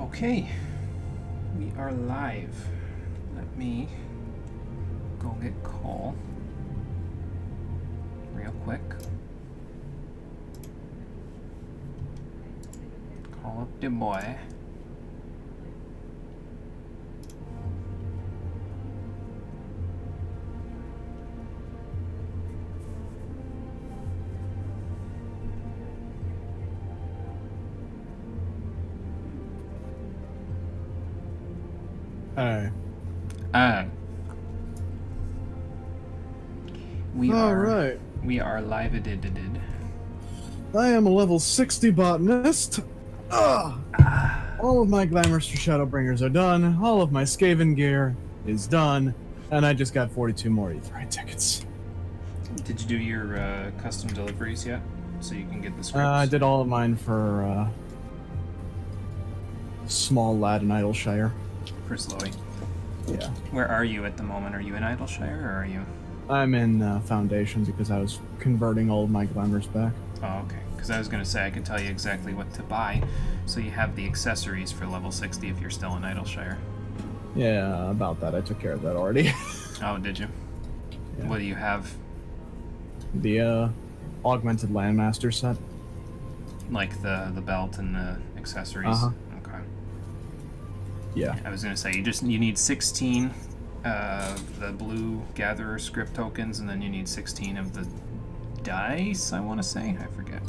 Okay, we are live. Let me go get Cole real quick. Call up the boy. Hey. We All are right. we are live edited. I am a level 60 botanist. All of my glamorous for Shadowbringers are done. All of my Skaven gear is done. And I just got 42 more Aetheryte tickets. Did you do your custom deliveries yet? So you can get the scripts? I did all of mine for Small Lad in Idleshire. For Slowy. Yeah. Where are you at the moment? Are you in Idleshire or are you? I'm in Foundations because I was converting all of my glamours back. Oh, okay. Because I was going to say I can tell you exactly what to buy, so you have the accessories for level 60 if you're still in Idleshire. Yeah, about that. I took care of that already. Oh, did you? Yeah. What do you have? The Augmented Landmaster set. Like the belt and the accessories? Uh-huh. Okay. Yeah. I was going to say, you need 16 of the blue gatherer script tokens, and then you need 16 of the dice, I want to say. I forget.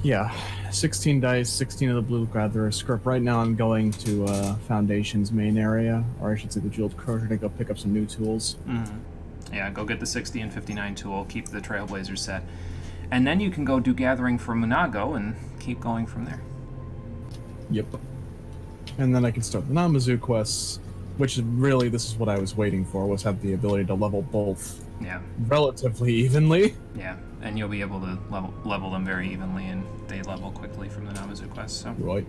Yeah, 16 dice, 16 of the blue gatherer script. Right now I'm going to Foundation's main area, or I should say the Jeweled Crusher, to go pick up some new tools. Mm-hmm. Yeah, go get the 60 and 59 tool, keep the Trailblazer set. And then you can go do gathering for Munago and keep going from there. Yep. And then I can start the Namazu quests, which is really, this is what I was waiting for, was have the ability to level both relatively evenly. Yeah, and you'll be able to level them very evenly, and they level quickly from the Namazu quest, so. Right.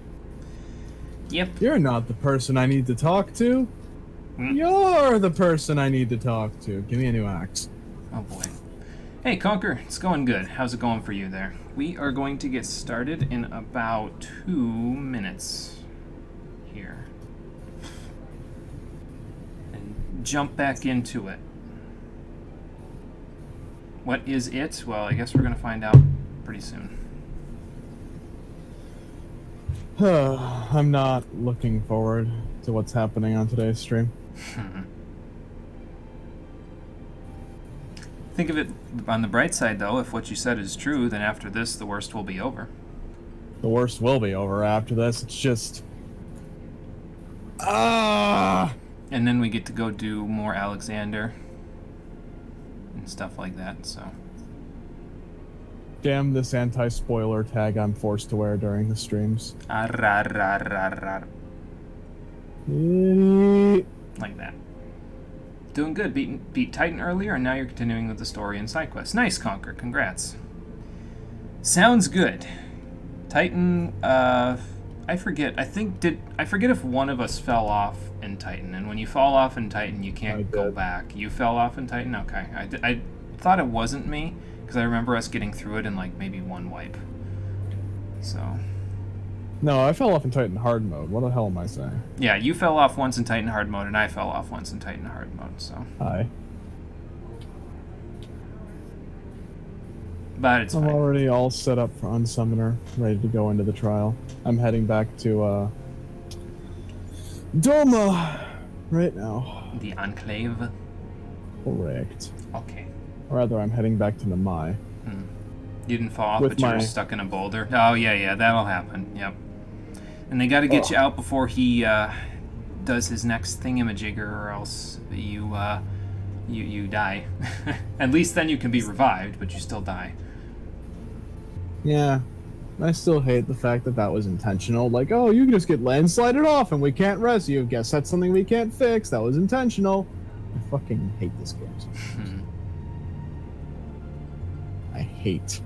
Yep. You're not the person I need to talk to. You're the person I need to talk to. Give me a new axe. Oh boy. Hey, Conquer, it's going good. How's it going for you there? We are going to get started in about 2 minutes here. And jump back into it. What is it? Well, I guess we're going to find out pretty soon. I'm not looking forward to what's happening on today's stream. Think of it on the bright side, though. If what you said is true, then after this, the worst will be over. The worst will be over after this. It's just... And then we get to go do more Alexander and stuff like that, so... Damn this anti-spoiler tag I'm forced to wear during the streams. Like that. Doing good. Beat Titan earlier, and now you're continuing with the story and side quests. Nice, Conquer. Congrats. Sounds good. Titan, I forget. I forget if one of us fell off in Titan, and when you fall off in Titan, you can't go back. You fell off in Titan? Okay. I thought it wasn't me, because I remember us getting through it in, like, maybe one wipe. So... No, I fell off in Titan hard mode. What the hell am I saying? Yeah, you fell off once in Titan hard mode, and I fell off once in Titan hard mode, so... Hi. But it's fine. I'm already all set up for Unsummoner, ready to go into the trial. I'm heading back to, Doma right now. The Enclave? Correct. Okay. Or rather, I'm heading back to Namai. You didn't fall off, but you were stuck in a boulder? Oh, yeah, that'll happen, yep. And they gotta get you out before he, does his next thingamajigger, or else you die. At least then you can be revived, but you still die. Yeah. I still hate the fact that that was intentional. Like, oh, you can just get landslided off and we can't res you. Guess that's something we can't fix. That was intentional. I fucking hate this game so much. I hate.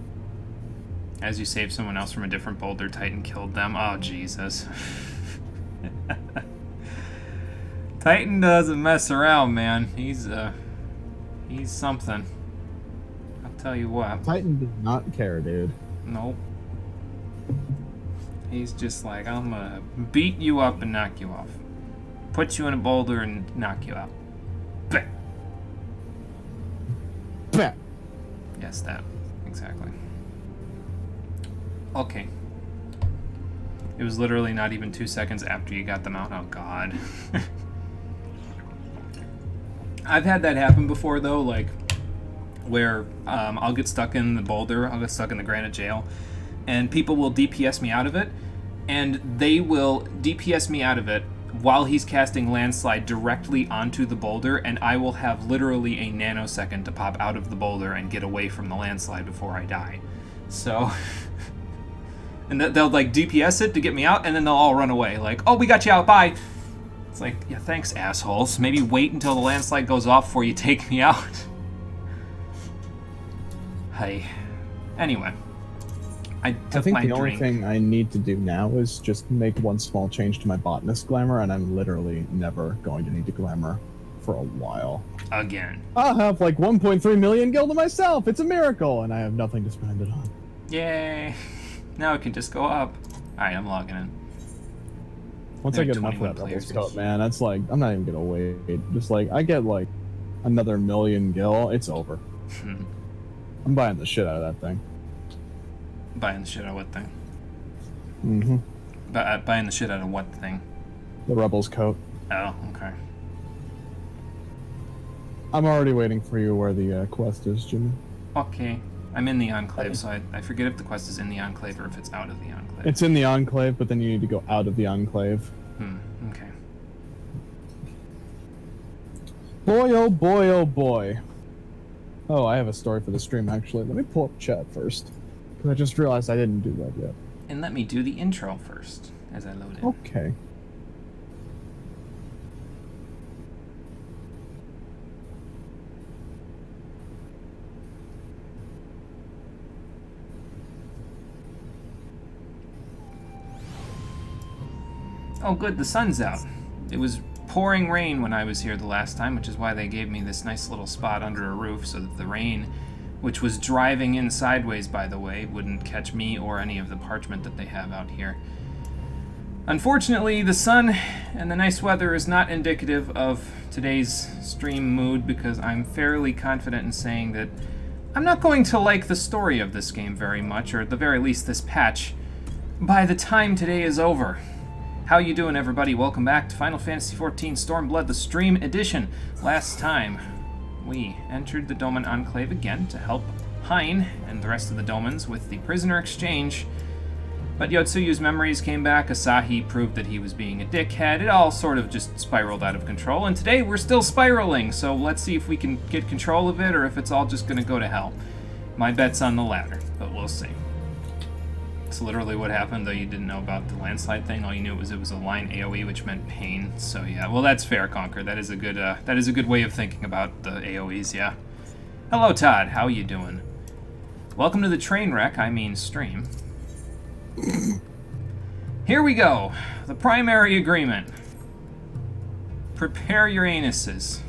As you save someone else from a different boulder, Titan killed them. Oh, Jesus. Titan doesn't mess around, man. He's something. I'll tell you what. Titan does not care, dude. Nope. He's just like, I'm gonna beat you up and knock you off. Put you in a boulder and knock you out. Bleh. Bleh. Yes, that. Exactly. Okay. It was literally not even 2 seconds after you got them out. Oh, God. I've had that happen before, though, like, where I'll get stuck in the boulder, I'll get stuck in the granite jail, and people will DPS me out of it, and they will DPS me out of it while he's casting Landslide directly onto the boulder, and I will have literally a nanosecond to pop out of the boulder and get away from the landslide before I die. So... and they'll, like, DPS it to get me out, and then they'll all run away. Like, oh, we got you out, bye! It's like, yeah, thanks, assholes. Maybe wait until the landslide goes off before you take me out. Hey. Anyway. I think the only thing I need to do now is just make one small change to my botanist glamour, and I'm literally never going to need to glamour for a while. Again. I'll have like 1.3 million gil to myself. It's a miracle, and I have nothing to spend it on. Yay. Now it can just go up. Alright, I'm logging in. Once I get enough of that Rebels coat, man, that's like, I'm not even gonna wait. Just like, I get like another million gil, it's over. I'm buying the shit out of that thing. Buying the shit out of what thing? Mm-hmm. Buying the shit out of what thing? The Rebels coat. Oh, okay. I'm already waiting for you where the quest is, Jimmy. Okay. I'm in the Enclave, so I forget if the quest is in the Enclave or if it's out of the Enclave. It's in the Enclave, but then you need to go out of the Enclave. Okay. Boy, oh boy, oh boy. Oh, I have a story for the stream, actually. Let me pull up chat first. Because I just realized I didn't do that yet. And let me do the intro first, as I load in. Okay. Oh good, the sun's out. It was pouring rain when I was here the last time, which is why they gave me this nice little spot under a roof so that the rain, which was driving in sideways, by the way, wouldn't catch me or any of the parchment that they have out here. Unfortunately, the sun and the nice weather is not indicative of today's stream mood, because I'm fairly confident in saying that I'm not going to like the story of this game very much, or at the very least this patch, by the time today is over. How you doing, everybody? Welcome back to Final Fantasy XIV Stormblood, the Stream Edition. Last time, we entered the Doman Enclave again to help Hein and the rest of the Domans with the prisoner exchange. But Yotsuyu's memories came back, Asahi proved that he was being a dickhead, it all sort of just spiraled out of control, and today we're still spiraling, so let's see if we can get control of it or if it's all just gonna go to hell. My bet's on the latter, but we'll see. That's literally what happened, though you didn't know about the landslide thing. All you knew was it was a line AoE, which meant pain. So yeah, well that's fair, Conquer. That is a good way of thinking about the AoEs. Yeah. Hello, Todd. How you doing? Welcome to the train wreck. I mean stream. Here we go. The primary agreement. Prepare your anuses.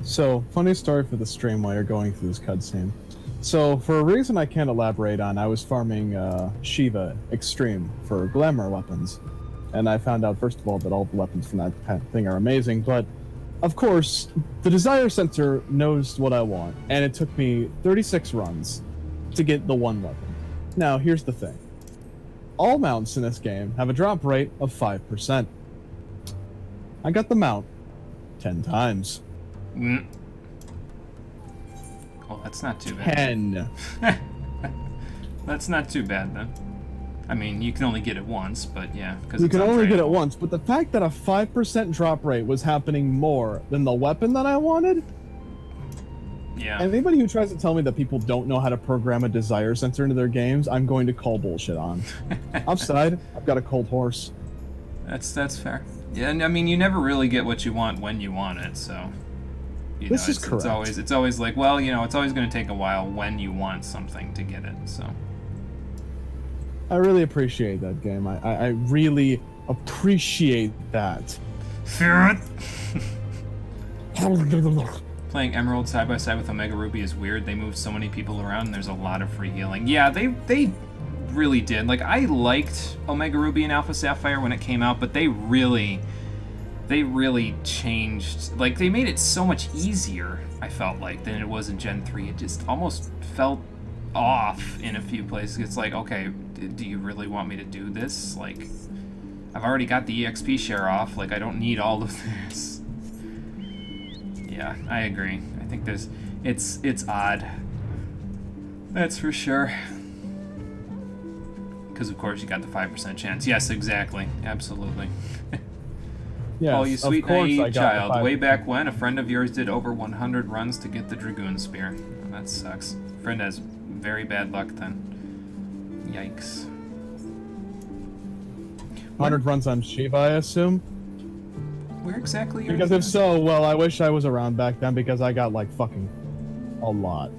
So, funny story for the stream while you're going through this cutscene. So, for a reason I can't elaborate on, I was farming Shiva Extreme for glamour weapons. And I found out, first of all, that all the weapons from that thing are amazing, but, of course, the Desire Sensor knows what I want, and it took me 36 runs to get the one weapon. Now, here's the thing. All mounts in this game have a drop rate of 5%. I got the mount 10 times. Oh, that's not too bad. 10. That's not too bad, then. I mean, you can only get it once, but yeah. You can only get it once, but the fact that a 5% drop rate was happening more than the weapon that I wanted? Yeah. Anybody who tries to tell me that people don't know how to program a desire sensor into their games, I'm going to call bullshit on. Upside, I've got a cold horse. That's fair. Yeah, and I mean, you never really get what you want when you want it, so... This is correct. It's always like, well, you know, it's always going to take a while when you want something to get it, so... I really appreciate that game. I really appreciate that. Fear it! Playing Emerald side by side with Omega Ruby is weird. They move so many people around and there's a lot of free healing. Yeah, they really did. Like, I liked Omega Ruby and Alpha Sapphire when it came out, but they really changed. Like, they made it so much easier, I felt like, than it was in Gen 3. It just almost felt off in a few places. It's like, okay, do you really want me to do this? Like, I've already got the EXP share off. Like, I don't need all of this. Yeah, I agree. I think it's odd. That's for sure. Because, of course, you got the 5% chance. Yes, exactly. Absolutely. Yes, oh, you sweet of course naive I got child. the Way back when, a friend of yours did over 100 runs to get the Dragoon Spear. Oh, that sucks. Friend has very bad luck then. Yikes. 100 runs on Shiva, I assume? Where exactly are Because you? if so, well, I wish I was around back then because I got, like, fucking a lot.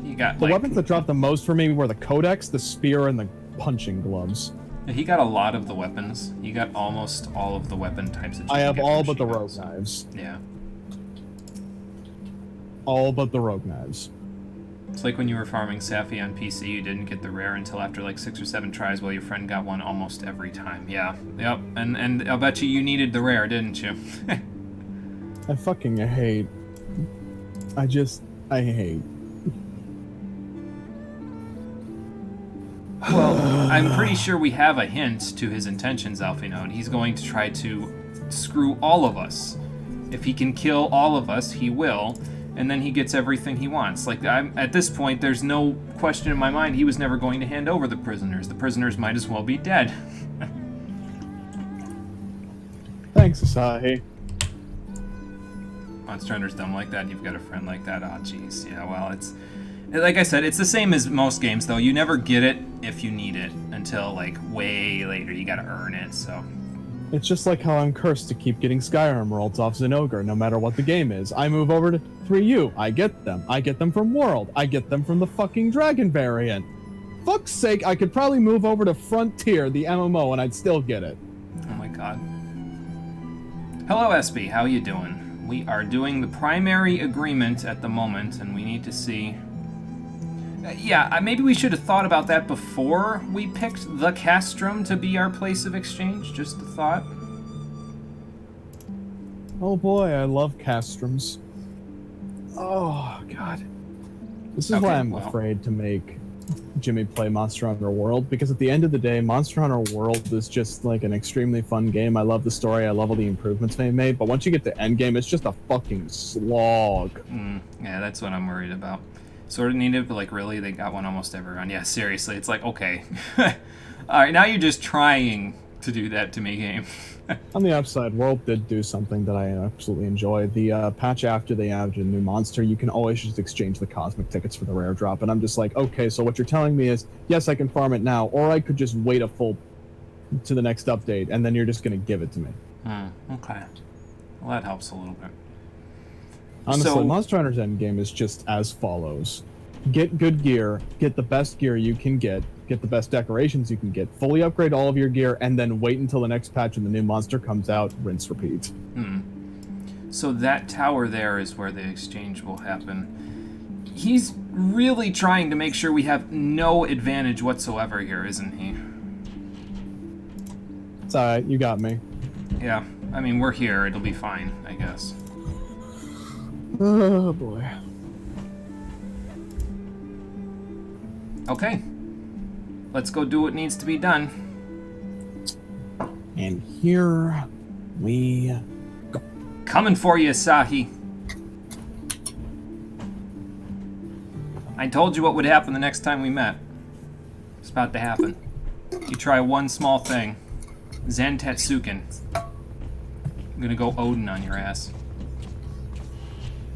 You got, The like, weapons that dropped the most for me were the Codex, the Spear, and the punching gloves. he got a lot of the weapons. He got almost all of the weapon types that you I can have get all from but the Shiva, rogue so- knives. Yeah. All but the rogue knives. It's like when you were farming Safi on PC, you didn't get the rare until after like 6 or 7 tries, while your friend got one almost every time. Yeah, yep, and I'll bet you needed the rare, didn't you? I fucking hate. I hate. Well, I'm pretty sure we have a hint to his intentions, Alphinaud. He's going to try to screw all of us. If he can kill all of us, he will, and then he gets everything he wants. Like, at this point, there's no question in my mind he was never going to hand over the prisoners. The prisoners might as well be dead. Thanks, Asahi. Monster Hunter's dumb like that, you've got a friend like that. Oh, jeez. Yeah, well, it's... Like I said, it's the same as most games, though. You never get it if you need it until, like, way later. You gotta earn it, so... It's just like how I'm cursed to keep getting Skyrim worlds off Zinogre, no matter what the game is. I move over to 3U, I get them. I get them from World. I get them from the fucking Dragon variant. Fuck's sake, I could probably move over to Frontier, the MMO, and I'd still get it. Oh my god. Hello, SB. How you doing? We are doing the primary agreement at the moment, and we need to see... yeah, maybe we should have thought about that before we picked the Castrum to be our place of exchange. Just a thought. Oh boy, I love Castrums. Oh, God. This is Okay, why I'm well. afraid to make Jimmy play Monster Hunter World, because at the end of the day, Monster Hunter World is just like an extremely fun game. I love the story, I love all the improvements they made, but once you get to endgame, it's just a fucking slog. Yeah, that's what I'm worried about. Sort of needed, but like really, they got one almost every run. Yeah, seriously, it's like, okay. Alright, now you're just trying to do that to me, game. On the upside, World did do something that I absolutely enjoy. The patch after they added a new monster, you can always just exchange the cosmic tickets for the rare drop, and I'm just like, okay, so what you're telling me is, yes, I can farm it now, or I could just wait a full to the next update, and then you're just going to give it to me. Okay. Well, that helps a little bit. Honestly, So- Monster Hunter's endgame is just as follows. Get good gear, get the best gear you can get the best decorations you can get, fully upgrade all of your gear, and then wait until the next patch when the new monster comes out, rinse, repeat. So that tower there is where the exchange will happen. He's really trying to make sure we have no advantage whatsoever here, isn't he? It's alright, you got me. Yeah, I mean, we're here, it'll be fine, I guess. Oh boy. Okay. Let's go do what needs to be done. And here we go. Coming for you, Sahi. I told you what would happen the next time we met. It's about to happen. You try one small thing. Zen Tetsuken. I'm gonna go Odin on your ass.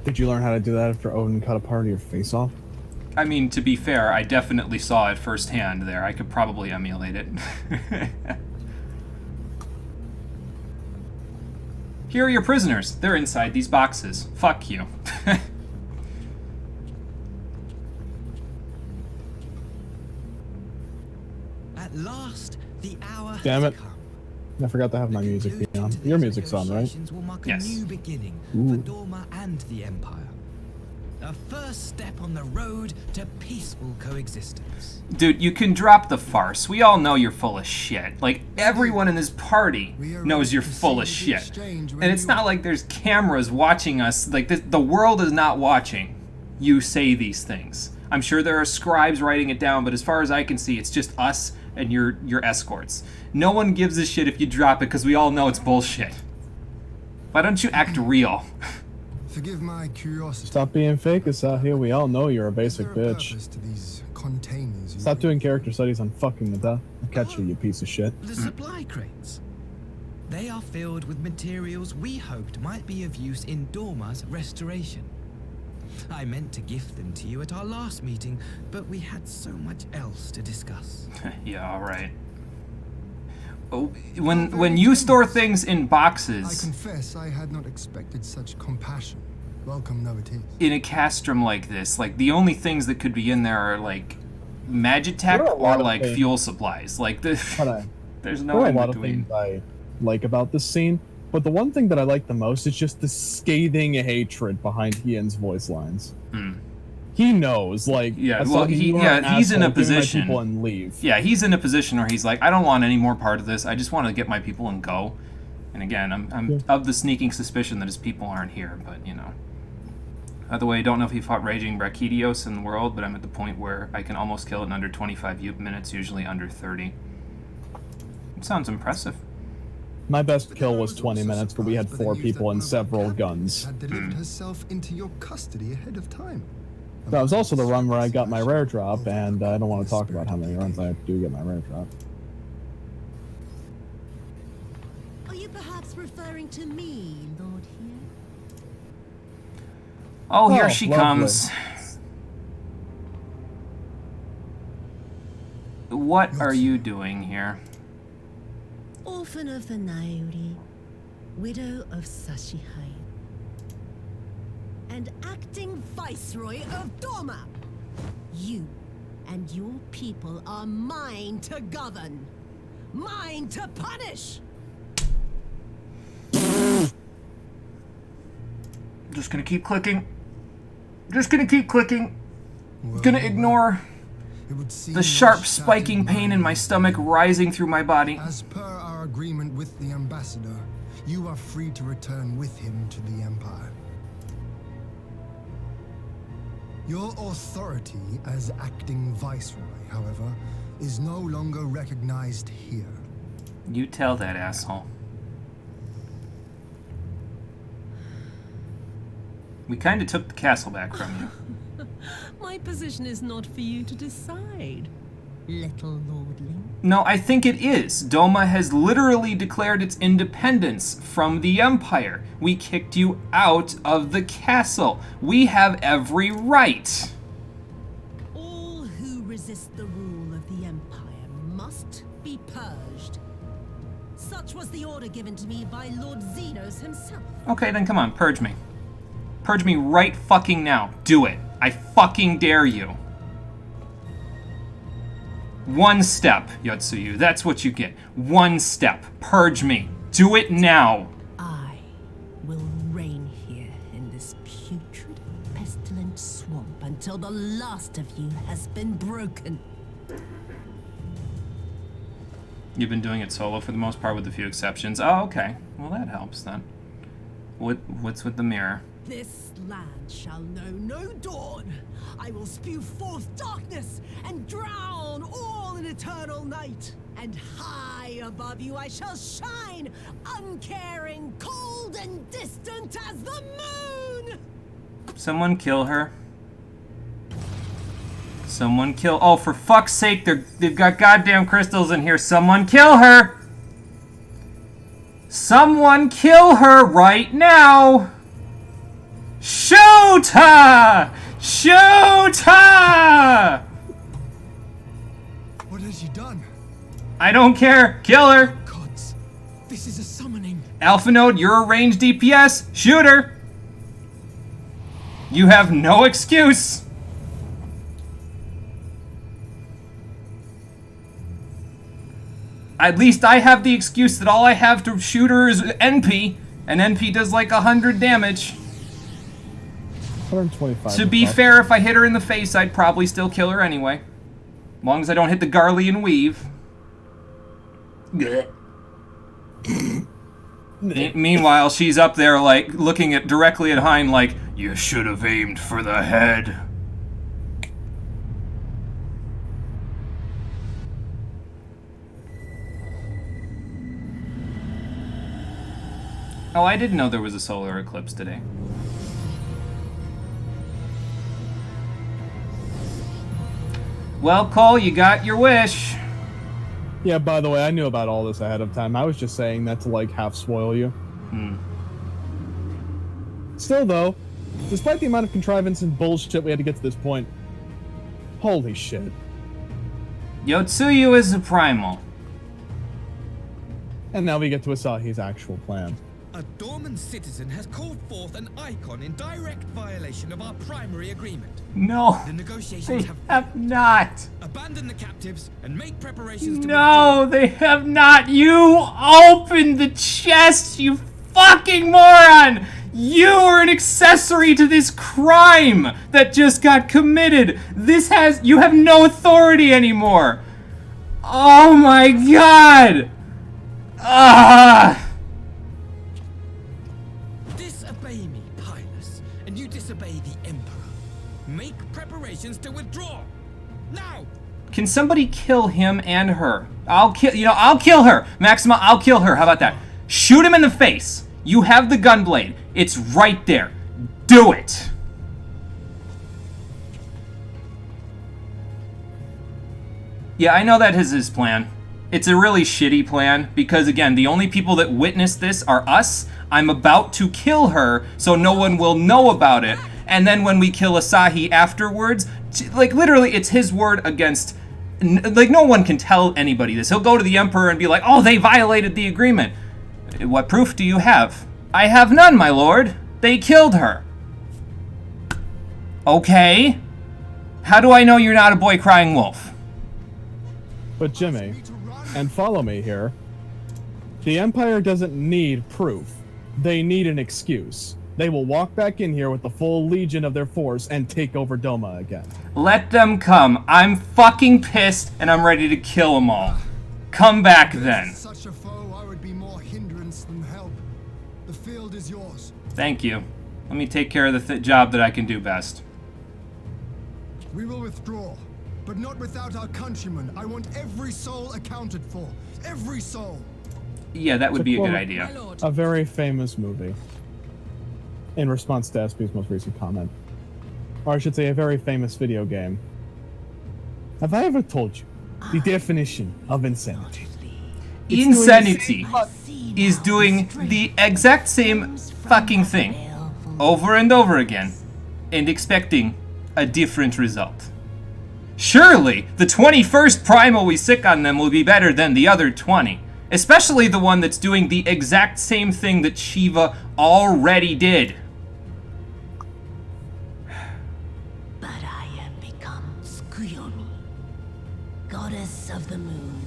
Did you learn how to do that after Odin cut a part of your face off? I mean, to be fair, I definitely saw it firsthand there. I could probably emulate it. Here are your prisoners. They're inside these boxes. Fuck you. At last, the hour Damn has it. come. I forgot to have my music be on. Your music's on, right? Will mark Yes. a new beginning Ooh. for Dorma and the Empire. A first step on the road to peaceful coexistence. Dude, you can drop the farce. We all know you're full of shit. Like, everyone in this party knows you're full of shit. And it's not like there's cameras watching us. Like, the world is not watching you say these things. I'm sure there are scribes writing it down, but as far as I can see, it's just us and your escorts. No one gives a shit if you drop it, because we all know it's bullshit. Why don't you act real? Forgive my curiosity. Stop being fake, Asahi. We all know you're a basic Is there a bitch. purpose to these containers you Stop make? doing character studies on fucking Nada. I'll catch you, you piece of shit. The supply crates. They are filled with materials we hoped might be of use in Dorma's restoration. I meant to gift them to you at our last meeting, but we had so much else to discuss. Yeah, alright. Oh, when you store things in I boxes confess I had not expected such compassion. Welcome, though it is. in a castrum like this, like, the only things that could be in there are, like, magitech There are a or, lot of like, things. fuel supplies. Like, But there's there no are a in lot of between. things I like about this scene, but the one thing that I like the most is just the scathing hatred behind Ian's voice lines. Hmm. He knows, like, Yeah, Asahi, well, you are an he's in a asshole, give me my position. people and leave. Yeah, he's in a position where he's like, I don't want any more part of this. I just want to get my people and go. And again, I'm of the sneaking suspicion that his people aren't here, but, you know. By the way, I don't know if he fought Raging Brachydios in the world, but I'm at the point where I can almost kill it in under 25 minutes, usually under 30. It sounds impressive. My best kill was I 20 also minutes, but we had surprised by the 4 news people that and one of several our guns. Had delivered herself into your custody ahead of time. That was also the run where I got my rare drop, and I don't want to talk about how many runs I have to do to get my rare drop. Are you perhaps referring to me, Lord here? Oh, here Oh, she lovely. comes. What are you doing here? Orphan of the Nairi, widow of Sashihai, and acting Viceroy of Dorma. You and your people are mine to govern, mine to punish. Just gonna keep clicking. Just gonna keep clicking. Well, Gonna ignore it would seem the sharp your spiking shattered pain in my mind- stomach rising through my body. As per our agreement with the ambassador, you are free to return with him to the Empire. Your authority as acting viceroy, however, is no longer recognized here. You tell that asshole. We kind of took the castle back from you. My position is not for you to decide, little lordling. No, I think it is. Doma has literally declared its independence from the Empire. We kicked you out of the castle. We have every right. All who resist the rule of the Empire must be purged. Such was the order given to me by Lord Xenos himself. Okay, then come on, purge me. Purge me right fucking now. Do it. I fucking dare you. One step, Yotsuyu. That's what you get. One step. Purge me. Do it now. I will reign here in this putrid, pestilent swamp until the last of you has been broken. You've been doing it solo for the most part with a few exceptions. Oh, okay. Well, that helps then. What's with the mirror? This land shall know no dawn. I will spew forth darkness and drown all in eternal night. And high above you I shall shine, uncaring, cold and distant as the moon. Someone kill her. Someone kill... Oh, for fuck's sake, they've got goddamn crystals in here. Someone kill her! Someone kill her right now! Shoot her! Shoot her! What has she done? I don't care. Kill her. Gods, this is a summoning. Alpha Node, you're a ranged DPS. Shoot her. You have no excuse. At least I have the excuse that all I have to shoot her is NP, and NP does like 100 damage. 125. To be fair, if I hit her in the face, I'd probably still kill her anyway. As long as I don't hit the Garlean weave. Meanwhile, she's up there, like, looking directly at Hein like, you should have aimed for the head. Oh, I didn't know there was a solar eclipse today. Well, Cole, you got your wish. Yeah, by the way, I knew about all this ahead of time. I was just saying that to, like, half spoil you. Still, though, despite the amount of contrivance and bullshit we had to get to this point, holy shit. Yotsuyu is a primal. And now we get to Asahi's actual plan. A Dorman citizen has called forth an icon in direct violation of our primary agreement. No, The negotiations they have not. abandon the captives and make preparations to No, they have not. You opened the chest, you fucking moron! You are an accessory to this crime that just got committed. You have no authority anymore. Oh my god! Disobey me, Pilus, and you disobey the Emperor. Make preparations to withdraw. Now! Can somebody kill him and her? I'll kill her. Maxima, I'll kill her. How about that? Shoot him in the face. You have the gunblade. It's right there. Do it. Yeah, I know that is his plan. It's a really shitty plan because, again, the only people that witness this are us. I'm about to kill her, so no one will know about it. And then when we kill Asahi afterwards, like, literally, it's his word against... Like, no one can tell anybody this. He'll go to the Emperor and be like, oh, they violated the agreement. What proof do you have? I have none, my lord. They killed her. Okay. How do I know you're not a boy crying wolf? But Jimmy, and follow me here, the Empire doesn't need proof. They need an excuse. They will walk back in here with the full legion of their force and take over Doma again. Let them come. I'm fucking pissed and I'm ready to kill them all. Come back then. Such a foe, I would be more hindrance than help. The field is yours. Thank you. Let me take care of the job that I can do best. We will withdraw, but not without our countrymen. I want every soul accounted for. Every soul. Yeah, that would be a good My idea. A very famous movie. In response to SP's most recent comment. Or I should say a very famous video game. Have I ever told you the definition of insanity? Insanity is doing the exact same fucking thing over and over again and expecting a different result. Surely, the 21st primal we sick on them will be better than the other 20. Especially the one that's doing the exact same thing that Shiva already did. But I have become Tsukuyomi, goddess of the moon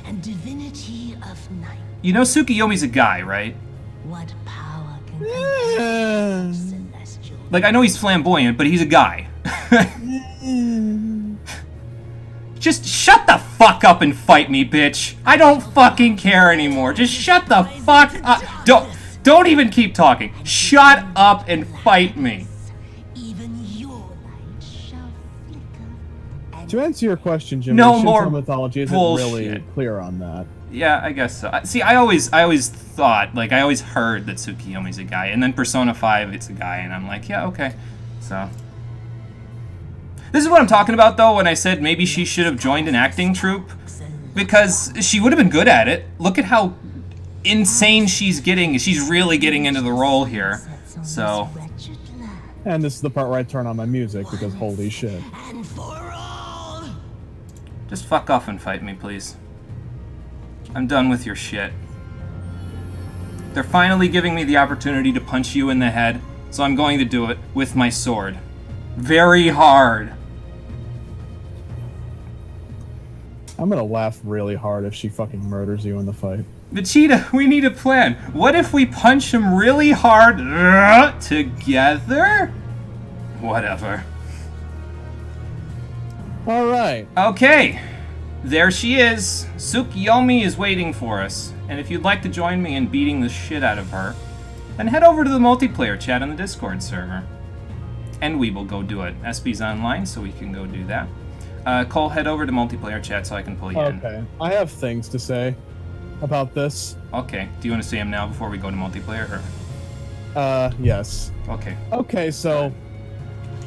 and divinity of night. You know Tsukuyomi's a guy, right? What power can compare with celestial? Like, I know he's flamboyant, but he's a guy. Just shut the fuck up and fight me, bitch. I don't fucking care anymore. Just shut the fuck up. Don't even keep talking. Shut up and fight me. Even your light shall flicker. And To answer your question, Jimmy, No Shinto more mythology isn't really bullshit. clear on that. Yeah, I guess so. See, I always thought, like, I always heard that Tsukuyomi's a guy, and then Persona 5, it's a guy, and I'm like, yeah, okay. So... This is what I'm talking about, though, when I said maybe she should have joined an acting troupe. Because she would have been good at it. Look at how insane she's getting. She's really getting into the role here. So... And this is the part where I turn on my music, because holy shit. and for all. Just fuck off and fight me, please. I'm done with your shit. They're finally giving me the opportunity to punch you in the head, so I'm going to do it with my sword. Very hard. I'm gonna laugh really hard if she fucking murders you in the fight. Vegeta, we need a plan. What if we punch him really hard together? Whatever. All right. Okay. There she is. Tsukiyomi is waiting for us. And if you'd like to join me in beating the shit out of her, then head over to the multiplayer chat on the Discord server. And we will go do it. SB's online, so we can go do that. Cole, head over to multiplayer chat so I can pull you in. Okay. I have things to say about this. Okay. Do you want to say them now before we go to multiplayer? Yes. Okay. Okay, so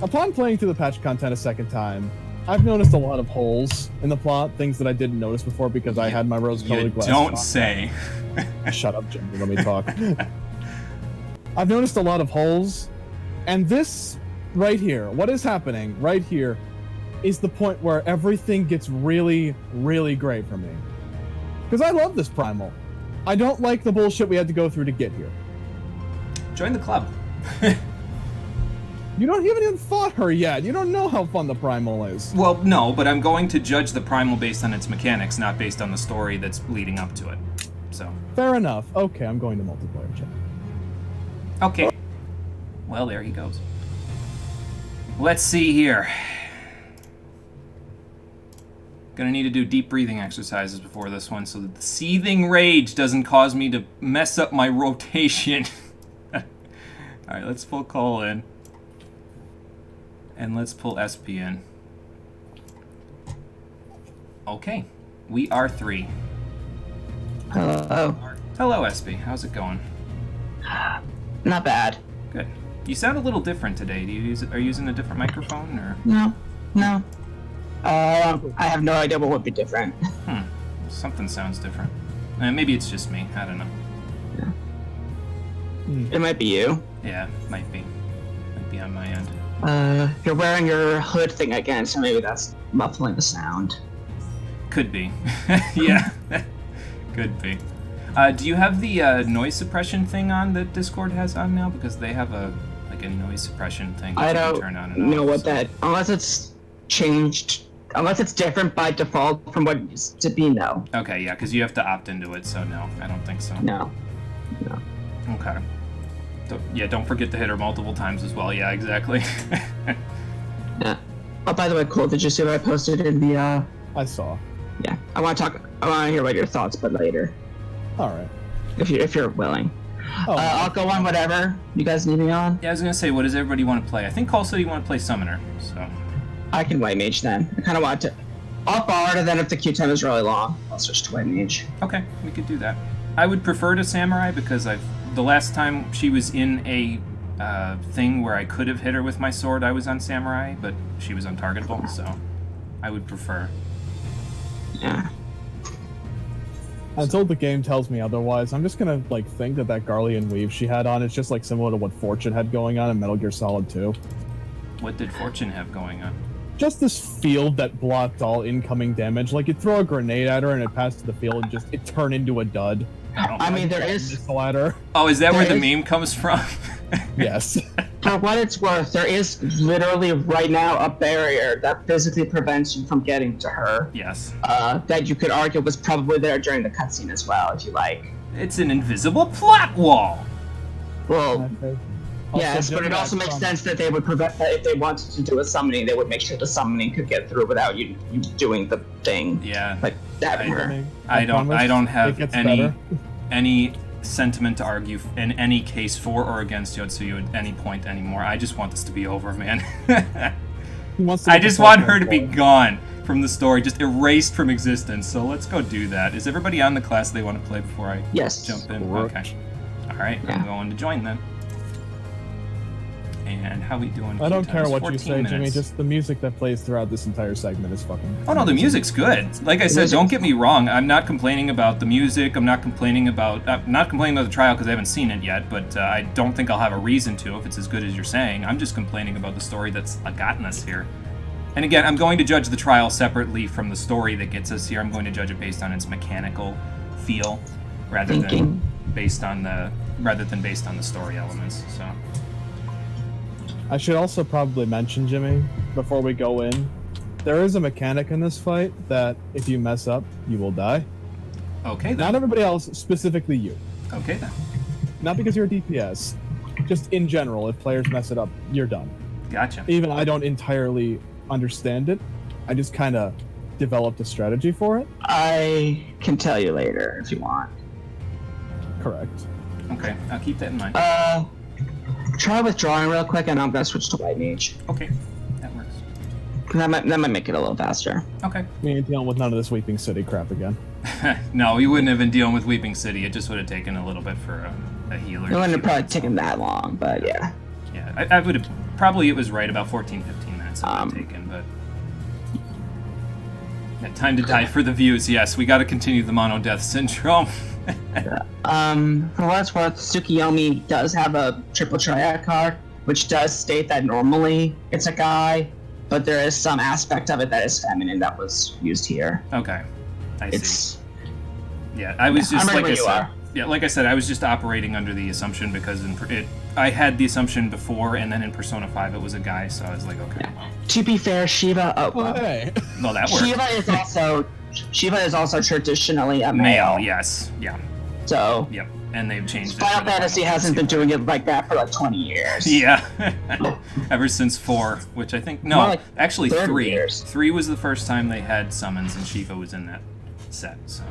upon playing through the patch content a second time, I've noticed a lot of holes in the plot, things that I didn't notice before because I had my rose-colored glasses Don't on. say. Shut up, Jimmy. Let me talk. I've noticed a lot of holes, and this right here, what is happening right here, is the point where everything gets really, really great for me. Because I love this primal. I don't like the bullshit we had to go through to get here. Join the club. You haven't even fought her yet. You don't know how fun the primal is. Well, no, but I'm going to judge the primal based on its mechanics, not based on the story that's leading up to it. So. Fair enough. Okay, I'm going to multiplayer chat. Okay. Well, there he goes. Let's see here. Gonna need to do deep breathing exercises before this one so that the seething rage doesn't cause me to mess up my rotation. Alright, let's pull Cole in. And let's pull SP in. Okay. We are 3. Hello. Hello, SP. How's it going? Not bad. Good. You sound a little different today. Are you using a different microphone or? No. I have no idea what would be different. Something sounds different. Maybe it's just me. I don't know. Yeah. It might be you. Yeah, might be. Might be on my end. You're wearing your hood thing again, so maybe that's muffling the sound. Could be. Yeah. Could be. Do you have the noise suppression thing on that Discord has on now? Because they have a noise suppression thing that I you don't can turn on and know off, what so. that, unless it's changed, unless it's different by default from what it used to be, no. Okay, yeah, because you have to opt into it, so no, I don't think so. No. Okay. Don't forget to hit her multiple times as well. Yeah, exactly. Yeah. Oh, by the way, Cole, did you see what I posted in the, I saw. Yeah. I want to hear about your thoughts, but later. Alright. If you're willing. Oh, I'll go on whatever you guys need me on. Yeah, I was gonna say, what does everybody want to play? I think Cole said he wanted to play Summoner, so. I can White Mage then. I kind of want to. I'll Bard, and then if the queue time is really long, I'll switch to White Mage. Okay, we could do that. I would prefer to Samurai because the last time she was in a thing where I could have hit her with my sword, I was on Samurai, but she was untargetable, so I would prefer. Yeah. Until the game tells me otherwise, I'm just gonna think that Garlean weave she had on is just similar to what Fortune had going on in Metal Gear Solid 2. What did Fortune have going on? Just this field that blocked all incoming damage. You'd throw a grenade at her and it passed to the field and it turned into a dud. I mean, there is. Missile at her. Oh, is that where the is- meme comes from? Yes. For what it's worth, there is literally right now a barrier that physically prevents you from getting to her. Yes. That you could argue was probably there during the cutscene as well, if you like. It's an invisible plot wall. Well, Also, yes, but it also makes sense that they would prevent that if they wanted to do a summoning, they would make sure the summoning could get through without you doing the thing. Yeah. Like stabbing her. I don't have it gets any sentiment to argue in any case for or against Yotsuyu at any point anymore. I just want this to be over, man. I just want her to be gone from the story, just erased from existence. So let's go do that. Is everybody on the class they want to play before I jump in? Okay. All right, I'm going to join then. And how we doing? I don't care what you 14 say, Jimmy. minutes. Just the music that plays throughout this entire segment is fucking. Oh no, the music's good. Like I said, don't get me wrong. I'm not complaining about the music. I'm not complaining about the trial because I haven't seen it yet. But I don't think I'll have a reason to if it's as good as you're saying. I'm just complaining about the story that's gotten us here. And again, I'm going to judge the trial separately from the story that gets us here. I'm going to judge it based on its mechanical feel, rather than based on the story elements. So. I should also probably mention, Jimmy, before we go in, there is a mechanic in this fight that if you mess up, you will die. Okay, then. Not everybody else, specifically you. Okay, then. Not because you're a DPS. Just in general, if players mess it up, you're done. Gotcha. Even I don't entirely understand it. I just kind of developed a strategy for it. I can tell you later if you want. Correct. Okay, I'll keep that in mind. Try withdrawing real quick, and I'm gonna switch to White Mage. Okay, that works. That might make it a little faster. Okay. We ain't dealing with none of this Weeping City crap again. No, you wouldn't have been dealing with Weeping City. It just would have taken a little bit for a healer. It wouldn't have probably taken that long, but yeah. Yeah, I would have... Probably it was right about 14, 15 minutes it would have taken, but... Yeah, time to die for the views, yes. We gotta continue the mono-death syndrome. For what it's worth, Tsukiyomi does have a triple triad card, which does state that normally it's a guy, but there is some aspect of it that is feminine that was used here. Okay, I It's see. Yeah, I was just, I'm ready like I when you said... are. Yeah, like I said, I was just operating under the assumption because I had the assumption before, and then in Persona 5 it was a guy, so I was like, okay, well, To be fair, Shiva. Hey. no, that worked. Shiva is also traditionally a Male, male. yes, yeah, So yep, and they've changed it. Final for the Fantasy Final hasn't been Fantasy doing it like that for like 20 years. Yeah, ever since 4, which I think More like actually 30 3. years. 3 was the first time they had summons, and Shiva was in that set. So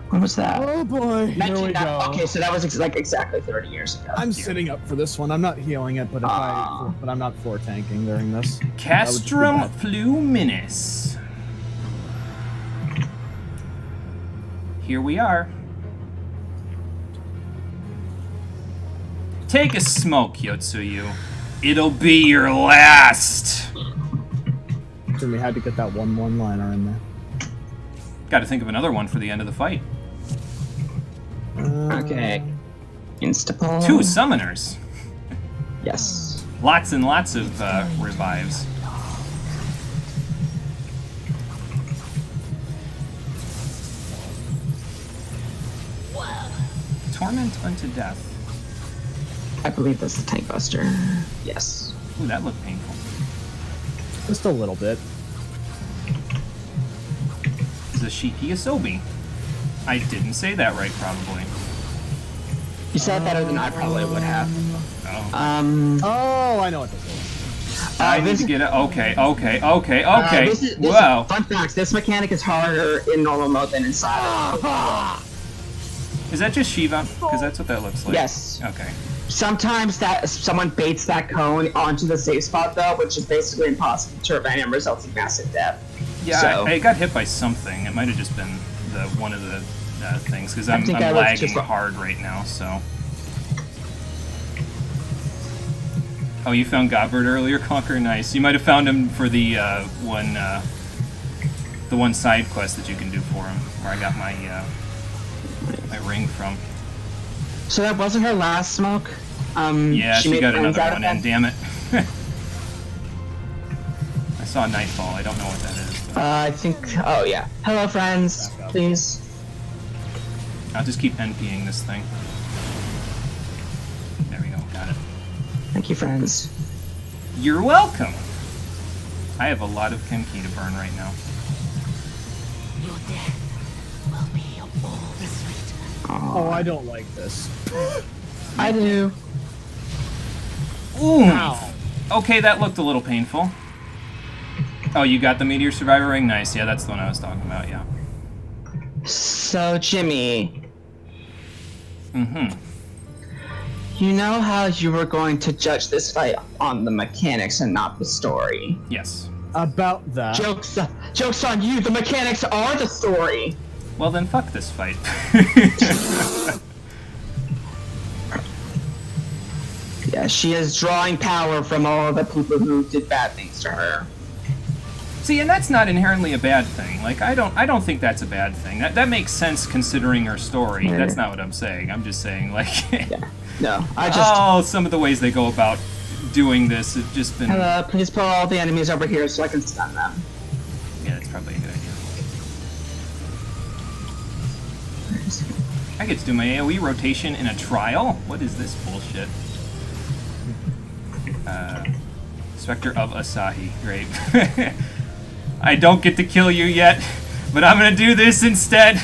What was that? Oh boy, here we go. Okay, so that was exactly 30 years ago. I'm sitting up for this one. I'm not healing it, but but I'm not floor tanking during this. Castrum That would be Fluminis. Here we are. Take a smoke, Yotsuyu. It'll be your last. bad. So we had to get that one-liner in there. Got to think of another one for the end of the fight. Okay. Instapol. 2 summoners. Yes. Lots and lots of revives. Torment unto death. I believe that's the Tank Buster. Yes. Ooh, that looked painful. Just a little bit. Zashiki Asobi. I didn't say that right, probably. You said better than I probably would have. Oh. Oh, I know what this is. I need to get it. Okay. This is Wow. fun facts. This mechanic is harder in normal mode than in silent. Is that just Shiva? Because that's what that looks like. Yes. Okay. Sometimes that someone baits that cone onto the safe spot though, which is basically impossible to prevent and results in massive death. Yeah, So- I got hit by something. It might have just been one of the things, because I'm think I was lagging just- hard right now, so... Oh, you found Godbird earlier, Conquer? Nice. You might have found him for the one side quest that you can do for him, where I got my ring from. So that wasn't her last smoke. Yeah, she made got friends another out of one in, that? damn it. I saw Nightfall, I don't know what that is. But I think. Oh yeah. Hello, friends. Please. I'll just keep NPing this thing. There we go, got it. Thank you, friends. You're welcome! I have a lot of Kenki to burn right now. Your death will be all the sweeter. Oh, I don't like this. I do. Ooh! Ow. Okay, that looked a little painful. Oh, you got the Meteor Survivor ring? Nice, yeah, that's the one I was talking about, yeah. So Jimmy, Mm-hmm. you know how you were going to judge this fight on the mechanics and not the story. Yes. About that. Joke's on you. The mechanics are the story. Well then, fuck this fight. Yeah, she is drawing power from all the people who did bad things to her. See, and that's not inherently a bad thing. Like, I don't think that's a bad thing. That makes sense considering her story. Yeah. That's not what I'm saying. I'm just saying, like... Yeah. No, I just. Oh, some of the ways they go about doing this have just been... Please put all the enemies over here so I can stun them. Yeah, that's probably a good idea. I get to do my AoE rotation in a trial? What is this bullshit? Spectre of Asahi. Great. I don't get to kill you yet, but I'm gonna do this instead.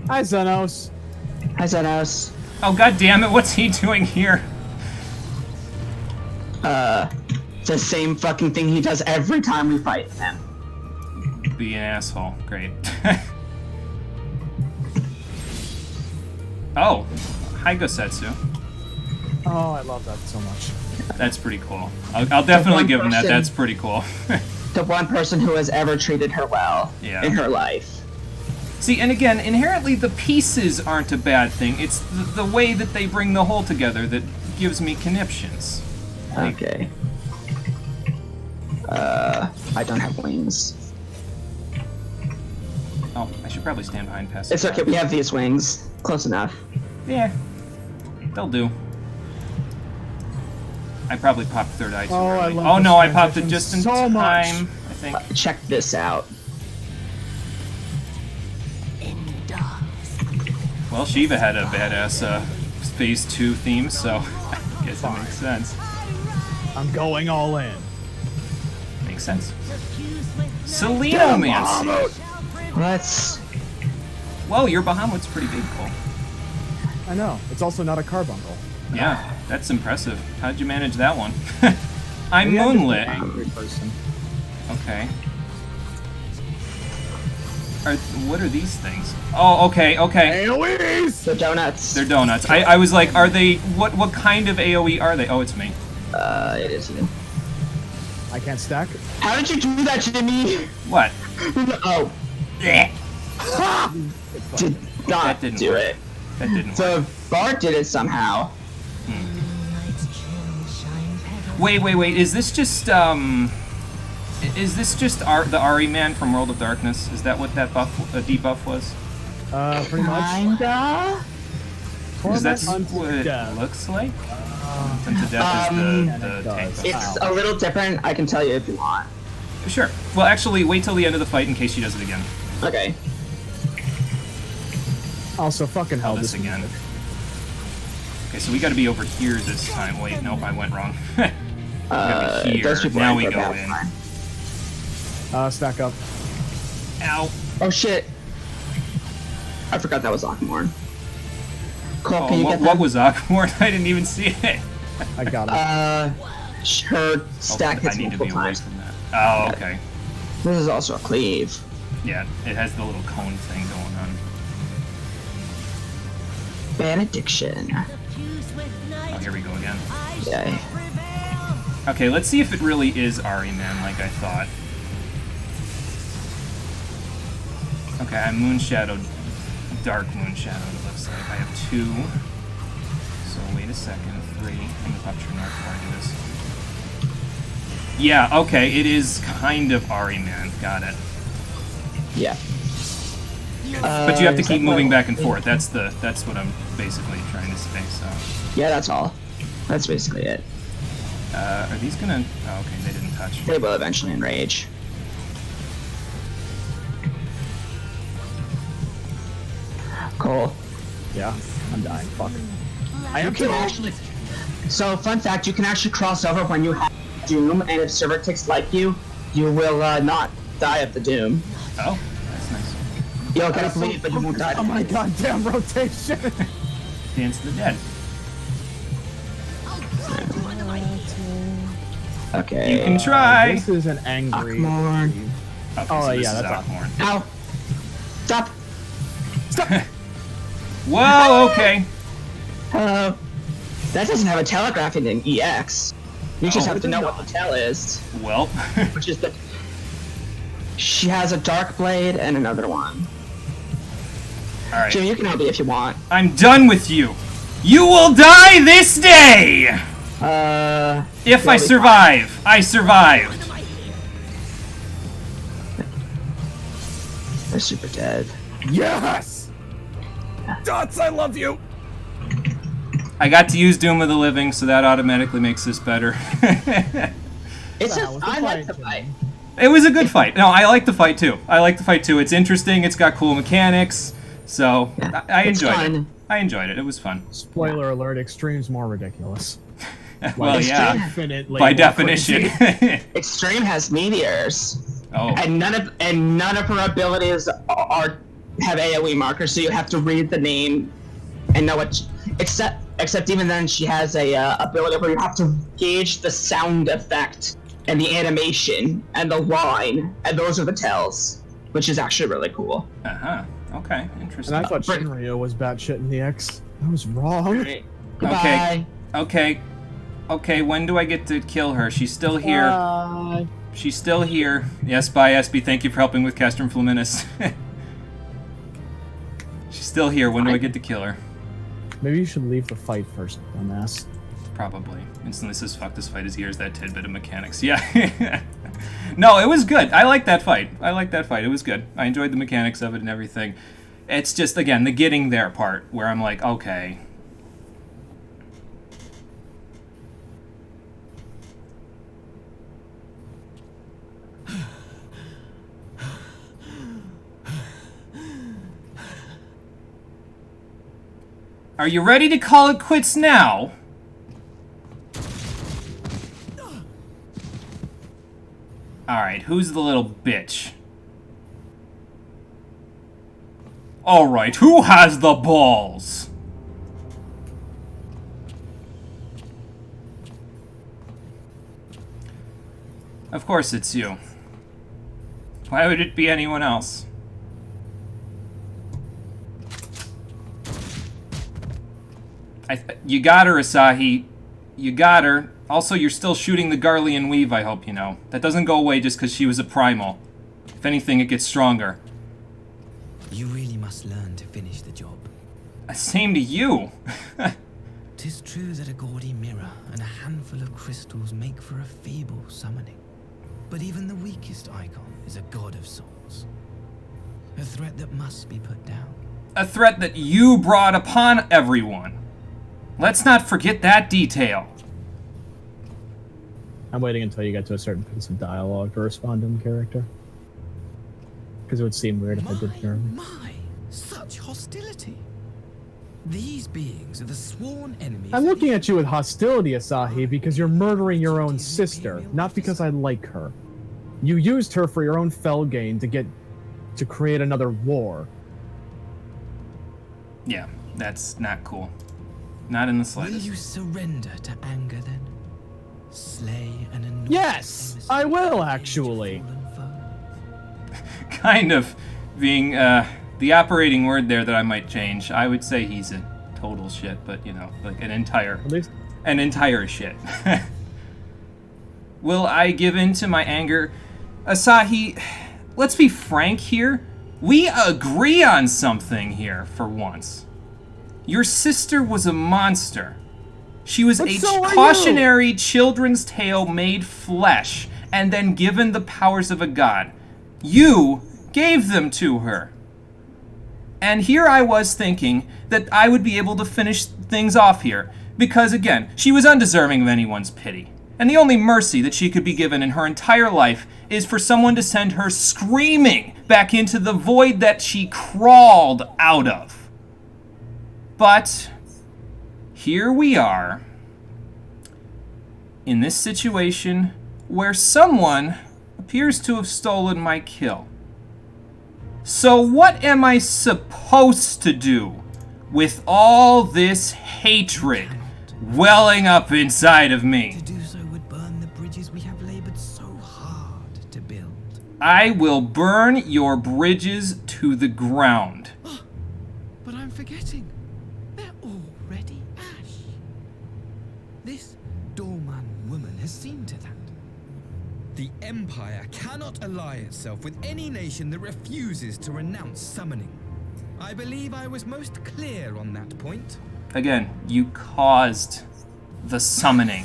Hi, Xenos. Hi, Zenos. Oh, god damn it, what's he doing here? The same fucking thing he does every time we fight him. Be an asshole. Great. Oh, hi Gosetsu. Oh, I love that so much. That's pretty cool. I'll definitely one give him that. person- That's pretty cool. The one person who has ever treated her well Yeah. in her life. See, and again, inherently the pieces aren't a bad thing. It's the way that they bring the whole together that gives me conniptions. Okay. I don't have wings. Oh, I should probably stand behind Passive. It's okay, we have these wings. Close enough. Yeah, they'll do. I probably popped third eye too Oh, I early. love Oh this no, I popped it transition just in so time, much. I think. Check this out. Well, Shiva had a badass Phase 2 theme, so I guess that makes sense. I'm going all in. Makes sense. Selenomancy! Let's... Whoa, your Bahamut's pretty big, Cole. I know. It's also not a carbuncle. Yeah, that's impressive. How'd you manage that one? I'm Maybe I'm just an Moonlit. angry person. Okay. What are these things? Oh, okay, okay. AoEs! The donuts. They're donuts. I was like, are they... What kind of AoE are they? Oh, it's me. It is you. I can't stack. How did you do that, Jimmy? What? Oh. Blech. Did not That didn't do work. it. That didn't work. The Bard did it somehow. Wait. Is this just the Ari man from World of Darkness? Is that what that debuff was? Pretty much. Kinda? Because that's Unto what it Death. looks like. Unto Death yeah, is it the tank. does. It's a little different. I can tell you if you want. Sure. Well, actually, wait till the end of the fight in case she does it again. Okay. Also, fucking hell, This again. Okay, so we got to be over here this time. Wait, nope, I went wrong. We gotta be here. those people Now aren't we good go that in. time. Stack up. Ow. Oh shit. I forgot that was Akmorn. Cole, Oh, can you what, get what that? was Aquamorn? I didn't even see it. I got it. Her stack Oh, I hits need to multiple be away times. from that. Oh, okay. This is also a cleave. Yeah, it has the little cone thing going on. Benediction. Oh, here we go again. Yay. Okay, let's see if it really is Ari Man like I thought. Okay, I'm Moonshadowed. Dark Moonshadowed, it looks like. I have 2. So wait a second. 3. I'm gonna pop your north before I do this. Yeah, okay, it is kind of Ari Man. Got it. Yeah. But you have to is keep that moving what- back and forth. That's what I'm basically trying to say. So, Yeah, that's all. That's basically it. are these gonna? Oh, okay, they didn't touch. They will eventually enrage. Cool. Yeah, I'm dying. Fuck. I You am can too. actually. So, fun fact: you can actually cross over when you have Doom, and if server ticks like you will not die of the Doom. Oh, that's nice. You'll get a bleed, but you won't die. Oh my goddamn rotation! Dance of the Dead. Okay. You can try. This is an angry. Akmorn. Okay, Oh, so this yeah, is that's Aquamarine. Ow! Stop! Whoa, okay. That doesn't have a telegraphing in EX. You just Oh, have to know what the tell is, Well, which is the. She has a dark blade and another one. alright. Jim, you can help me if you want. I'm done with you. You will die this day! If I you'll be survive. I survived. They're super dead. Yes! Dots, I love you! I got to use Doom of the Living, so that automatically makes this better. It's That just was the I like fight, the fight. It was a good fight. No, I like the fight too. It's interesting. It's got cool mechanics. So Yeah, I it's enjoyed fun. it. I enjoyed it. It was fun. Spoiler alert, Extreme's more ridiculous. Well, yeah. Infinitely By more definition. crazy. Extreme has meteors, Oh. and none of her abilities are have AoE markers, so you have to read the name and know what. Except even then, she has a ability where you have to gauge the sound effect and the animation and the line, and those are the tells, which is actually really cool. Okay, interesting. And I thought Shinryu was batshit in the X. I was wrong. Goodbye. Okay, when do I get to kill her? She's still here. Bye. She's still here. Yes, bye, SB. Thank you for helping with Castrum Fluminus. She's still here. When do I get to kill her? Maybe you should leave the fight first, dumbass. Probably. Instantly says, fuck this fight, as here's that tidbit of mechanics. Yeah. No, it was good. I like that fight. It was good. I enjoyed the mechanics of it and everything. It's just, again, the getting there part, where I'm like, okay. Are you ready to call it quits now? Alright, who's the little bitch? Alright, who has the balls? Of course it's you. Why would it be anyone else? You got her, Asahi. You got her. Also, you're still shooting the Garlean Weave, I hope you know. That doesn't go away just because she was a primal. If anything, it gets stronger. You really must learn to finish the job. Same to you. 'Tis true that a gaudy mirror and a handful of crystals make for a feeble summoning. But even the weakest icon is a god of sorts. A threat that must be put down. A threat that you brought upon everyone. Let's not forget that detail. I'm waiting until you get to a certain piece of dialogue to respond to the character. Because it would seem weird if I did hear him. My, such hostility. These beings are the sworn enemies. I'm looking at you with hostility, Asahi, because you're murdering your own sister, not because I like her. You used her for your own fell gain to create another war. Yeah, that's not cool. Not in the Will slightest. you surrender to anger then? Slay an enormous Yes, emissary I will, of the actually. fallen foe? Kind of being the operating word there that I might change. I would say he's a total shit, but you know, like an entire shit. Will I give in to my anger? Asahi, let's be frank here. We agree on something here for once. Your sister was a monster. She was a cautionary children's tale made flesh and then given the powers of a god. You gave them to her. And here I was thinking that I would be able to finish things off here, because again, she was undeserving of anyone's pity. And the only mercy that she could be given in her entire life is for someone to send her screaming back into the void that she crawled out of. But here we are, in this situation where someone appears to have stolen my kill. So what am I supposed to do with all this hatred welling up inside of me? To do so would burn the bridges we have labored so hard to build. I will burn your bridges to the ground. But I'm forgetting. They're already ash. This Dorman woman has seen to that. The Empire cannot ally itself with any nation that refuses to renounce summoning. I believe I was most clear on that point. Again, you caused the summoning.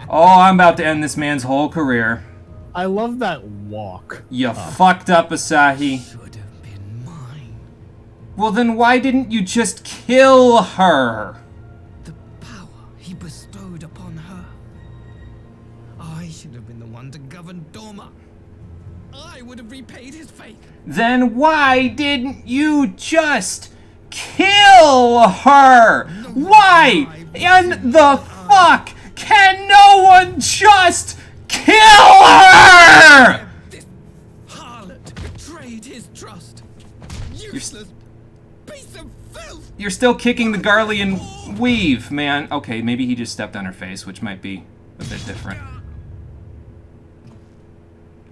Oh, I'm about to end this man's whole career. I love that walk. You fucked up, Asahi. Should have been mine. Well, then why didn't you just kill her? The power he bestowed upon her. I should have been the one to govern Dorma. I would have repaid his fate. Then why didn't you just kill her? Why in the fuck can no one just kill her? This harlot still kicking the Garlean weave, man. Okay, maybe he just stepped on her face, which might be a bit different.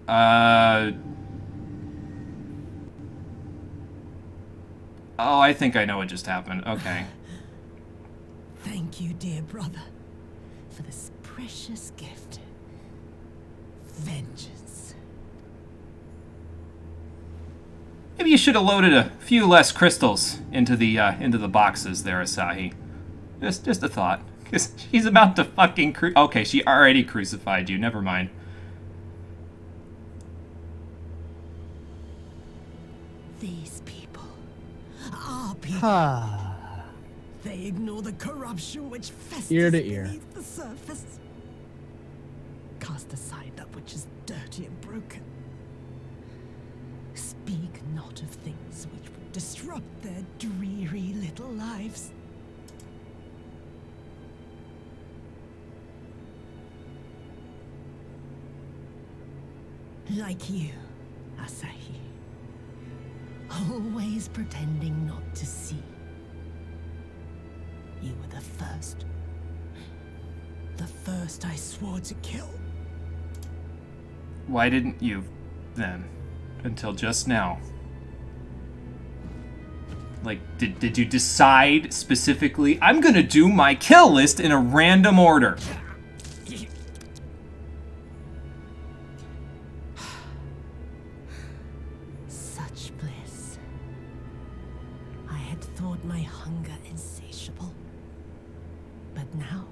Oh, I think I know what just happened. Okay. Thank you, dear brother, for this precious gift. Vengeance. Maybe you should have loaded a few less crystals into the boxes there, Asahi. Just a thought. Because she's about to fucking okay, she already crucified you. Never mind. These people, our people, they ignore the corruption which festers Ear to ear. beneath the surface. Cast aside that which is dirty and broken. Speak not of things which would disrupt their dreary little lives. Like you, Asahi. Always pretending not to see. You were the first. The first I swore to kill. Why didn't you, then? Until just now. Like, did you decide specifically, I'm gonna do my kill list in a random order? Such bliss. I had thought my hunger insatiable. But now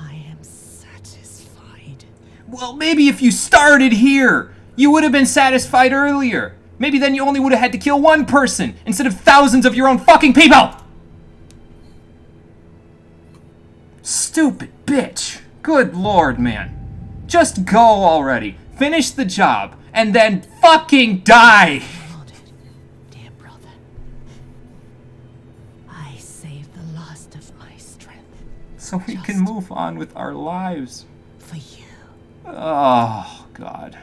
I am satisfied. Well, maybe if you started here, you would have been satisfied earlier. Maybe then you only would have had to kill one person instead of thousands of your own fucking people! Stupid bitch. Good lord, man. Just go already. Finish the job, and then fucking die! Nodded, dear brother. I saved the last of my strength. So we can Just move on with our lives. for you. Oh, God.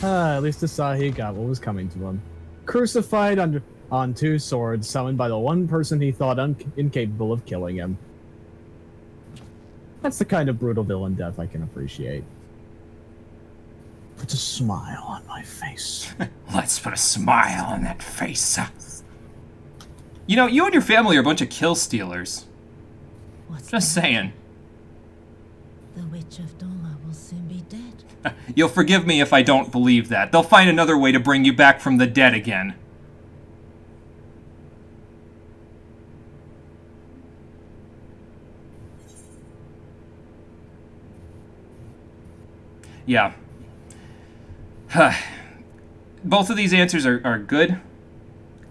At least Asahi got what was coming to him. Crucified on two swords, summoned by the one person he thought incapable of killing him. That's the kind of brutal villain death I can appreciate. Puts a smile on my face. Let's put a smile on that face. You know, you and your family are a bunch of kill stealers. What's Just that? saying. The Witch of Doma will soon be dead. You'll forgive me if I don't believe that. They'll find another way to bring you back from the dead again. Yeah. Both of these answers are good.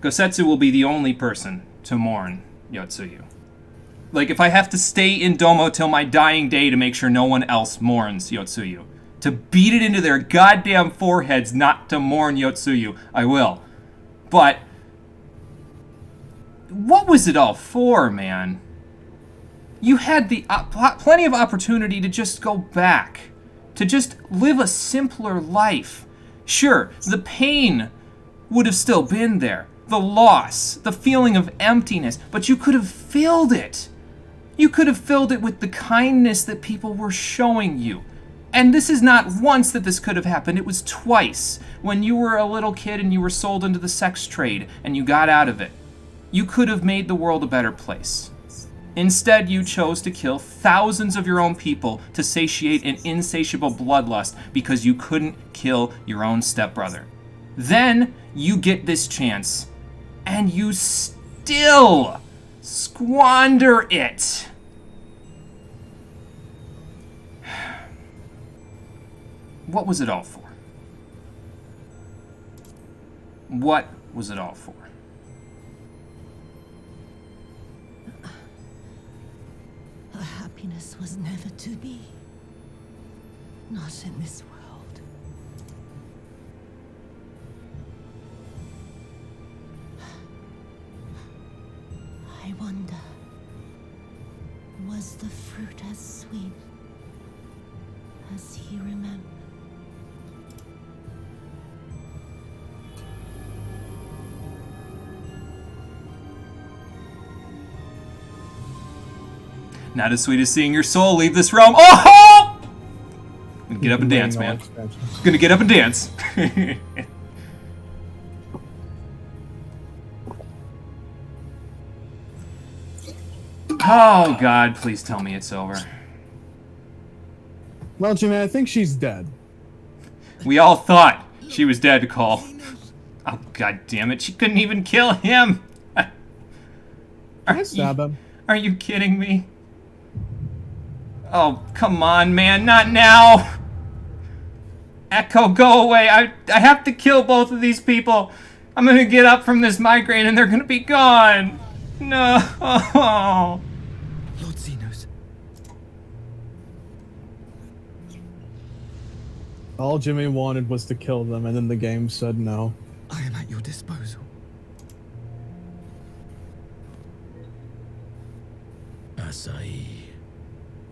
Gosetsu will be the only person to mourn Yotsuyu. Like, if I have to stay in Domo till my dying day to make sure no one else mourns Yotsuyu, to beat it into their goddamn foreheads not to mourn Yotsuyu, I will. But what was it all for, man? You had the plenty of opportunity to just go back, to just live a simpler life. Sure, the pain would have still been there, the loss, the feeling of emptiness, but you could have filled it. You could have filled it with the kindness that people were showing you. And this is not once that this could have happened, it was twice. When you were a little kid and you were sold into the sex trade and you got out of it. You could have made the world a better place. Instead, you chose to kill thousands of your own people to satiate an insatiable bloodlust because you couldn't kill your own stepbrother. Then you get this chance, and you still squander it. What was it all for? What was it all for? Her happiness was never to be. Not in this world. I wonder, was the fruit as sweet as he remembered? Not as sweet as seeing your soul leave this realm. Oh! I'm gonna get up and dance, man. Gonna get up and dance. Oh, God, please tell me it's over. Well, Jimmy, I think she's dead. We all thought she was dead, Cole. Oh, God damn it, she couldn't even kill him! I stab him. Are you kidding me? Oh, come on, man, not now! Echo, go away! I have to kill both of these people! I'm gonna get up from this migraine and they're gonna be gone! No! Lord Xenos. All Jimmy wanted was to kill them, and then the game said no. I am at your disposal. Asai,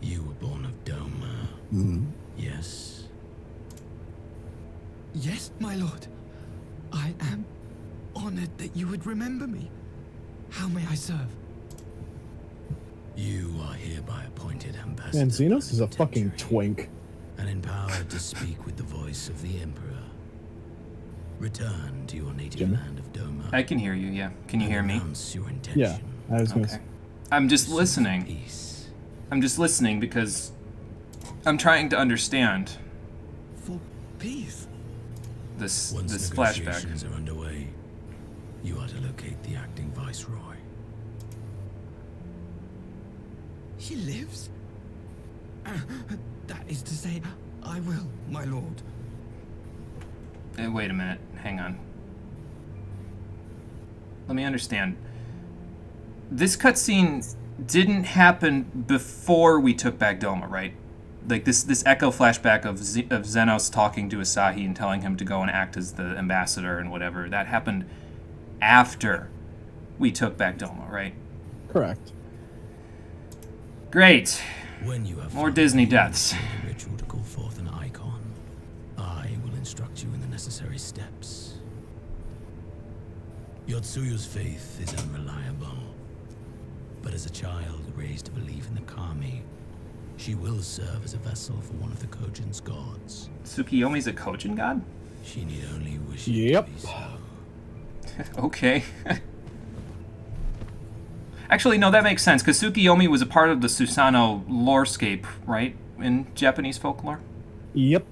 you were born of Doma. Yes. Yes, my lord. I am honored that you would remember me. How may I serve? You are hereby appointed ambassador. Man, Xenos is a fucking twink. And empowered to speak with the voice of the Emperor. Return to your native Jimmy? land of Doma. I can hear you, yeah. Can you hear me? Announce your intention. Yeah, I was gonna say. I'm just listening. Peace. I'm just listening because I'm trying to understand For peace. this Once flashback. negotiations are underway, you are to locate the acting viceroy. He lives? That is to say, I will, my lord. Wait a minute. Hang on. Let me understand. This cutscene didn't happen before we took back Doma, right? Like this echo flashback of Xenos talking to Asahi and telling him to go and act as the ambassador and whatever. That happened after we took back Doma, right? Correct. Great. When you have More found Disney the deaths. ritual to call forth an icon, I will instruct you in the necessary steps. Yotsuyu's faith is unreliable, but as a child raised to believe in the Kami, she will serve as a vessel for one of the Kojin's gods. Tsukiyomi's a Kojin god? She need only wish Yep. it to be so. Okay. Actually, no, that makes sense, because Tsukiyomi was a part of the Susanoo lorescape, right? In Japanese folklore? Yep.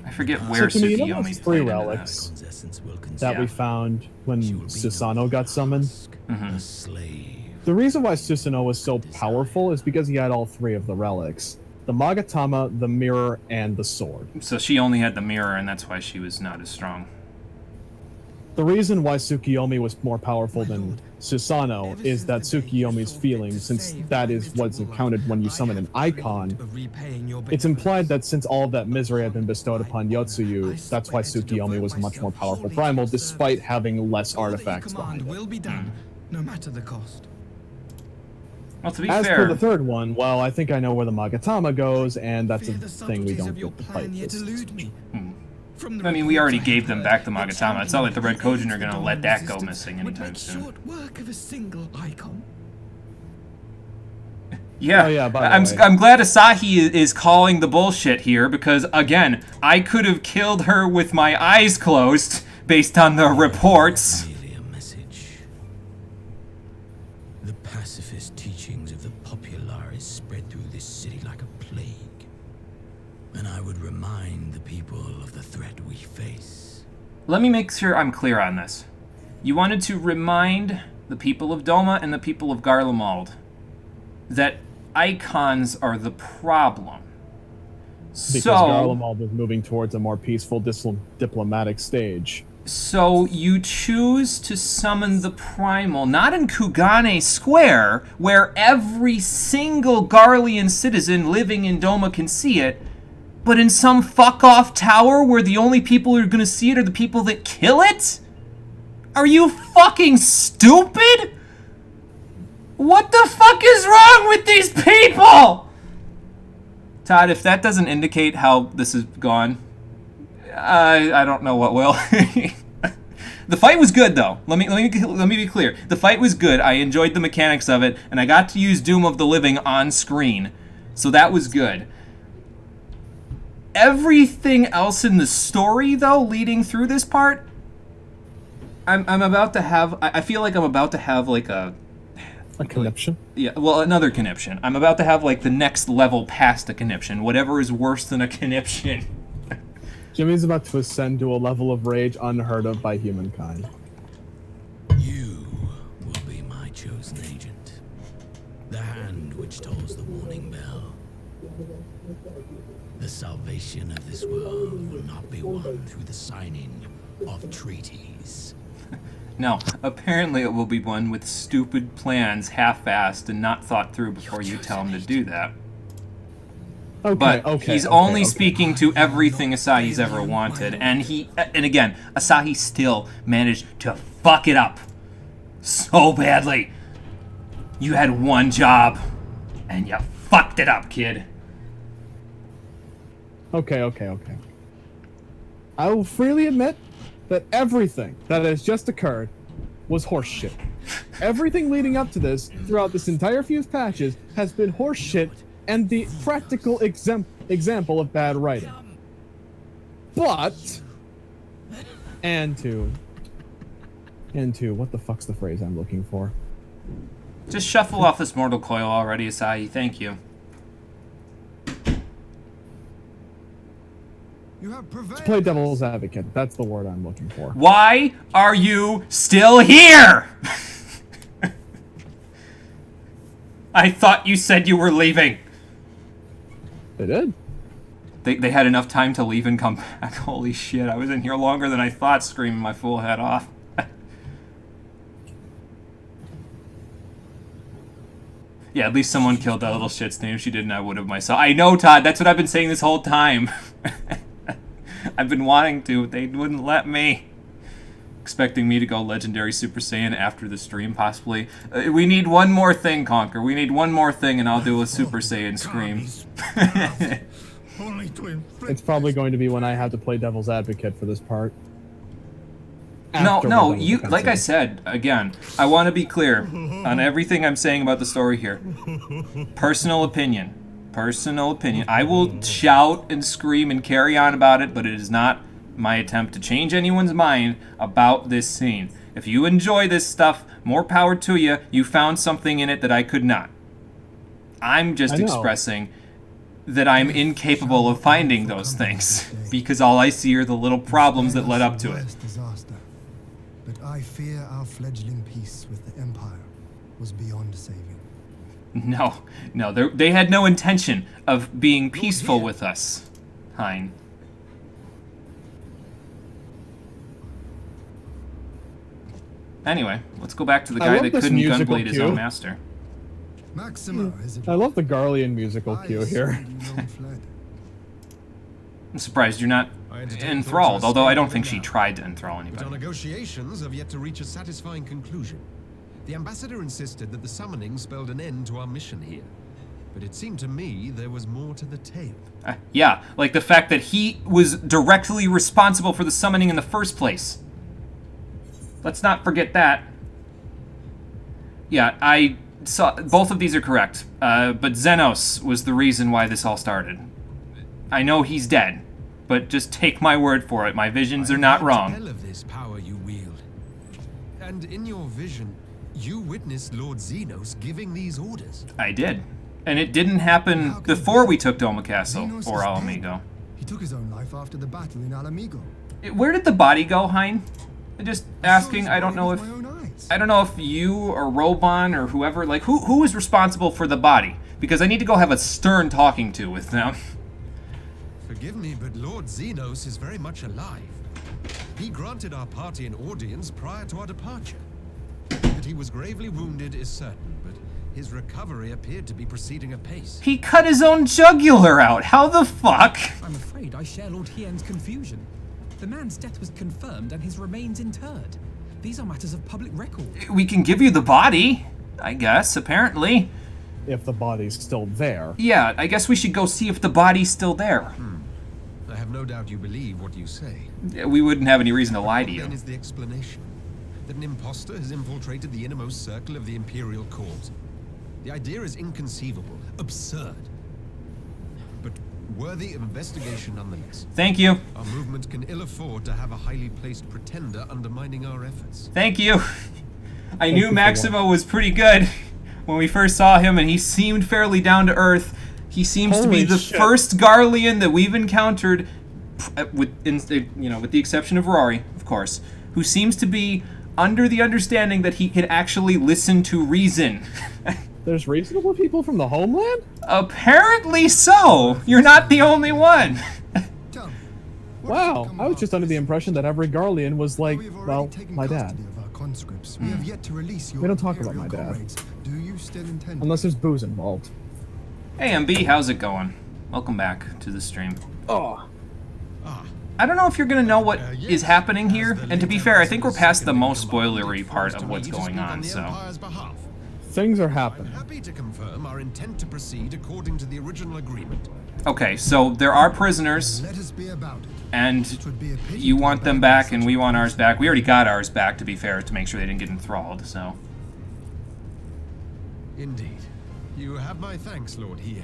I forget where So, you know Tsukiyomi those played three into relics Icon's essence will that we Yeah. found when She will be no Susanoo got summoned? task, Mhm. a slave. The reason why Susanoo was so powerful is because he had all three of the relics. The Magatama, the mirror, and the sword. that? So she only had the mirror, and that's why she was not as strong. The reason why Tsukiyomi was more powerful than Susanoo is that Tsukiyomi's feelings, since that is what's encountered when you summon an icon, it's implied that since all of that misery had been bestowed upon Yotsuyu, that's why Tsukiyomi was a much more powerful primal, despite having less artifacts behind it. Will be done, no matter the cost. Well, to be As fair, for the third one, well, I think I know where the Magatama goes, and that's a Fear the thing we subtleties don't of your get to plan fight yet this. elude me. From the I mean, we already reports I gave have them heard, back the the Magatama. It's not like the Red champion Kojin are going to against let the that dawn go resistance missing would anytime make soon. short work of a single icon. Yeah, Oh, yeah, by the I'm way. I'm glad Asahi is calling the bullshit here, because, again, I could have killed her with my eyes closed, based on the reports. Merely a message. The pacifist teachings of the Populares spread through this city like a plague. And I would remind the people of the threat we face. Let me make sure I'm clear on this. You wanted to remind the people of Doma and the people of Garlemald that icons are the problem. Because So, Garlemald was moving towards a more peaceful diplomatic stage. so you choose to summon the primal, not in Kugane Square, where every single Garlean citizen living in Doma can see it, but in some fuck-off tower where the only people who are gonna see it are the people that kill it? Are you fucking stupid? What the fuck is wrong with these people? Todd, if that doesn't indicate how this is gone, I don't know what will. The fight was good, though. Let me be clear. The fight was good. I enjoyed the mechanics of it, and I got to use Doom of the Living on screen, so that was good. Everything else in the story, though, leading through this part, I'm about to have. I feel like I'm about to have like a conniption. Yeah, well, another conniption. I'm about to have like the next level past a conniption. Whatever is worse than a conniption. Jimmy's about to ascend to a level of rage unheard of by humankind. You will be my chosen agent. The hand which tolls the warning bell. The salvation of this world will not be won through the signing of treaties. No, apparently it will be one with stupid plans, half-assed, and not thought through before you tell him to do that. But he's only speaking to everything Asahi's ever wanted, and again, Asahi still managed to fuck it up so badly. You had one job, and you fucked it up, kid. Okay. I will freely admit that everything that has just occurred was horseshit. Everything leading up to this, throughout this entire Fuse patches, has been horseshit and the practical example of bad writing. But, and to, what the fuck's the phrase I'm looking for? Just shuffle off this mortal coil already, Asahi. Thank you. To play devil's advocate, that's the word I'm looking for. Why are you still here? I thought you said you were leaving. They did. They had enough time to leave and come back. Holy shit, I was in here longer than I thought, screaming my full head off. Yeah, at least someone killed that little shit's name. She didn't, I would have myself. I know, Todd, that's what I've been saying this whole time. I've been wanting to, but they wouldn't let me. Expecting me to go Legendary Super Saiyan after the stream, possibly. We need one more thing, Conquer. We need one more thing, and I'll do a Super Saiyan scream. It's probably going to be when I have to play devil's advocate for this part. No, you. Like I said, again, I want to be clear on everything I'm saying about the story here. Personal opinion. Personal opinion. I will shout and scream and carry on about it, but it is not my attempt to change anyone's mind about this scene. If you enjoy this stuff, more power to you. You found something in it that I could not. I'm just expressing that I'm incapable of finding those things because all I see are the little problems that led up to it. But I fear our fledgling peace with the Empire was beyond saving. No, they had no intention of being peaceful with us, Hein. Anyway, let's go back to the guy that couldn't gunblade his own master. I love the Garlean musical cue here. I'm surprised you're not enthralled, although I don't think she tried to enthrall anybody. But our negotiations have yet to reach a satisfying conclusion. The ambassador insisted that the summoning spelled an end to our mission here. But it seemed to me there was more to the tale. Yeah, like the fact that he was directly responsible for the summoning in the first place. Let's not forget that. Yeah, I saw both of these are correct. But Xenos was the reason why this all started. I know he's dead, but just take my word for it. My visions are not wrong. Tell of this power you wield. And in your vision, you witnessed Lord Xenos giving these orders. I did. And it didn't happen before we took Doma Castle or Alamigo. He took his own life after the battle in Alamigo. Where did the body go, Hein? Just asking. I don't know if you or Robon or whoever, like who is responsible for the body, because I need to go have a stern talking to with them. Forgive me, but Lord Xenos is very much alive. He granted our party an audience prior to our departure. That he was gravely wounded is certain, but his recovery appeared to be proceeding apace. He cut his own jugular out. How the fuck? I'm afraid I share Lord Hien's confusion. The man's death was confirmed and his remains interred. These are matters of public record. We can give you the body, I guess, apparently. If the body's still there. Yeah, I guess we should go see if the body's still there. I have no doubt you believe what you say. We wouldn't have any reason to lie to What you. then is the explanation? That an imposter has infiltrated the innermost circle of the Imperial Court. The idea is inconceivable, absurd, but worthy of investigation nonetheless. Thank you. Our movement can ill afford to have a highly placed pretender undermining our efforts. Thank you. I knew Maximo was pretty good when we first saw him, and he seemed fairly down to earth. He seems to be the first Garlean that we've encountered, with the exception of Rory, of course, who seems to be under the understanding that he can actually listen to reason. There's reasonable people from the homeland? Apparently so. You're not the only one. Tell me, Wow, I was just under the impression that every Garlean was like, we've already well, taken my dad. custody of our conscripts. We have yet to release your We don't talk about my Imperial dad. comrades. Do you still intend? Unless there's booze involved. Hey MB, how's it going? Welcome back to the stream. Oh, I don't know if you're gonna know what Yes, is happening as here, the and to be leader fair, I of think the we're past the second most in command, spoilery it part falls of to what's me to going speak on, the so... Empire's behalf. things are I'm happening. happy to confirm our intent to proceed according to the original agreement. Okay, so there are prisoners, Let us be about it. and It would be a pity you to want them abandon back, such and a we want cause. ours back. We already got ours back, to be fair, to make sure they didn't get enthralled, so... Indeed. You have my thanks, Lord Hien.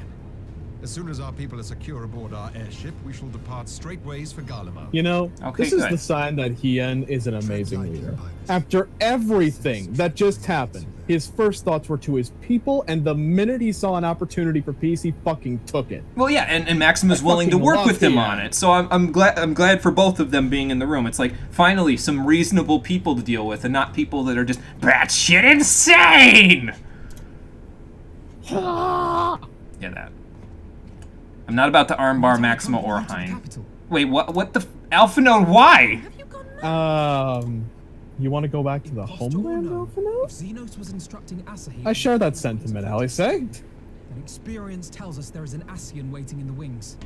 As soon as our people are secure aboard our airship, we shall depart straightways for Garlemald. You know, Okay, this is good. the sign that Hien is an amazing lightly leader. by this. After everything that just happened, his first thoughts were to his people, and the minute he saw an opportunity for peace, he fucking took it. Well, yeah, and Maximus I willing to fucking work love with him Hien. on it, so I'm glad for both of them being in the room. It's like, finally, some reasonable people to deal with, and not people that are just batshit insane! Yeah, that. I'm not about to armbar Maxima or To the Hein. capital. Wait, what the... Alphanode, why? Have you gone mad? You want to go back to the Imposter or homeland, no, if Alphino? Xenos was instructing Asahi... I share that sentiment, Alice. An experience tells us there is an Asian waiting in the wings.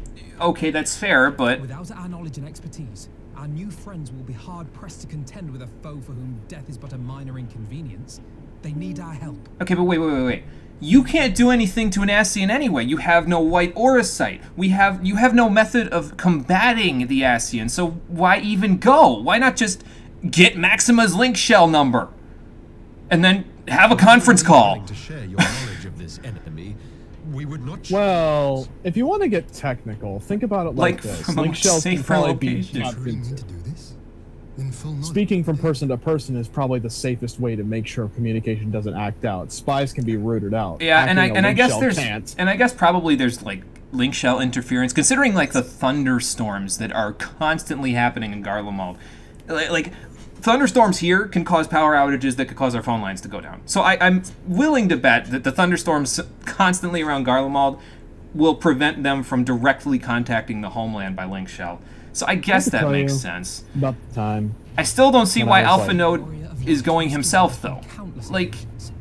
Okay, that's fair, but... Without our knowledge and expertise, our new friends will be hard-pressed to contend with a foe for whom death is but a minor inconvenience. They need our help. Okay, but wait. You can't do anything to an Asian anyway. You have no white aura sight. You have no method of combating the Asian, so why even go? Why not just get Maxima's link shell number? And then have a conference call. Willing to share your knowledge of this enemy, we would not. Well, if you want to get technical, think about it like this. from a Link much shells can safer probably be location. shot Truly into. mean to do this? In full knowledge. Speaking from person to person is probably the safest way to make sure communication doesn't act out. Spies can be rooted out. Yeah, and Acting a I link guess shell there's can't. and I guess probably there's like link shell interference, considering like the thunderstorms that are constantly happening in Garlemald. Like thunderstorms here can cause power outages that could cause our phone lines to go down. So I'm willing to bet that the thunderstorms constantly around Garlemald will prevent them from directly contacting the homeland by link shell. So I guess that tell makes you. sense. About the time. I still don't see When why I was Alpha like- Node Warrior of is light going trusted himself on though. countless Like, occasions.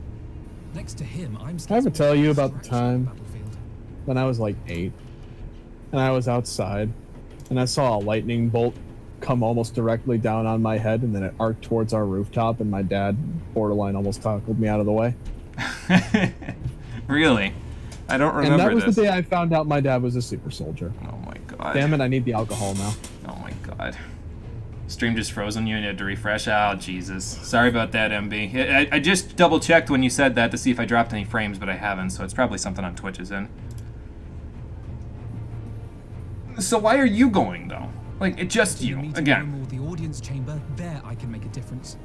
Next to him, I'm I ever tell you about the scratched on time battlefield. when I was like 8, and I was outside, and I saw a lightning bolt come almost directly down on my head, and then it arced towards our rooftop, and my dad borderline almost tackled me out of the way. really? I don't remember And that was this. the day I found out my dad was a super soldier. Oh my god. Damn it, I need the alcohol now. Oh my god. Stream just froze on you and you had to refresh. Oh, Jesus. Sorry about that, MB. I just double checked when you said that to see if I dropped any frames, but I haven't, so it's probably something on Twitch's end. So why are you going, though? Like, it's just In the you, meeting again. room or the audience chamber, there I can make a difference.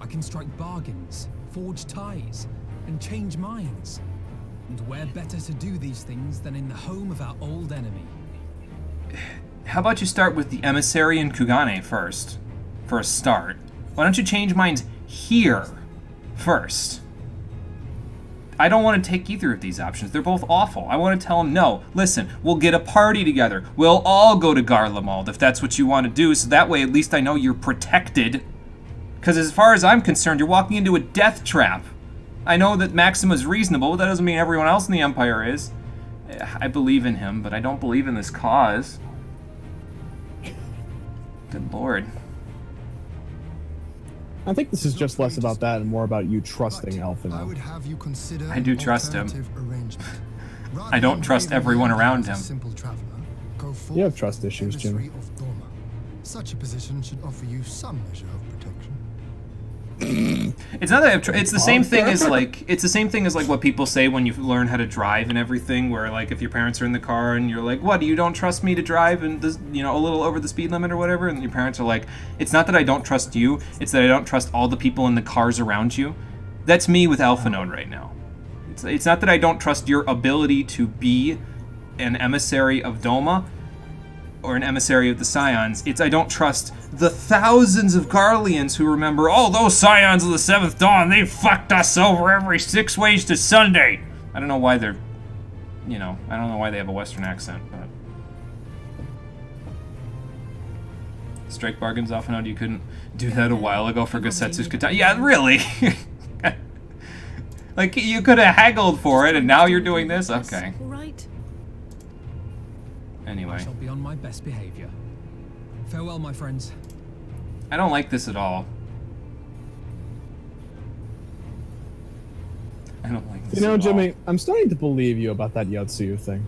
I can strike bargains, forge ties, and change minds. And where better to do these things than in the home of our old enemy? How about you start with the Emissary and Kugane first, for a start? Why don't you change minds here first? I don't want to take either of these options. They're both awful. I want to tell them, no, listen, we'll get a party together. We'll all go to Garlemald if that's what you want to do, so that way at least I know you're protected. Because as far as I'm concerned, you're walking into a death trap. I know that Maxima's reasonable, but that doesn't mean everyone else in the Empire is. I believe in him, but I don't believe in this cause. Good lord. I think this is just less about that and more about you trusting I would Alphino. have you consider I do an trust him. alternative arrangement. I don't Rather trust than everyone braving around as a him. Simple traveler, go forth You have trust as issues, Jim. emissary of Dorma. Such a position should offer you some measure of protection. It's not that I have it's the same thing as like what people say when you learn how to drive and everything. Where like if your parents are in the car and you're like, "What? You don't trust me to drive and this, a little over the speed limit or whatever," and your parents are like, "It's not that I don't trust you. It's that I don't trust all the people in the cars around you." That's me with Alpha Node right now. It's not that I don't trust your ability to be an emissary of Doma or an emissary of the Scions. It's I don't trust the thousands of Garleans who remember, "Oh, those Scions of the Seventh Dawn, they fucked us over every 6 ways to Sunday." I don't know why they're, I don't know why they have a Western accent, but... Strike bargains off and on. You couldn't do that a while ago for Gosetsu's Katana. Yeah, really? Like, you could have haggled for it, and now you're doing this? Okay. Right. Anyway. I shall be on my best behavior. Farewell, my friends. I don't like this at all. I don't like this at all. Jimmy, I'm starting to believe you about that Yotsuyu thing.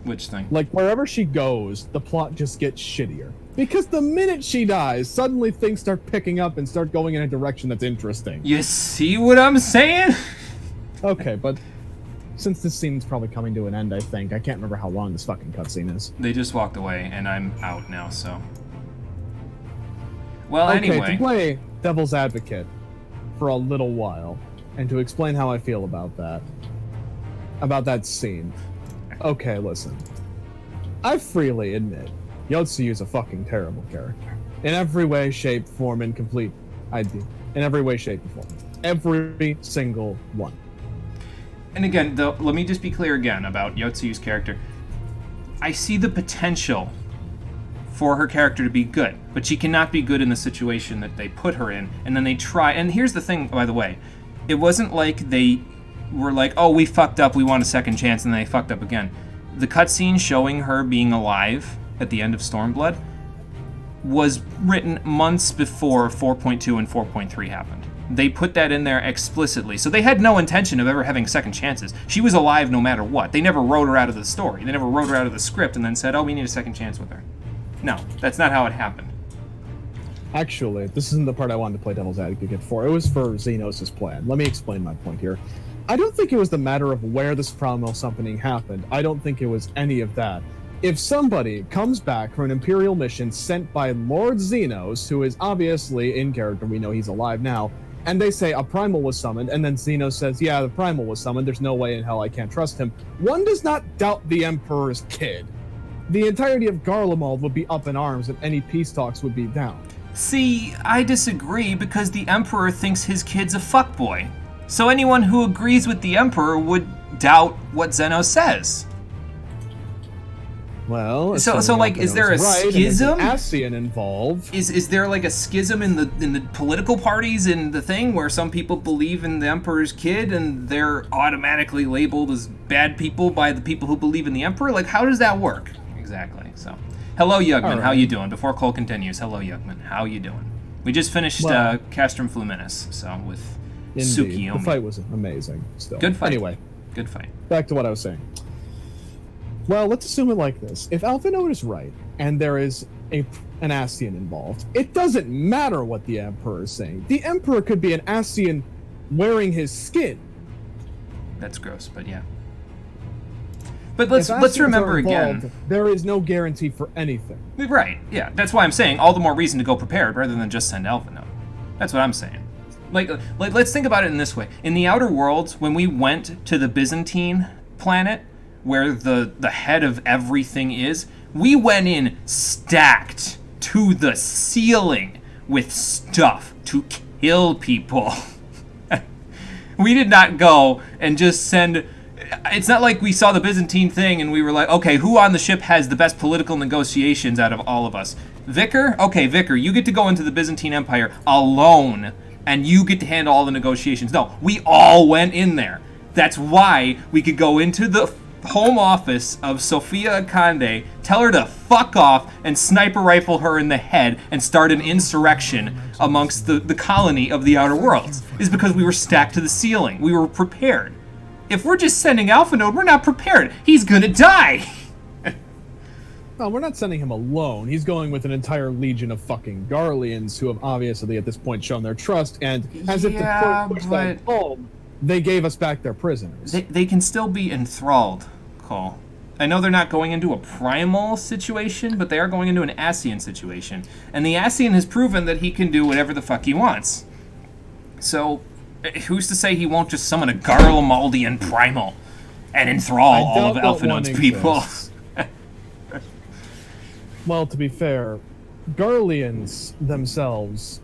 Which thing? Like, wherever she goes, the plot just gets shittier. Because the minute she dies, suddenly things start picking up and start going in a direction that's interesting. You see what I'm saying? Okay, but since this scene's probably coming to an end, I think, I can't remember how long this fucking cutscene is. They just walked away, and I'm out now, so... Well, Okay, anyway. to play devil's advocate for a little while, and to explain how I feel about that scene. Okay, listen. I freely admit, Yotsuyu's a fucking terrible character. In every way, shape, form, and complete idea. In every way, shape, and form. Every single one. And again, let me just be clear again about Yotsuyu's character. I see the potential for her character to be good, but she cannot be good in the situation that they put her in, and then they try. And here's the thing, by the way. It wasn't like they were like, "Oh, we fucked up, we want a second chance," and then they fucked up again. The cutscene showing her being alive at the end of Stormblood was written months before 4.2 and 4.3 happened. They put that in there explicitly, so they had no intention of ever having second chances. She was alive no matter what. They never wrote her out of the story. They never wrote her out of the script and then said, "Oh, we need a second chance with her." No, that's not how it happened. Actually, this isn't the part I wanted to play devil's advocate for. It was for Xenos' plan. Let me explain my point here. I don't think it was the matter of where this Cromwell summoning happened. I don't think it was any of that. If somebody comes back from an Imperial mission sent by Lord Xenos, who is obviously in character, we know he's alive now, and they say a Primal was summoned, and then Xenos says, "Yeah, the Primal was summoned, there's no way in hell I can't trust him," one does not doubt the Emperor's kid. The entirety of Garlemald would be up in arms and any peace talks would be down. See, I disagree because the Emperor thinks his kid's a fuckboy. So anyone who agrees with the Emperor would doubt what Xenos says. Well, so like, is there a schism? Ascian involved. Is there like a schism in the political parties in the thing where some people believe in the Emperor's kid and they're automatically labeled as bad people by the people who believe in the Emperor? Like, how does that work exactly? So, hello Yugman, right. How you doing? Before Cole continues, hello Yugman, how you doing? We just finished Castrum Fluminus, so with Tsukiyomi. The fight was amazing. Still, good fight. Anyway, good fight. Back to what I was saying. Well, let's assume it like this. If Alpha Node is right, and there is an Ascian involved, it doesn't matter what the Emperor is saying. The Emperor could be an Ascian wearing his skin. That's gross, but yeah. But let's remember again. There is no guarantee for anything. Right, yeah. That's why I'm saying all the more reason to go prepared rather than just send Alpha Node. That's what I'm saying. Like, let's think about it in this way. In the Outer Worlds, when we went to the Byzantine planet, where the head of everything is, we went in stacked to the ceiling with stuff to kill people. We did not go and just send... It's not like we saw the Byzantine thing and we were like, okay, who on the ship has the best political negotiations out of all of us? Vicar? Okay, Vicar, you get to go into the Byzantine Empire alone and you get to handle all the negotiations. No, we all went in there. That's why we could go into the home office of Sophia Akande, tell her to fuck off, and sniper rifle her in the head and start an insurrection amongst the colony of the Outer Worlds, is because we were stacked to the ceiling. We were prepared. If we're just sending Alpha Node, we're not prepared. He's gonna die. No, we're not sending him alone. He's going with an entire legion of fucking Garleans who have obviously at this point shown their trust, and as if to push that home, they gave us back their prisoners. They can still be enthralled, Cole. I know they're not going into a primal situation, but they are going into an Ascian situation. And the Ascian has proven that he can do whatever the fuck he wants. So, who's to say he won't just summon a Garlemaldian primal and enthrall all of Alphinaud's people? Well, to be fair, Garleans themselves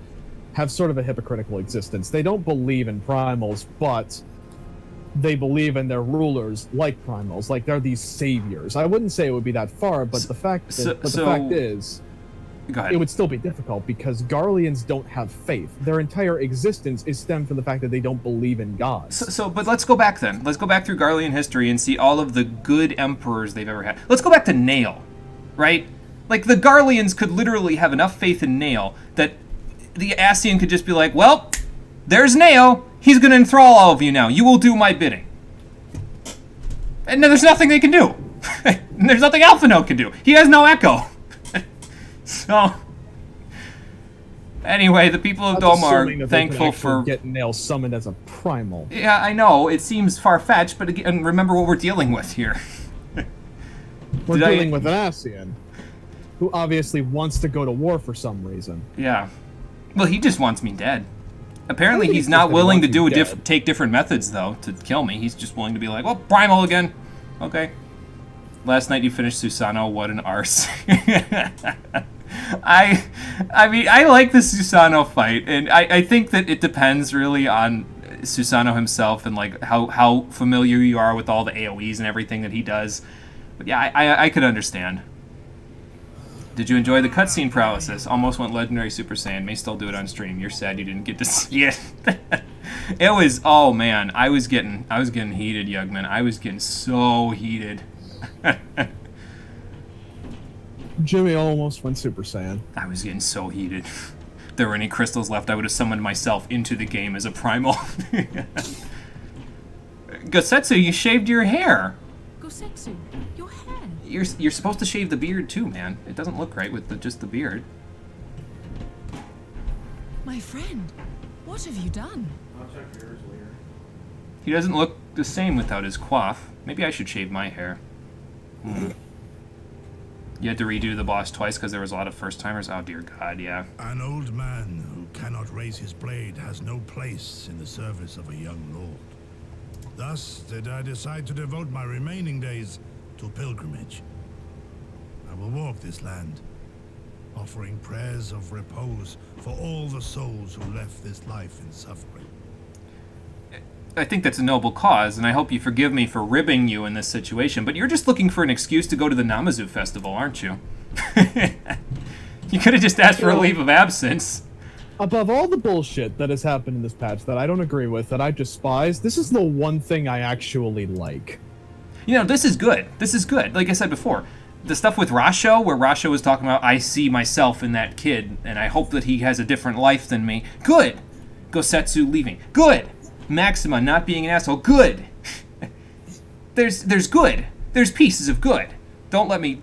have sort of a hypocritical existence. They don't believe in primals, but they believe in their rulers like primals, like they're these saviors. I wouldn't say it would be that far, but the fact is, go ahead. It would still be difficult because Garleans don't have faith. Their entire existence is stemmed from the fact that they don't believe in gods. But let's go back then. Let's go back through Garlean history and see all of the good emperors they've ever had. Let's go back to Nail, right? Like, the Garleans could literally have enough faith in Nail that the Ascian could just be like, well, there's Nail. He's going to enthrall all of you now. You will do my bidding. And then there's nothing they can do. There's nothing Alphinaud can do. He has no echo. So, anyway, the people of Dome are thankful for getting Nail summoned as a primal. Yeah, I know. It seems far-fetched, but again, remember what we're dealing with here. We're dealing with an Ascian who obviously wants to go to war for some reason. Yeah. Well, he just wants me dead. Apparently, he's not willing to take different methods, though, to kill me. He's just willing to be like, well, primal again. Okay. Last night you finished Susano. What an arse. I mean, I like the Susano fight, and I think that it depends really on Susano himself and, like, how familiar you are with all the AoEs and everything that he does. But yeah, I could understand. Did you enjoy the cutscene paralysis? Almost went legendary Super Saiyan. May still do it on stream. You're sad you didn't get to see it. It was, oh man, I was getting heated, Yugman. I was getting so heated. Jimmy almost went Super Saiyan. I was getting so heated. If there were any crystals left, I would have summoned myself into the game as a primal. Gosetsu, you shaved your hair. Gosetsu, your hair. You're supposed to shave the beard too, man. It doesn't look right with just the beard. My friend, what have you done? I'll check yours later. He doesn't look the same without his coif. Maybe I should shave my hair. You had to redo the boss twice because there was a lot of first-timers? Oh, dear God, yeah. An old man who cannot raise his blade has no place in the service of a young lord. Thus did I decide to devote my remaining days to pilgrimage. I will walk this land, offering prayers of repose for all the souls who left this life in suffering. I think that's a noble cause, and I hope you forgive me for ribbing you in this situation, but you're just looking for an excuse to go to the Namazu festival, aren't you? You could have just asked for a leave of absence. Above all the bullshit that has happened in this patch that I don't agree with, that I despise, this is the one thing I actually like. You know, this is good. This is good. Like I said before, the stuff with Rasho, where Rasho was talking about, I see myself in that kid, and I hope that he has a different life than me. Good. Gosetsu leaving. Good. Maxima not being an asshole. Good. There's good. There's pieces of good. Don't let me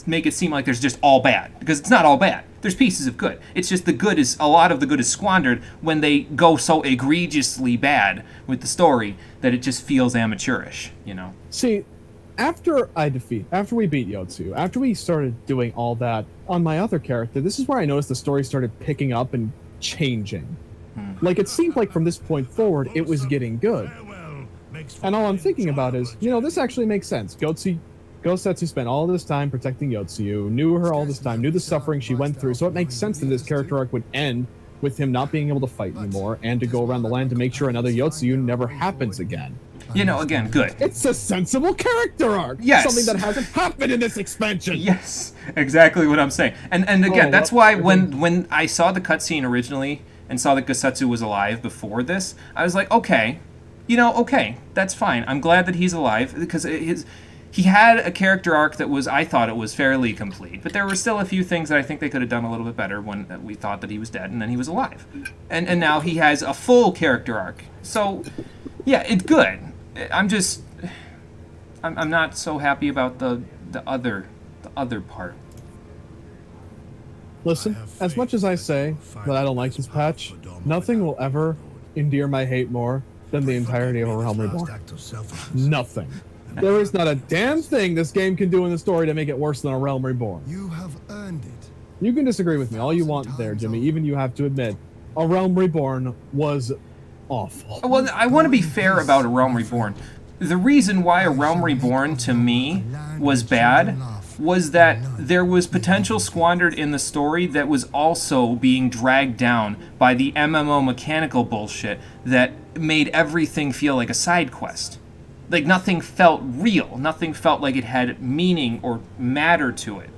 make it seem like there's just all bad, because it's not all bad. There's pieces of good. It's just a lot of the good is squandered when they go so egregiously bad with the story that it just feels amateurish, you know. See, after we beat Yotsu, after we started doing all that on my other character, this is where I noticed the story started picking up and changing. Like, it seemed like from this point forward, it was getting good. And all I'm thinking about is, you know, this actually makes sense. Gosetsu spent all this time protecting Yotsu, knew her all this time, knew the suffering she went through, so it makes sense that this character arc would end with him not being able to fight anymore, and to go around the land to make sure another Yotsu never happens again. You know, again, good. It's a sensible character arc! Yes! Something that hasn't happened in this expansion! Yes! Exactly what I'm saying. And again, that's why when I saw the cutscene originally, and saw that Gosetsu was alive before this, I was like, okay, you know, okay, that's fine. I'm glad that he's alive, because he had a character arc that I thought it was fairly complete, but there were still a few things that I think they could have done a little bit better when we thought that he was dead and then he was alive. And now he has a full character arc. So, yeah, it's good. I'm not so happy about the The other part. Listen, as much as I say that I don't like this patch, nothing will ever endear my hate more than the entirety of A Realm Reborn. Nothing. There is not a damn thing this game can do in the story to make it worse than A Realm Reborn. You have earned it. You can disagree with me all you want there, Jimmy. Even you have to admit, A Realm Reborn was awful. Well, I want to be fair about A Realm Reborn. The reason why A Realm Reborn, to me, was bad was that there was potential squandered in the story that was also being dragged down by the MMO mechanical bullshit that made everything feel like a side quest. Like, nothing felt real. Nothing felt like it had meaning or matter to it.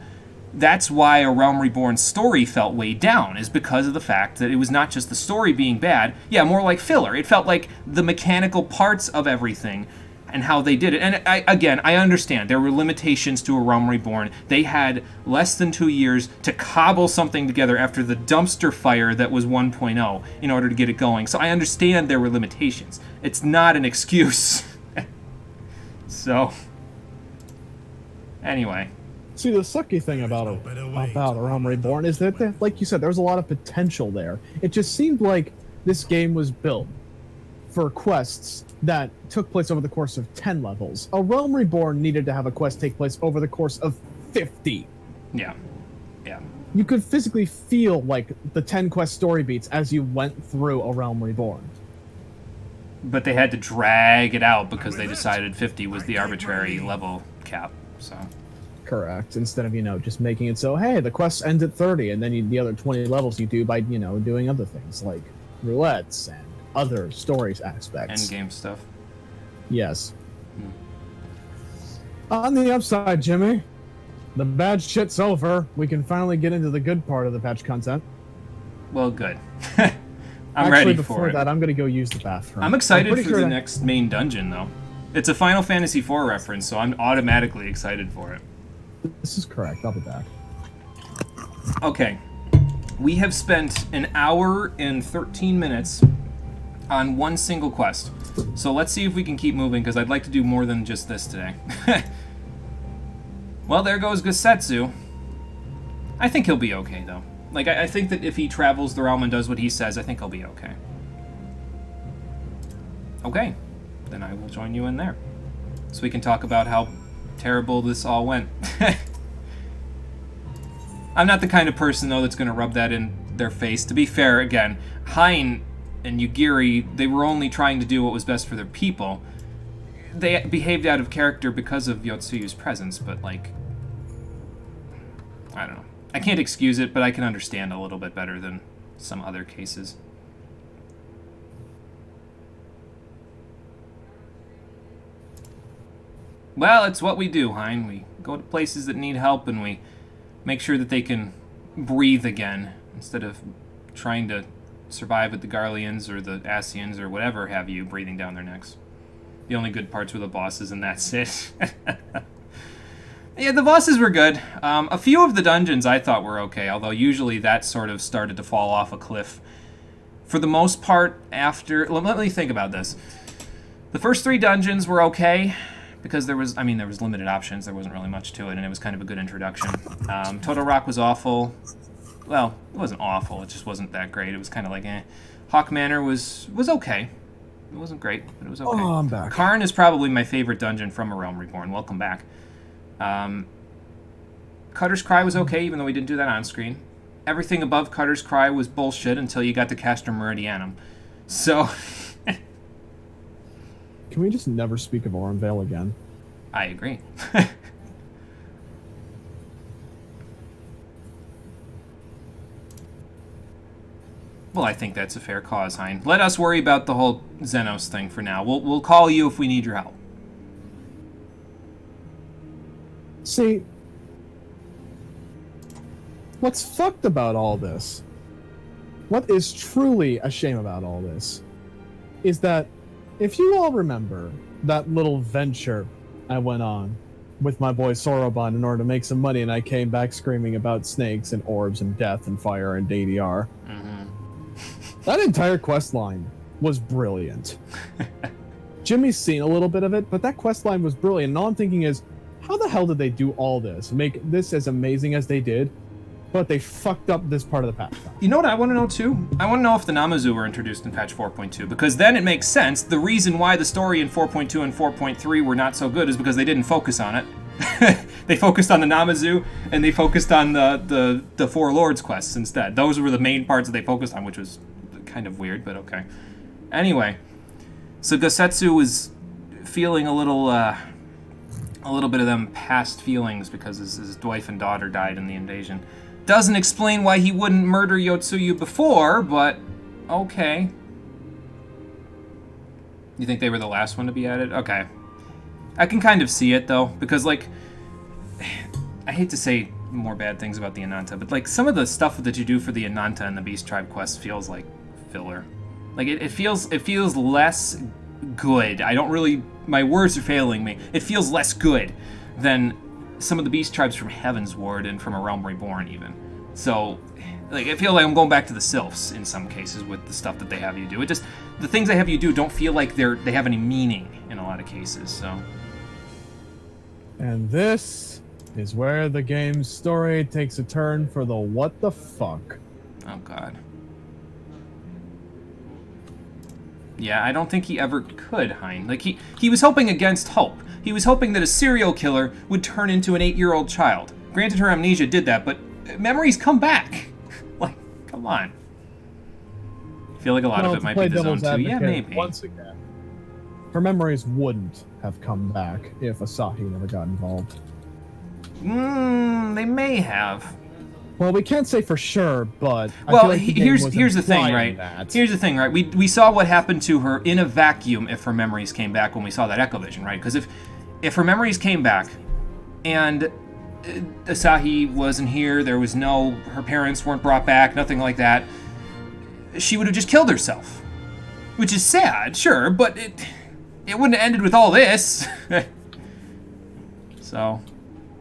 That's why A Realm Reborn's story felt weighed down, is because of the fact that it was not just the story being bad, yeah, more like filler. It felt like the mechanical parts of everything and how they did it. And I understand there were limitations to A Realm Reborn. They had less than 2 years to cobble something together after the dumpster fire that was 1.0 in order to get it going. So I understand there were limitations. It's not an excuse. So, anyway. See, the sucky thing about A Realm Reborn is that, like you said, there was a lot of potential there. It just seemed like this game was built for quests that took place over the course of 10 levels. A Realm Reborn needed to have a quest take place over the course of 50. Yeah. Yeah. You could physically feel, like, the 10 quest story beats as you went through A Realm Reborn. But they had to drag it out because they decided 50 was the arbitrary level cap, so... Correct. Instead of, just making it so, hey, the quests end at 30, and then the other 20 levels you do by, doing other things, like roulettes and other stories aspects. Endgame stuff. Yes. On the upside, Jimmy, the bad shit's over. We can finally get into the good part of the patch content. Well, good. I'm ready for it. Before that, I'm going to go use the bathroom. I'm excited for the next main dungeon, though. It's a Final Fantasy IV reference, so I'm automatically excited for it. This is correct. I'll be back. Okay. We have spent an hour and 13 minutes on one single quest. So let's see if we can keep moving, because I'd like to do more than just this today. Well, there goes Gosetsu. I think he'll be okay, though. Like, I think that if he travels the realm and does what he says, I think he'll be okay. Okay. Then I will join you in there. So we can talk about how terrible this all went. I'm not the kind of person, though, that's going to rub that in their face. To be fair, again, Hein and Yugiri, they were only trying to do what was best for their people. They behaved out of character because of Yotsuyu's presence, but, like, I don't know. I can't excuse it, but I can understand a little bit better than some other cases. Well, it's what we do, Hein. We go to places that need help, and we make sure that they can breathe again, instead of trying to survive with the Garleans or the Asians or whatever have you breathing down their necks. The only good parts were the bosses, and that's it. Yeah, the bosses were good. A few of the dungeons I thought were okay, although usually that sort of started to fall off a cliff. For the most part, after... Let me think about this. The first 3 dungeons were okay, because there was limited options. There wasn't really much to it, and it was kind of a good introduction. Total Rock was awful. Well, it wasn't awful. It just wasn't that great. It was kind of like, eh. Hawk Manor was okay. It wasn't great, but it was okay. Oh, I'm back. Karn is probably my favorite dungeon from A Realm Reborn. Welcome back. Cutter's Cry was okay, even though we didn't do that on screen. Everything above Cutter's Cry was bullshit until you got to Castor Meridianum. So... Can we just never speak of Orenvale again? I agree. Well, I think that's a fair cause, Hein. Let us worry about the whole Xenos thing for now. We'll call you if we need your help. See, what's fucked about all this, what is truly a shame about all this, is that if you all remember that little venture I went on with my boy Soroban in order to make some money, and I came back screaming about snakes and orbs and death and fire and ADR. That entire quest line was brilliant. Jimmy's seen a little bit of it, but that quest line was brilliant. And all I'm thinking is, how the hell did they do all this? Make this as amazing as they did, but they fucked up this part of the patch. You know what I want to know too? I want to know if the Namazu were introduced in patch 4.2, because then it makes sense. The reason why the story in 4.2 and 4.3 were not so good is because they didn't focus on it. They focused on the Namazu, and they focused on the Four Lords quests instead. Those were the main parts that they focused on, which was kind of weird, but okay. Anyway, so Gosetsu was feeling a little bit of them past feelings because his wife and daughter died in the invasion. Doesn't explain why he wouldn't murder Yotsuyu before, but okay. You think they were the last one to be added? Okay. I can kind of see it, though, because, like, I hate to say more bad things about the Ananta, but, like, some of the stuff that you do for the Ananta and the Beast Tribe quest feels like filler. Like, it feels less good. I don't really... My words are failing me. It feels less good than some of the Beast Tribes from Heaven's Ward and from A Realm Reborn, even. So, like, I feel like I'm going back to the Sylphs in some cases with the stuff that they have you do. It just... The things they have you do don't feel like they have any meaning in a lot of cases, so... And this is where the game's story takes a turn for the what the fuck. Oh, God. Yeah, I don't think he ever could, Hein. Like, he was hoping against hope. He was hoping that a serial killer would turn into an 8-year-old child. Granted, her amnesia did that, but memories come back. Like, come on. I feel like a lot of it might be the zone too. Yeah, maybe. Once again, her memories wouldn't have come back if Asahi never got involved. They may have. Well, we can't say for sure, but well, I feel like here's the thing, right? Here's the thing, right? We saw what happened to her in a vacuum if her memories came back when we saw that Echo Vision, right? Because if her memories came back and Asahi wasn't here, her parents weren't brought back, nothing like that, she would have just killed herself, which is sad, sure, but it wouldn't have ended with all this. So,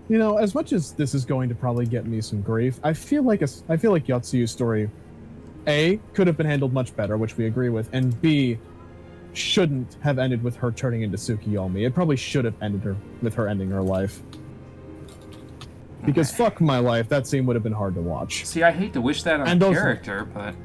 you know, as much as this is going to probably get me some grief, I feel like Yotsuyu's story, A, could have been handled much better, which we agree with, and B, shouldn't have ended with her turning into Tsukiyomi. It probably should have ended with her ending her life. Because fuck my life, that scene would have been hard to watch. See, I hate to wish that on a character, but...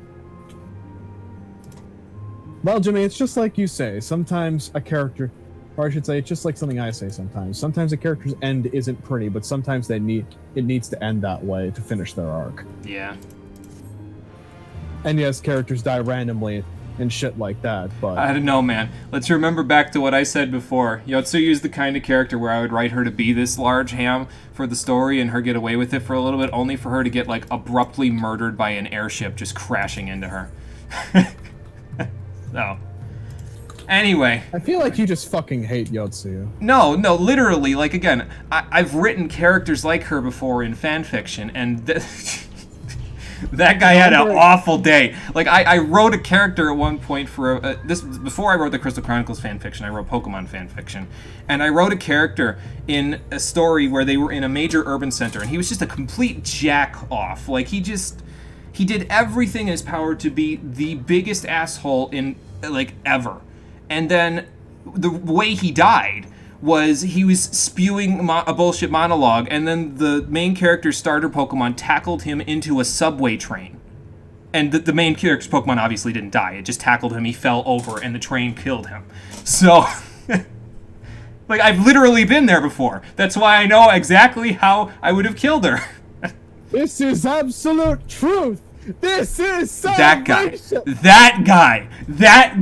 Well, Jimmy, it's just like you say. Sometimes a character, or I should say, it's just like something I say sometimes. Sometimes a character's end isn't pretty, but sometimes it needs to end that way to finish their arc. Yeah. And yes, characters die randomly and shit like that, but... I don't know, man. Let's remember back to what I said before. Yotsuyu's the kind of character where I would write her to be this large ham for the story and her get away with it for a little bit, only for her to get, like, abruptly murdered by an airship just crashing into her. So, anyway. I feel like you just fucking hate Yotsuyu. No, literally, like, again, I've written characters like her before in fanfiction, and that guy had an awful day. Like, I wrote a character at one point for before I wrote the Crystal Chronicles fanfiction, I wrote Pokemon fanfiction, and I wrote a character in a story where they were in a major urban center, and he was just a complete jack-off. Like, he did everything in his power to be the biggest asshole in, like, ever. And then the way he died was he was spewing a bullshit monologue, and then the main character's starter Pokemon tackled him into a subway train. And the main character's Pokemon obviously didn't die. It just tackled him, he fell over, and the train killed him. So, like, I've literally been there before. That's why I know exactly how I would have killed her. This is absolute truth. This is salvation. That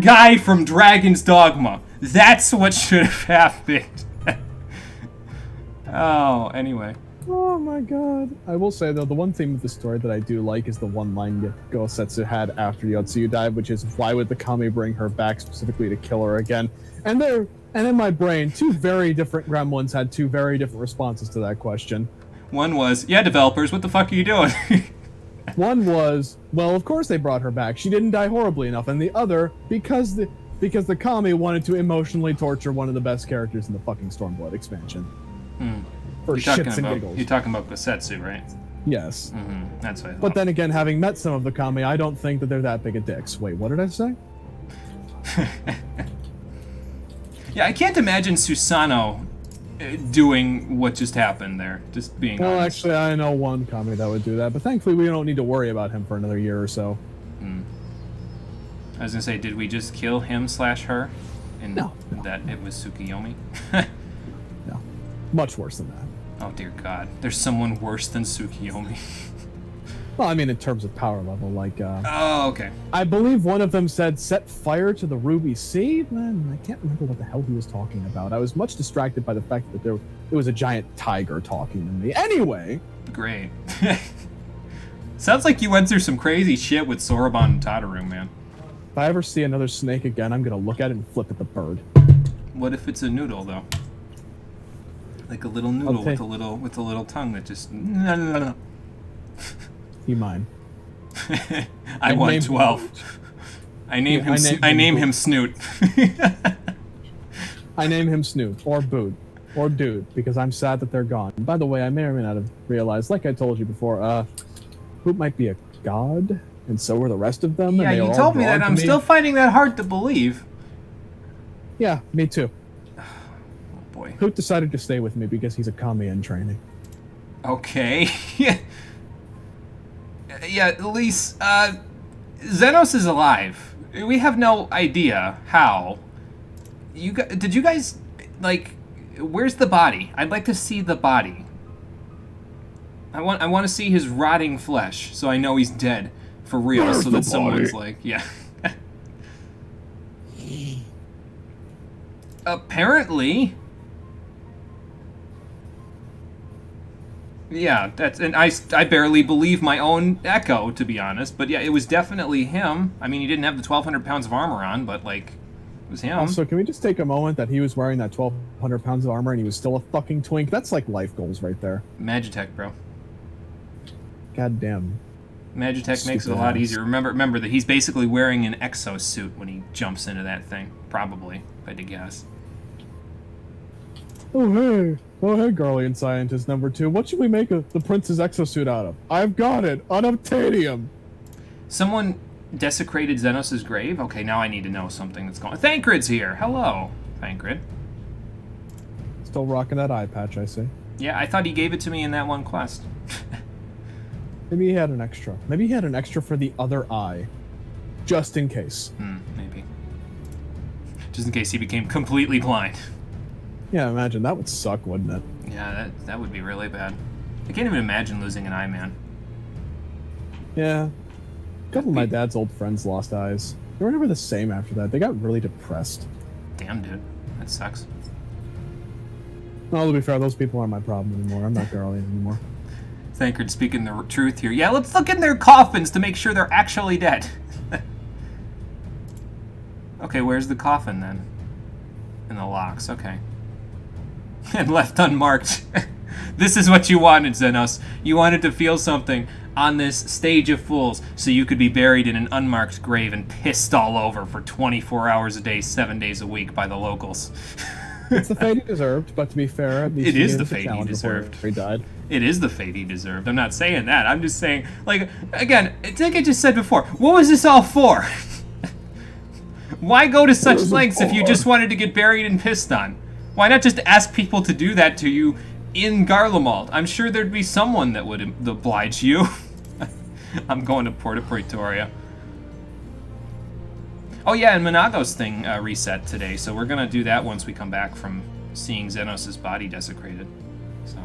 guy from Dragon's Dogma. That's what should have happened. Oh, anyway. Oh my god. I will say, though, the one theme of the story that I do like is the one line Gosetsu had after Yotsuyu died, which is, why would the Kami bring her back specifically to kill her again? And in my brain, two very different gremlins had two very different responses to that question. One was, yeah, developers, what the fuck are you doing? One was, well, of course they brought her back. She didn't die horribly enough. And the other, because the Kami wanted to emotionally torture one of the best characters in the fucking Stormblood expansion. For shits and giggles. You're talking about Gosetsu, right? Yes. That's what I thought. But then again, having met some of the Kami, I don't think that they're that big of dicks. Wait, what did I say? Yeah, I can't imagine Susanoo doing what just happened there. Just being Well, honest. actually, I know one kami that would do that, but thankfully we don't need to worry about him for another year or so. I was gonna say, did we just kill him/her? And No. that it was Tsukiyomi? No, much worse than that. Oh dear God, there's someone worse than Tsukiyomi. Well, I mean, in terms of power level, like, Oh, okay. I believe one of them said, set fire to the Ruby Sea? Man, I can't remember what the hell he was talking about. I was much distracted by the fact that there was a giant tiger talking to me. Anyway! Great. Sounds like you went through some crazy shit with Soroban and Tataru, man. If I ever see another snake again, I'm gonna look at it and flip at the bird. What if it's a noodle, though? Like a little noodle with a little tongue that just... No. He mine. I want 12. I name him Snoot. I name him Snoot, or Boot, or Dude, because I'm sad that they're gone. By the way, I may or may not have realized, like I told you before, Boot might be a god, and so are the rest of them. Yeah, and you told me that. I'm still finding that hard to believe. Yeah, me too. Oh, boy. Hoot decided to stay with me because he's a kami in training. Okay. Yeah, Elise, Xenos is alive. We have no idea how. Did you guys, like, where's the body? I'd like to see the body. I want to see his rotting flesh, so I know he's dead for real. Where's so that the someone's body? like, yeah. Apparently. Yeah, and I barely believe my own echo, to be honest. But yeah, it was definitely him. I mean, he didn't have the 1,200 pounds of armor on, but like, it was him. Also, can we just take a moment that he was wearing that 1,200 pounds of armor and he was still a fucking twink? That's like life goals right there. Magitech, bro. Goddamn. Magitech makes it a lot easier. Remember that he's basically wearing an exosuit when he jumps into that thing. Probably, if I had to guess. Oh hey, Garlean scientist number 2. What should we make the prince's exosuit out of? I've got it, unobtainium. Someone desecrated Xenos' grave? Okay, now I need to know something that's going on. Thancred's here. Hello, Thancred. Still rocking that eye patch, I see. Yeah, I thought he gave it to me in that one quest. Maybe he had an extra. Maybe he had an extra for the other eye. Just in case. Maybe. Just in case he became completely blind. Yeah, imagine. That would suck, wouldn't it? Yeah, that would be really bad. I can't even imagine losing an eye, man. Yeah. A couple of my dad's old friends lost eyes. They were never the same after that. They got really depressed. Damn, dude. That sucks. Well, to be fair, those people aren't my problem anymore. I'm not Garlean anymore. Thancred speaking the truth here. Yeah, let's look in their coffins to make sure they're actually dead. Okay, where's the coffin then? In the locks, okay. And left unmarked. This is what you wanted, Xenos. You wanted to feel something on this stage of fools so you could be buried in an unmarked grave and pissed all over for 24 hours a day, 7 days a week by the locals. It's the fate he deserved, but to be fair, at least It is gave the us a fate he challenge before deserved. He died. It is the fate he deserved. I'm not saying that. I'm just saying, like, again, it's like I just said before, what was this all for? Why go to such lengths if you just wanted to get buried and pissed on? Why not just ask people to do that to you in Garlemald? I'm sure there'd be someone that would oblige you. I'm going to Porta Praetoria. Oh yeah, and Monago's thing reset today, so we're gonna do that once we come back from seeing Xenos' body desecrated. So.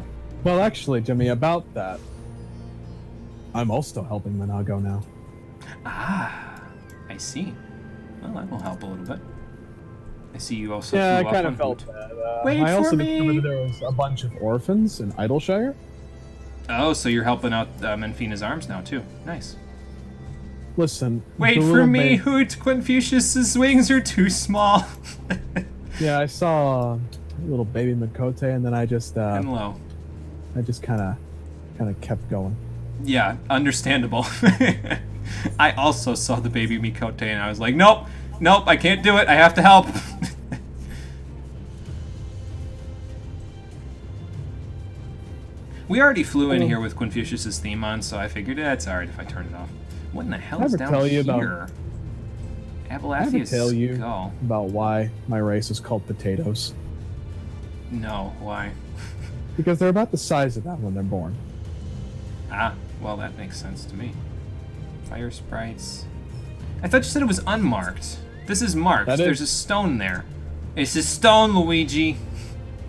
Well, actually, Jimmy, about that, I'm also helping Monago now. Ah, I see. Well, that will help a little bit. I see you also. Yeah, I flew off kind on of felt Hoot. that. Wait I also for me. discovered that there was a bunch of orphans in Idleshire. Oh, so you're helping out Menfina's arms now too. Nice. Listen. Wait the for little me, babe- Hoot. Confucius's wings are too small. Yeah, I saw little baby Makote, and then I just Hello. I just kind of kept going. Yeah, understandable. I also saw the baby Mikote and I was like, nope, I can't do it. I have to help. We already flew in here with Confucius's theme on, so I figured it's alright if I turn it off. What in the hell is ever down tell you here? I ever Abelathius tell you skull. about why my race is called potatoes? No, why? Because they're about the size of that when they're born. Ah, well, that makes sense to me. Fire sprites. I thought you said it was unmarked. This is marked. There's a stone there. It's a stone, Luigi.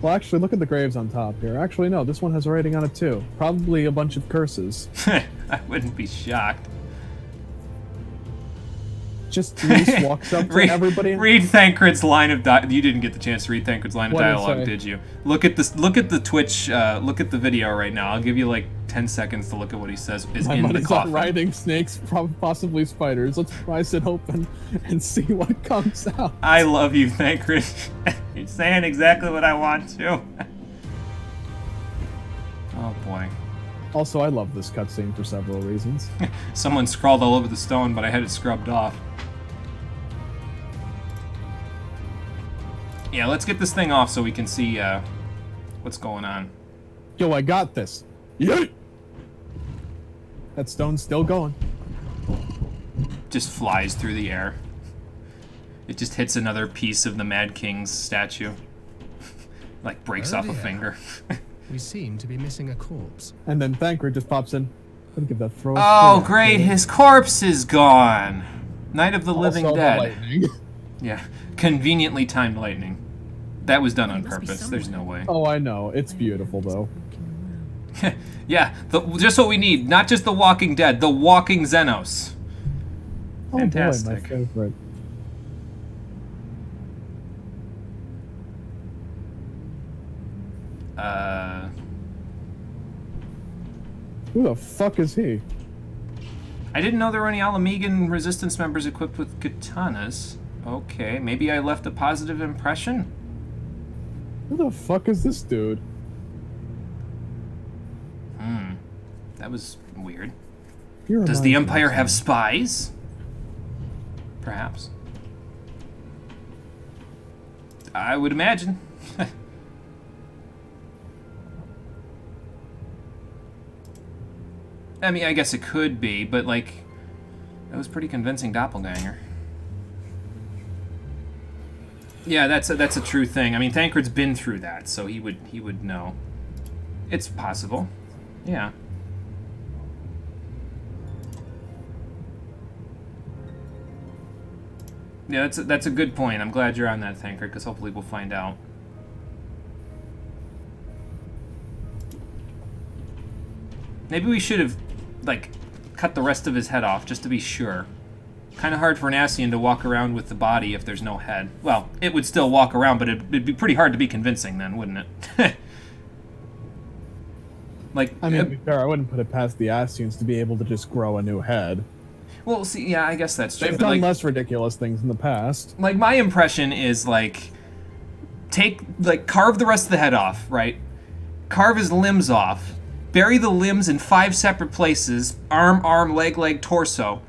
Well, actually, look at the graves on top here. Actually, no, this one has writing on it too. Probably a bunch of curses. I wouldn't be shocked. Just Reese walks up to everybody. Read Thancred's line of dialogue. You didn't get the chance to read Thancred's line of dialogue, did you? Look at this. Look at the Twitch. Look at the video right now. I'll give you like 10 seconds to look at what he says. My in the money's coffin. on riding snakes, possibly spiders. Let's price it open and see what comes out. I love you, Thancred. You're saying exactly what I want to. Oh boy. Also, I love this cutscene for several reasons. Someone scrawled all over the stone, but I had it scrubbed off. Yeah, let's get this thing off so we can see what's going on. Yo, I got this. Yeet! That stone's still going. Just flies through the air. It just hits another piece of the Mad King's statue. Like breaks off a finger. We seem to be missing a corpse. And then Thancred just pops in. Let me give that throw. Oh, great! His corpse is gone. Night of the Living Also Dead. The lightning. Yeah, conveniently timed lightning. That was done on purpose. There's no way. Oh, I know. It's beautiful, though. Yeah, just what we need. Not just the Walking Dead, the Walking Xenos. Oh Fantastic. boy, my favorite. Who the fuck is he? I didn't know there were any Alamegan resistance members equipped with katanas. Okay, maybe I left a positive impression? Who the fuck is this dude? That was weird. He Does the reminds me Empire of have someone. spies? Perhaps. I would imagine. I mean, I guess it could be, but like, that was pretty convincing doppelganger. Yeah, that's a true thing. I mean, Thancred's been through that, so he would know. It's possible. Yeah. Yeah, that's a good point. I'm glad you're on that, Thancred, because hopefully we'll find out. Maybe we should have, like, cut the rest of his head off, just to be sure. Kind of hard for an Ascian to walk around with the body if there's no head. Well, it would still walk around, but it'd be pretty hard to be convincing then, wouldn't it? Like, I mean, to be fair, I wouldn't put it past the Ascians to be able to just grow a new head. Well, see, yeah, I guess that's true. They've but done like, less ridiculous things in the past. Like, my impression is, like, carve the rest of the head off, right? Carve his limbs off. Bury the limbs in 5 separate places. Arm, leg, torso.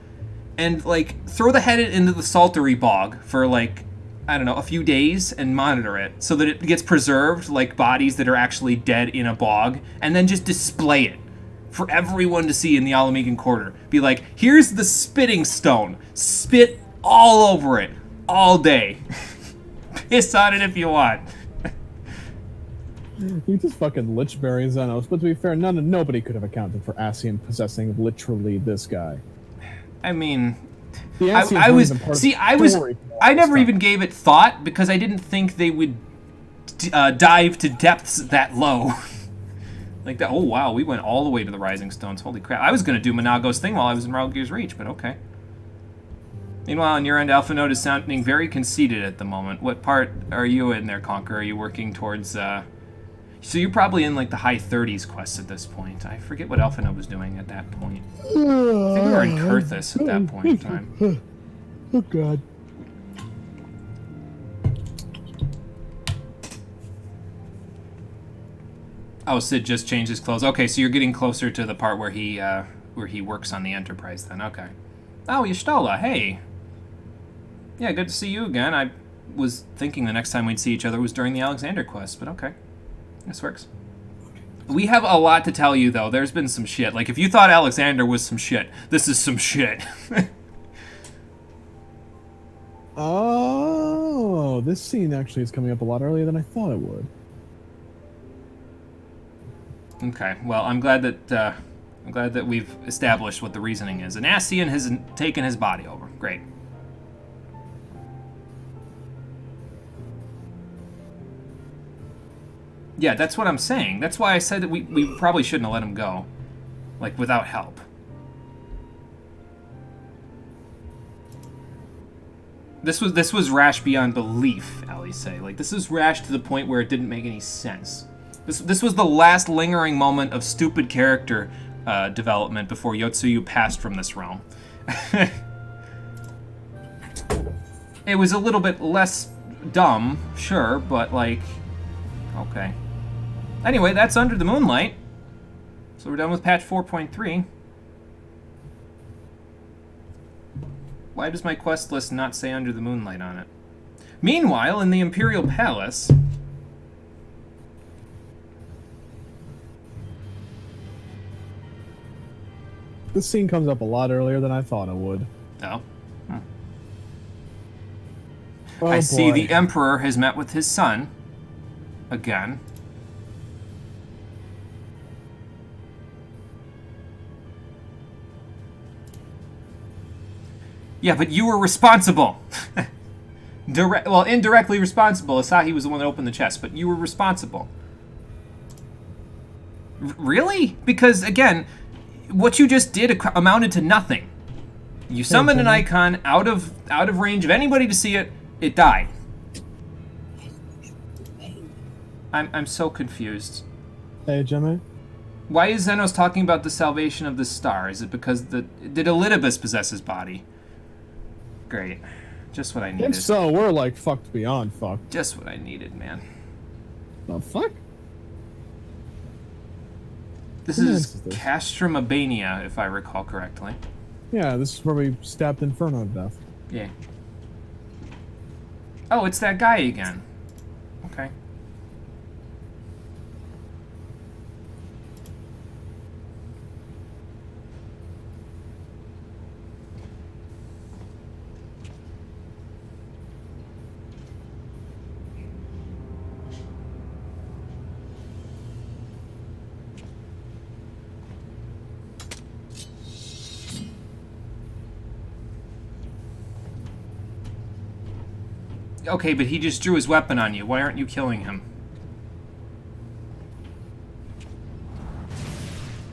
And, like, throw the head into the saltery bog for, like, I don't know, a few days and monitor it so that it gets preserved like bodies that are actually dead in a bog, and then just display it for everyone to see in the Alamegan Quarter. Be like, here's the spitting stone. Spit all over it all day. Piss on it if you want. You just fucking lich-berry Xenos, but to be fair, nobody could have accounted for Ascian possessing literally this guy. I mean, The I Ascians was weren't even part of see, the I was, story for all I this never stuff. even gave it thought because I didn't think they would dive to depths that low. Like that. Oh wow, we went all the way to the Rising Stones. Holy crap! I was gonna do Monago's thing while I was in Ralgir's Reach, but okay. Meanwhile, on your end, Alpha Note is sounding very conceited at the moment. What part are you in there, Conquer? Are you working towards? So you're probably in like the high 30s quests at this point. I forget what Alpha Note was doing at that point. I think we were in Kurthus at that point in time. Oh god. Oh, Sid just changed his clothes. Okay, so you're getting closer to the part where he works on the Enterprise then. Okay. Oh, Y'shtola, hey. Yeah, good to see you again. I was thinking the next time we'd see each other was during the Alexander quest, but okay. This works. We have a lot to tell you, though. There's been some shit. Like, if you thought Alexander was some shit, this is some shit. Oh, this scene actually is coming up a lot earlier than I thought it would. Okay, well, I'm glad that we've established what the reasoning is. An Ascian has taken his body over. Great. Yeah, that's what I'm saying. That's why I said that we probably shouldn't have let him go. Like, without help. This was rash beyond belief, Allie say. Like, this is rash to the point where it didn't make any sense. This was the last lingering moment of stupid character development before Yotsuyu passed from this realm. It was a little bit less dumb, sure, but like, okay. Anyway, that's Under the Moonlight. So we're done with patch 4.3. Why does my quest list not say Under the Moonlight on it? Meanwhile, in the Imperial Palace... This scene comes up a lot earlier than I thought it would. Oh. Oh, I see boy. the Emperor has met with his son. Again. Yeah, but you were responsible. Well, indirectly responsible. Asahi was the one that opened the chest, but you were responsible. Really? Because, again, what you just did amounted to nothing. You summoned an icon out of range of anybody to see it. It died. I'm so confused. Hey, Jimmy. Why is Xenos talking about the salvation of the star? Is it because did Elidibus possess his body? Great. Just what I needed. If so, we're like fucked beyond fucked. Just what I needed, man. The fuck? This is Castrum Albania, if I recall correctly. Yeah, this is where we stabbed Inferno to death. Yeah. Oh, it's that guy again. Okay. Okay, but he just drew his weapon on you. Why aren't you killing him?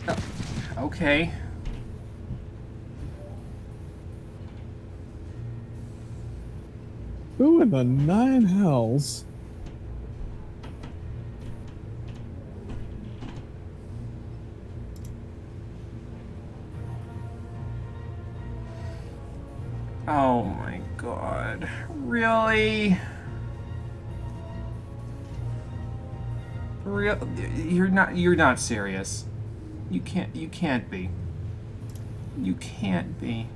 Oh, okay. Who in the nine hells? Oh my god. Really? You're not serious. You can't be. You can't be.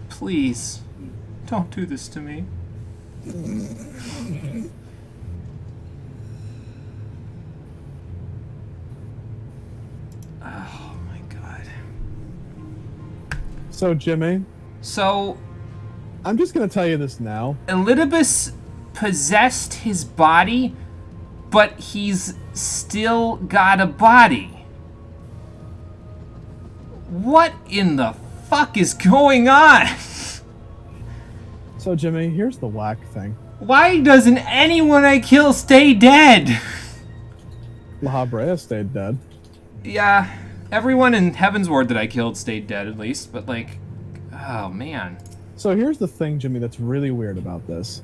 Please. Don't do this to me. Oh my god. So, Jimmy? So... I'm just gonna tell you this now. Elidibus possessed his body, but he's still got a body. What in the fuck is going on? So, Jimmy, here's the whack thing. Why doesn't anyone I kill stay dead? La Brea stayed dead. Yeah, everyone in Heaven's Ward that I killed stayed dead, at least, but like, oh man. So here's the thing, Jimmy, that's really weird about this.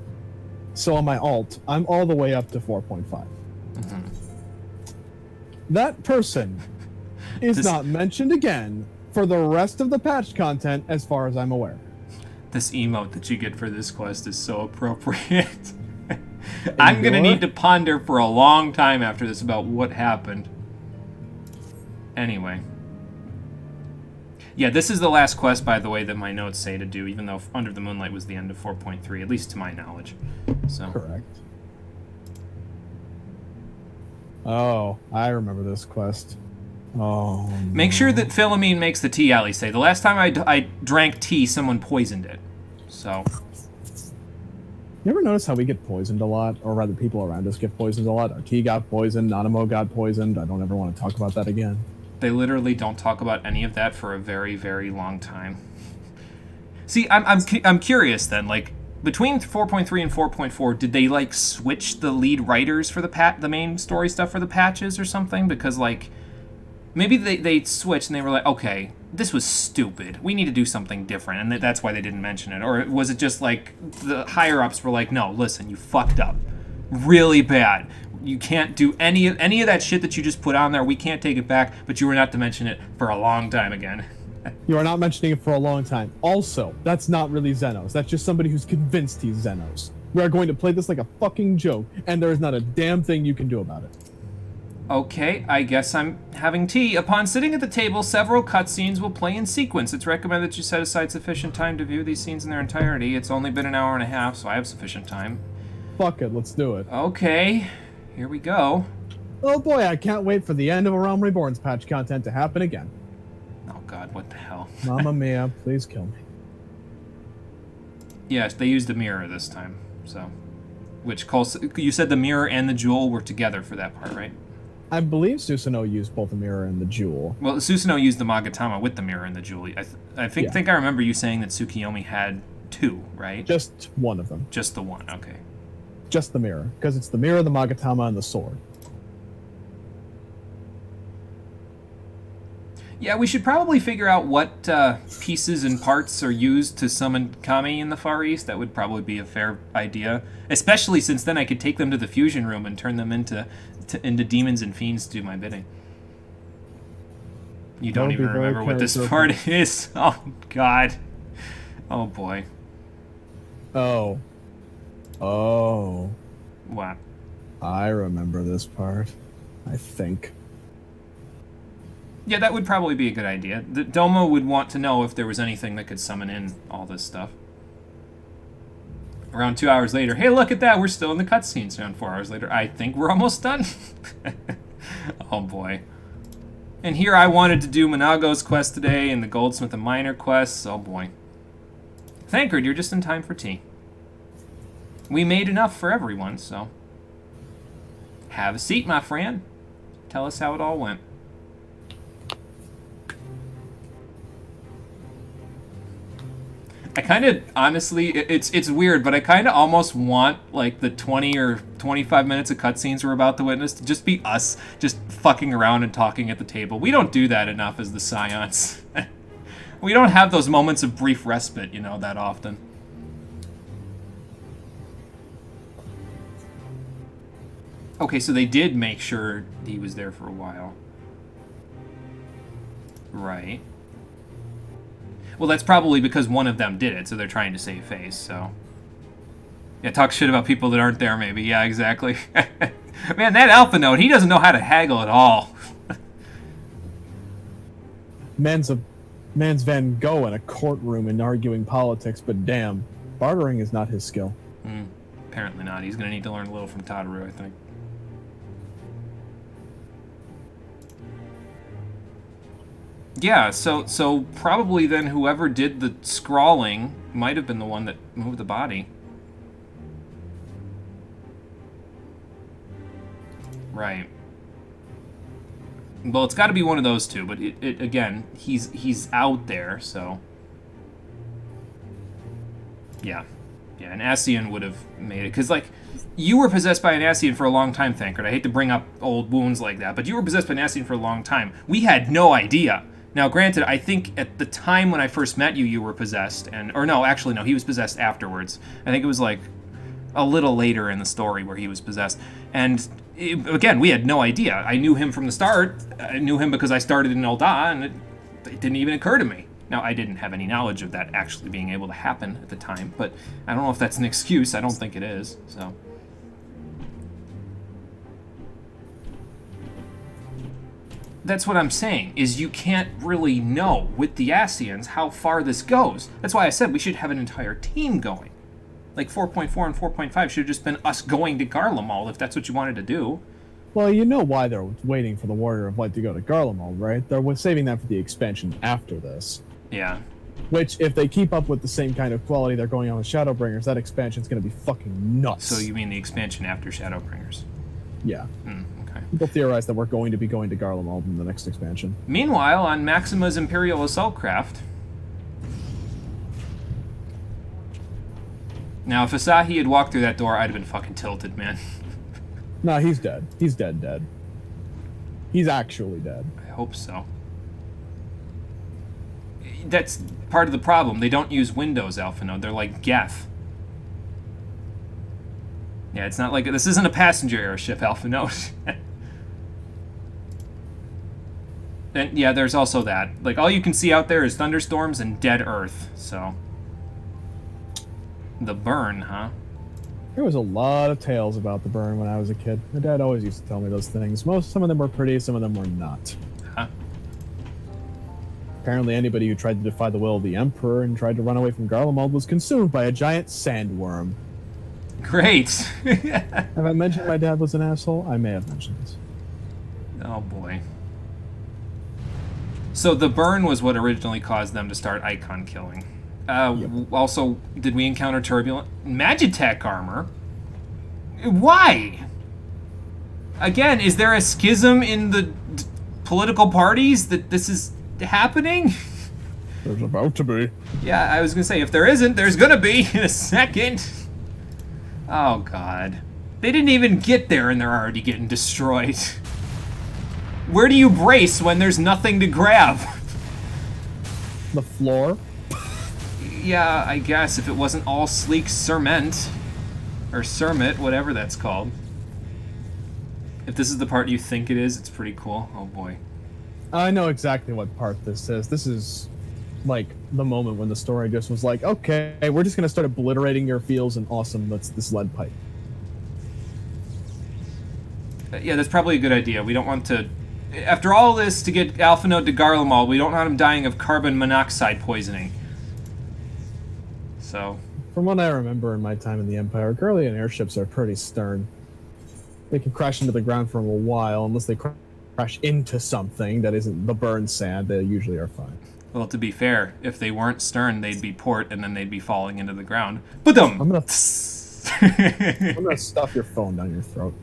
So on my alt, I'm all the way up to 4.5. Mm-hmm. That person is not mentioned again for the rest of the patch content, as far as I'm aware. This emote that you get for this quest is so appropriate. I'm gonna need to ponder for a long time after this about what happened. Anyway. Yeah, this is the last quest, by the way, that my notes say to do, even though Under the Moonlight was the end of 4.3, at least to my knowledge. So. Correct. Oh, I remember this quest. Oh. Make sure that Philomene makes the tea, Ali say. The last time I drank tea, someone poisoned it. So. You ever notice how we get poisoned a lot? Or rather, people around us get poisoned a lot? Our tea got poisoned, Nanamo got poisoned. I don't ever want to talk about that again. They literally don't talk about any of that for a very, very long time. See, I'm curious then, like, between 4.3 and 4.4, did they, like, switch the lead writers for the main story stuff for the patches or something? Because, like, maybe they switched and they were like, okay, this was stupid. We need to do something different, and that's why they didn't mention it. Or was it just like the higher-ups were like, no, listen, you fucked up. Really bad. You can't do any of that shit that you just put on there. We can't take it back, but you were not to mention it for a long time again. You are not mentioning it for a long time. Also, that's not really Xenos. That's just somebody who's convinced he's Xenos. We are going to play this like a fucking joke, and there is not a damn thing you can do about it. Okay, I guess I'm having tea. Upon sitting at the table, several cutscenes will play in sequence. It's recommended that you set aside sufficient time to view these scenes in their entirety. It's only been an hour and a half, so I have sufficient time. Fuck it, let's do it. Okay, here we go. Oh boy, I can't wait for the end of A Realm Reborn's patch content to happen again. Oh god, what the hell? Mamma mia, please kill me. Yes, they used the mirror this time, so... Which, you said the mirror and the jewel were together for that part, right? I believe Susanoo used both the mirror and the jewel. Well, Susanoo used the Magatama with the mirror and the jewel. I think I remember you saying that Tsukiyomi had two, right? Just one of them. Just the one, okay. Just the mirror, because it's the mirror, the Magatama, and the sword. Yeah, we should probably figure out what pieces and parts are used to summon Kami in the Far East. That would probably be a fair idea. Especially since then I could take them to the fusion room and turn them into demons and fiends to do my bidding. You don't even remember what this part is. Oh, God. Oh, boy. Oh. What? I remember this part. I think. Yeah, that would probably be a good idea. The Domo would want to know if there was anything that could summon in all this stuff. Around 2 hours later, hey, look at that, we're still in the cutscenes. Around 4 hours later, I think we're almost done. Oh, boy. And here I wanted to do Monago's quest today and the Goldsmith and Miner quests. Oh, boy. Thankard, you're just in time for tea. We made enough for everyone, so... Have a seat, my friend. Tell us how it all went. I kind of, honestly, it's weird, but I kind of almost want, like, the 20 or 25 minutes of cutscenes we're about to witness to just be us just fucking around and talking at the table. We don't do that enough as the Scions. We don't have those moments of brief respite, you know, that often. Okay, so they did make sure he was there for a while. Right. Well, that's probably because one of them did it, so they're trying to save face, so... Yeah, talk shit about people that aren't there, maybe. Yeah, exactly. Man, that Alpha Node, he doesn't know how to haggle at all. Man's Van Gogh in a courtroom and arguing politics, but damn, bartering is not his skill. Apparently not. He's gonna need to learn a little from Tadaru, I think. Yeah, so probably then whoever did the scrawling might have been the one that moved the body. Right. Well, it's got to be one of those two, but it again, he's out there, so... Yeah. Yeah, an Ascian would have made it, because, like, you were possessed by an Ascian for a long time, Thankard. I hate to bring up old wounds like that, but you were possessed by an Ascian for a long time. We had no idea. Now, granted, I think at the time when I first met you, you were possessed, or no, actually, no, he was possessed afterwards. I think it was, like, a little later in the story where he was possessed. And, again, we had no idea. I knew him from the start. I knew him because I started in Ul'dah, and it didn't even occur to me. Now, I didn't have any knowledge of that actually being able to happen at the time, but I don't know if that's an excuse. I don't think it is, so... That's what I'm saying, is you can't really know with the Ascians how far this goes. That's why I said we should have an entire team going. Like 4.4 and 4.5 should have just been us going to Garlemald if that's what you wanted to do. Well, you know why they're waiting for the Warrior of Light to go to Garlemald, right? They're saving that for the expansion after this. Yeah. Which, if they keep up with the same kind of quality they're going on with Shadowbringers, that expansion's going to be fucking nuts. So you mean the expansion after Shadowbringers? Yeah. Okay. People theorize that we're going to be going to Garlemald in the next expansion. Meanwhile, on Maxima's Imperial Assault Craft... Now, if Asahi had walked through that door, I'd have been fucking tilted, man. No, he's dead. He's dead. He's actually dead. I hope so. That's part of the problem. They don't use Windows, Alphino. They're like Geth. Yeah, it's not like... This isn't a passenger airship, Alphino. And yeah, there's also that. Like, all you can see out there is thunderstorms and dead Earth, so... The burn, huh? There was a lot of tales about the burn when I was a kid. My dad always used to tell me those things. Some of them were pretty, some of them were not. Huh? Apparently anybody who tried to defy the will of the Emperor and tried to run away from Garlemald was consumed by a giant sandworm. Great! Have I mentioned my dad was an asshole? I may have mentioned this. Oh boy. So the burn was what originally caused them to start icon killing. Yep. Also, did we encounter turbulent Magitech armor? Why? Again, is there a schism in the political parties that this is happening? There's about to be. Yeah, I was gonna say, if there isn't, there's gonna be in a second. Oh god. They didn't even get there and they're already getting destroyed. Where do you brace when there's nothing to grab? The floor? Yeah, I guess, if it wasn't all sleek cement. Or cermet, whatever that's called. If this is the part you think it is, it's pretty cool. Oh boy. I know exactly what part this is. This is, like, the moment when the story just was like, okay, we're just gonna start obliterating your fields and awesome, that's this lead pipe. Yeah, that's probably a good idea. We don't want to... After all this, to get Alphino to Garlemald, we don't want him dying of carbon monoxide poisoning. So... From what I remember in my time in the Empire, Garlean airships are pretty stern. They can crash into the ground for a while, unless they crash into something that isn't the burn sand, they usually are fine. Well, to be fair, if they weren't stern, they'd be port, and then they'd be falling into the ground. Ba-dum! I'm gonna stuff your phone down your throat.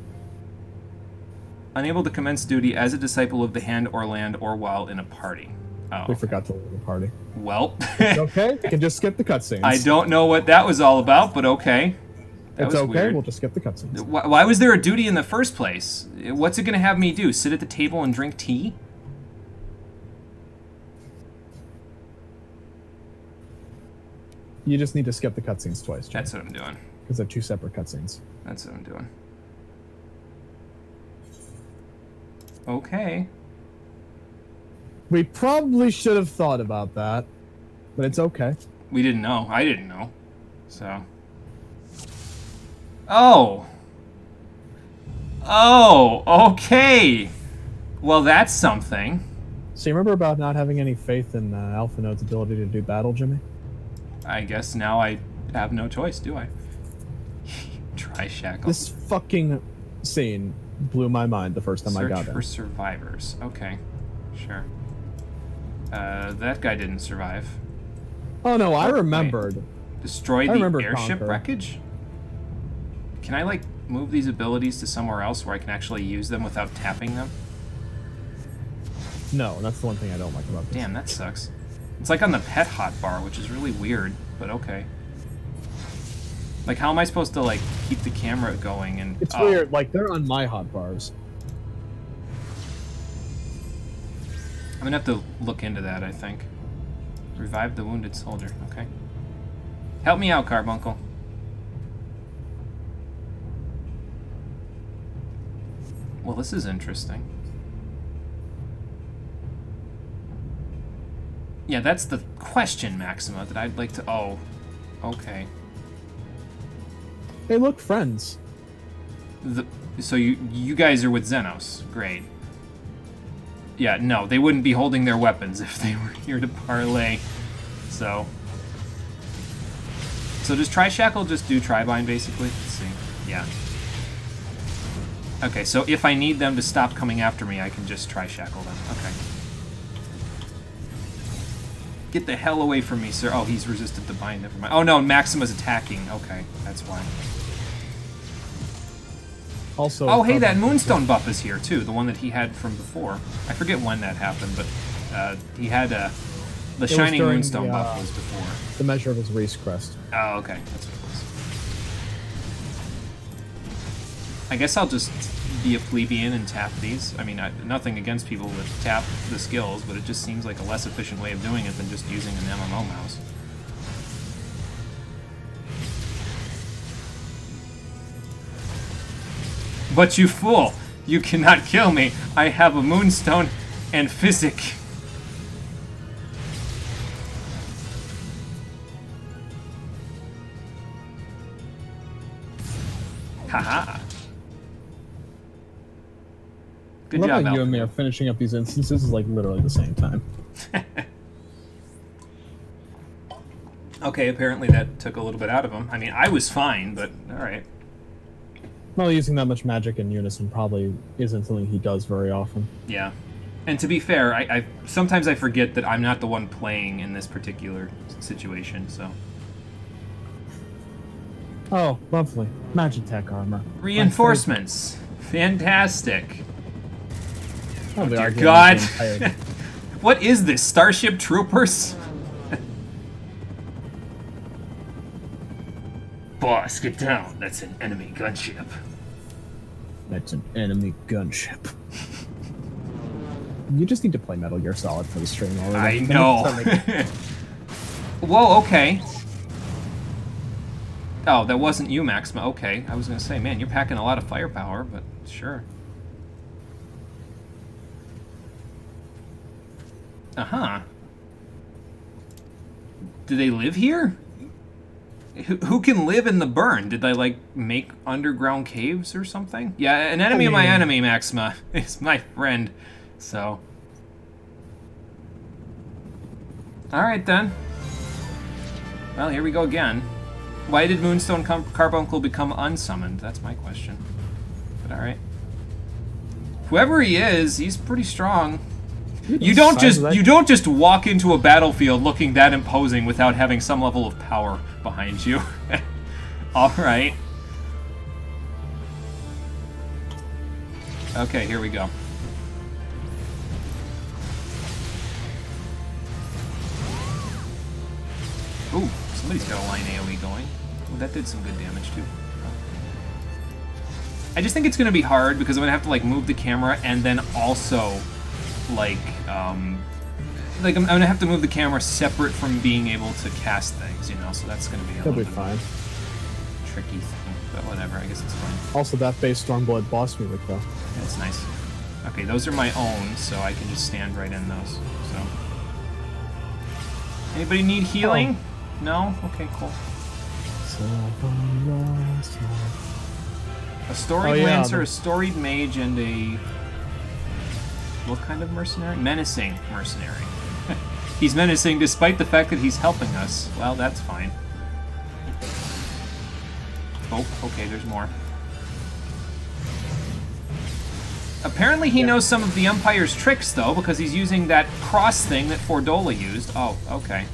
Unable to commence duty as a disciple of the Hand or Land or while in a party. Oh. We forgot to leave the party. Well. It's okay, we can just skip the cutscenes. I don't know what that was all about, but okay. That it's was okay, weird. we'll just skip the cutscenes. Why was there a duty in the first place? What's it going to have me do? Sit at the table and drink tea? You just need to skip the cutscenes twice, Jim. That's what I'm doing. Because they're two separate cutscenes. That's what I'm doing. Okay. We probably should have thought about that, but it's okay. We didn't know. I didn't know. So. Oh. Oh, okay. Well, that's something. So you remember about not having any faith in Alphinode's ability to do battle, Jimmy? I guess now I have no choice, do I? Try shackle. This fucking scene blew my mind the first time I got Search there. for survivors. Okay. Sure. That guy didn't survive. Oh no, I Wait. remembered. Destroy the airship Conquer. wreckage? Can I, like, move these abilities to somewhere else where I can actually use them without tapping them? No, that's the one thing I don't like about this. Damn, that sucks. It's like on the pet hotbar, which is really weird, but okay. Like, how am I supposed to, like, keep the camera going and... It's weird, like, they're on my hotbars. I'm gonna have to look into that, I think. Revive the wounded soldier, okay. Help me out, Carbuncle. Well, this is interesting. Yeah, that's the question, Maxima, that I'd like to... Oh, okay. Hey, look, friends. So you guys are with Xenos. Great. Yeah, no, they wouldn't be holding their weapons if they were here to parlay. So does Tri-Shackle just do Tri-Bind, basically? Let's see. Yeah. Okay, so if I need them to stop coming after me, I can just Tri-Shackle them. Okay. Get the hell away from me, sir. Oh, he's resisted the bind. Never mind. Oh, no, Maxima's attacking. Okay, that's why. Also, oh, hey, that Moonstone buff is here, too. The one that he had from before. I forget when that happened, but he had the Shining Moonstone buff was before. The measure of his race crest. Oh, okay. That's what it was. I guess I'll just be a plebeian and tap these. I mean, nothing against people that tap the skills, but it just seems like a less efficient way of doing it than just using an MMO mouse. But you fool! You cannot kill me! I have a Moonstone and Physic! Haha! Good job, Alpha. You and me are finishing up these instances like literally the same time. Okay, apparently that took a little bit out of him. I mean, I was fine, but alright. Well, using that much magic in unison probably isn't something he does very often. Yeah. And to be fair, I sometimes I forget that I'm not the one playing in this particular situation, so... Oh, lovely. Magitech armor. Reinforcements! Fantastic! Oh dear arguing God! with the entire- What is this? Starship Troopers? Boss, get down. That's an enemy gunship. That's an enemy gunship. You just need to play Metal Gear Solid for the stream already. I know. Whoa, okay. Oh, that wasn't you, Maxima. Okay. I was gonna say, man, you're packing a lot of firepower, but sure. Uh-huh. Do they live here? Who can live in the burn? Did they, like, make underground caves or something? Yeah, an enemy of my enemy, Maxima, is my friend, so... Alright, then. Well, here we go again. Why did Moonstone Carbuncle become unsummoned? That's my question. But alright. Whoever he is, he's pretty strong. You don't just walk into a battlefield looking that imposing without having some level of power behind you. Alright. Okay, here we go. Ooh, somebody's got a line AoE going. Ooh, that did some good damage too. I just think it's gonna be hard because I'm gonna have to like move the camera and then also like I'm gonna have to move the camera separate from being able to cast things, you know, so that's gonna be a little bit fine. Tricky thing, but whatever, I guess it's fine. Also, that base Stormblood boss music, though. That's nice. Okay, those are my own, so I can just stand right in those, so. Anybody need healing? Oh. No? Okay, cool. A storied lancer, a storied mage, and a... What kind of mercenary? Menacing mercenary. He's menacing despite the fact that he's helping us. Well, that's fine. Oh, okay, there's more. Apparently he knows some of the Empire's tricks, though, because he's using that cross thing that Fordola used. Oh, okay.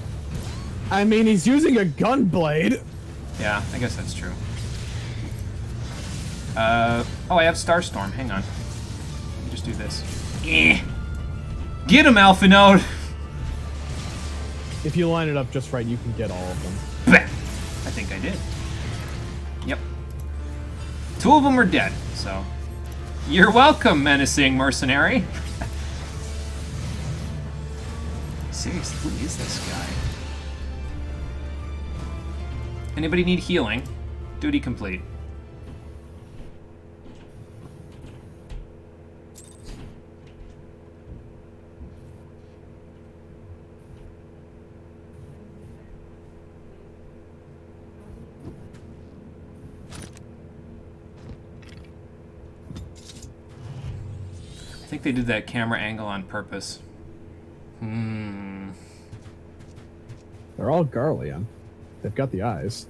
I mean, he's using a gunblade. Yeah, I guess that's true. Oh, I have Starstorm. Hang on. Let me just do this. Get him, Alpha Node! If you line it up just right, you can get all of them. Bah! I think I did. Yep. 2 of them are dead, so... You're welcome, menacing mercenary! Seriously, who is this guy? Anybody need healing? Duty complete. I think they did that camera angle on purpose. They're all Garlean. They've got the eyes.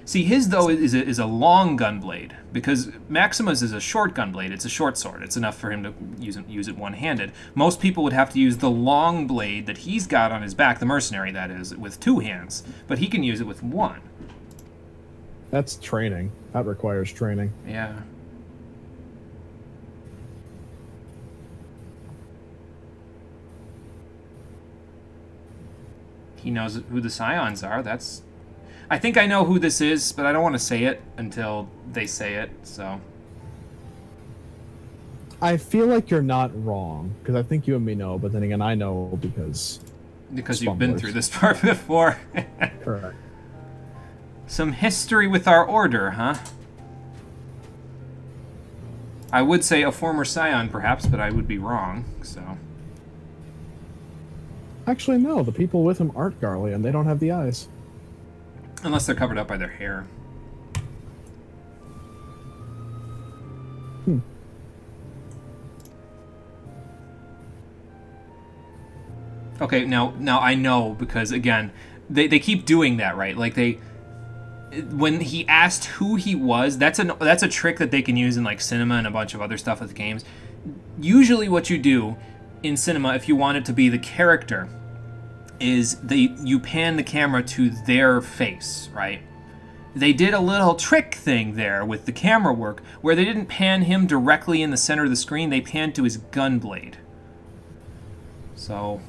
See, his, though, is a long gun blade, because Maxima's is a short gun blade. It's a short sword. It's enough for him to use it one-handed. Most people would have to use the long blade that he's got on his back, the mercenary, that is, with 2 hands. But he can use it with 1. That's training. That requires training. Yeah. He knows who the Scions are. That's... I think I know who this is, but I don't want to say it until they say it, so... I feel like you're not wrong, because I think you and me know, but then again, I know because... Because you've been through this part before. Correct. Some history with our order, huh? I would say a former Scion, perhaps, but I would be wrong, so... Actually, no. The people with him aren't Garlean. They don't have the eyes. Unless they're covered up by their hair. Okay, now I know, because, again, they keep doing that, right? Like, when he asked who he was, that's a trick that they can use in, like, cinema and a bunch of other stuff with games. Usually what you do in cinema, if you want it to be the character, is you pan the camera to their face, right? They did a little trick thing there with the camera work, where they didn't pan him directly in the center of the screen, they panned to his gun blade. So...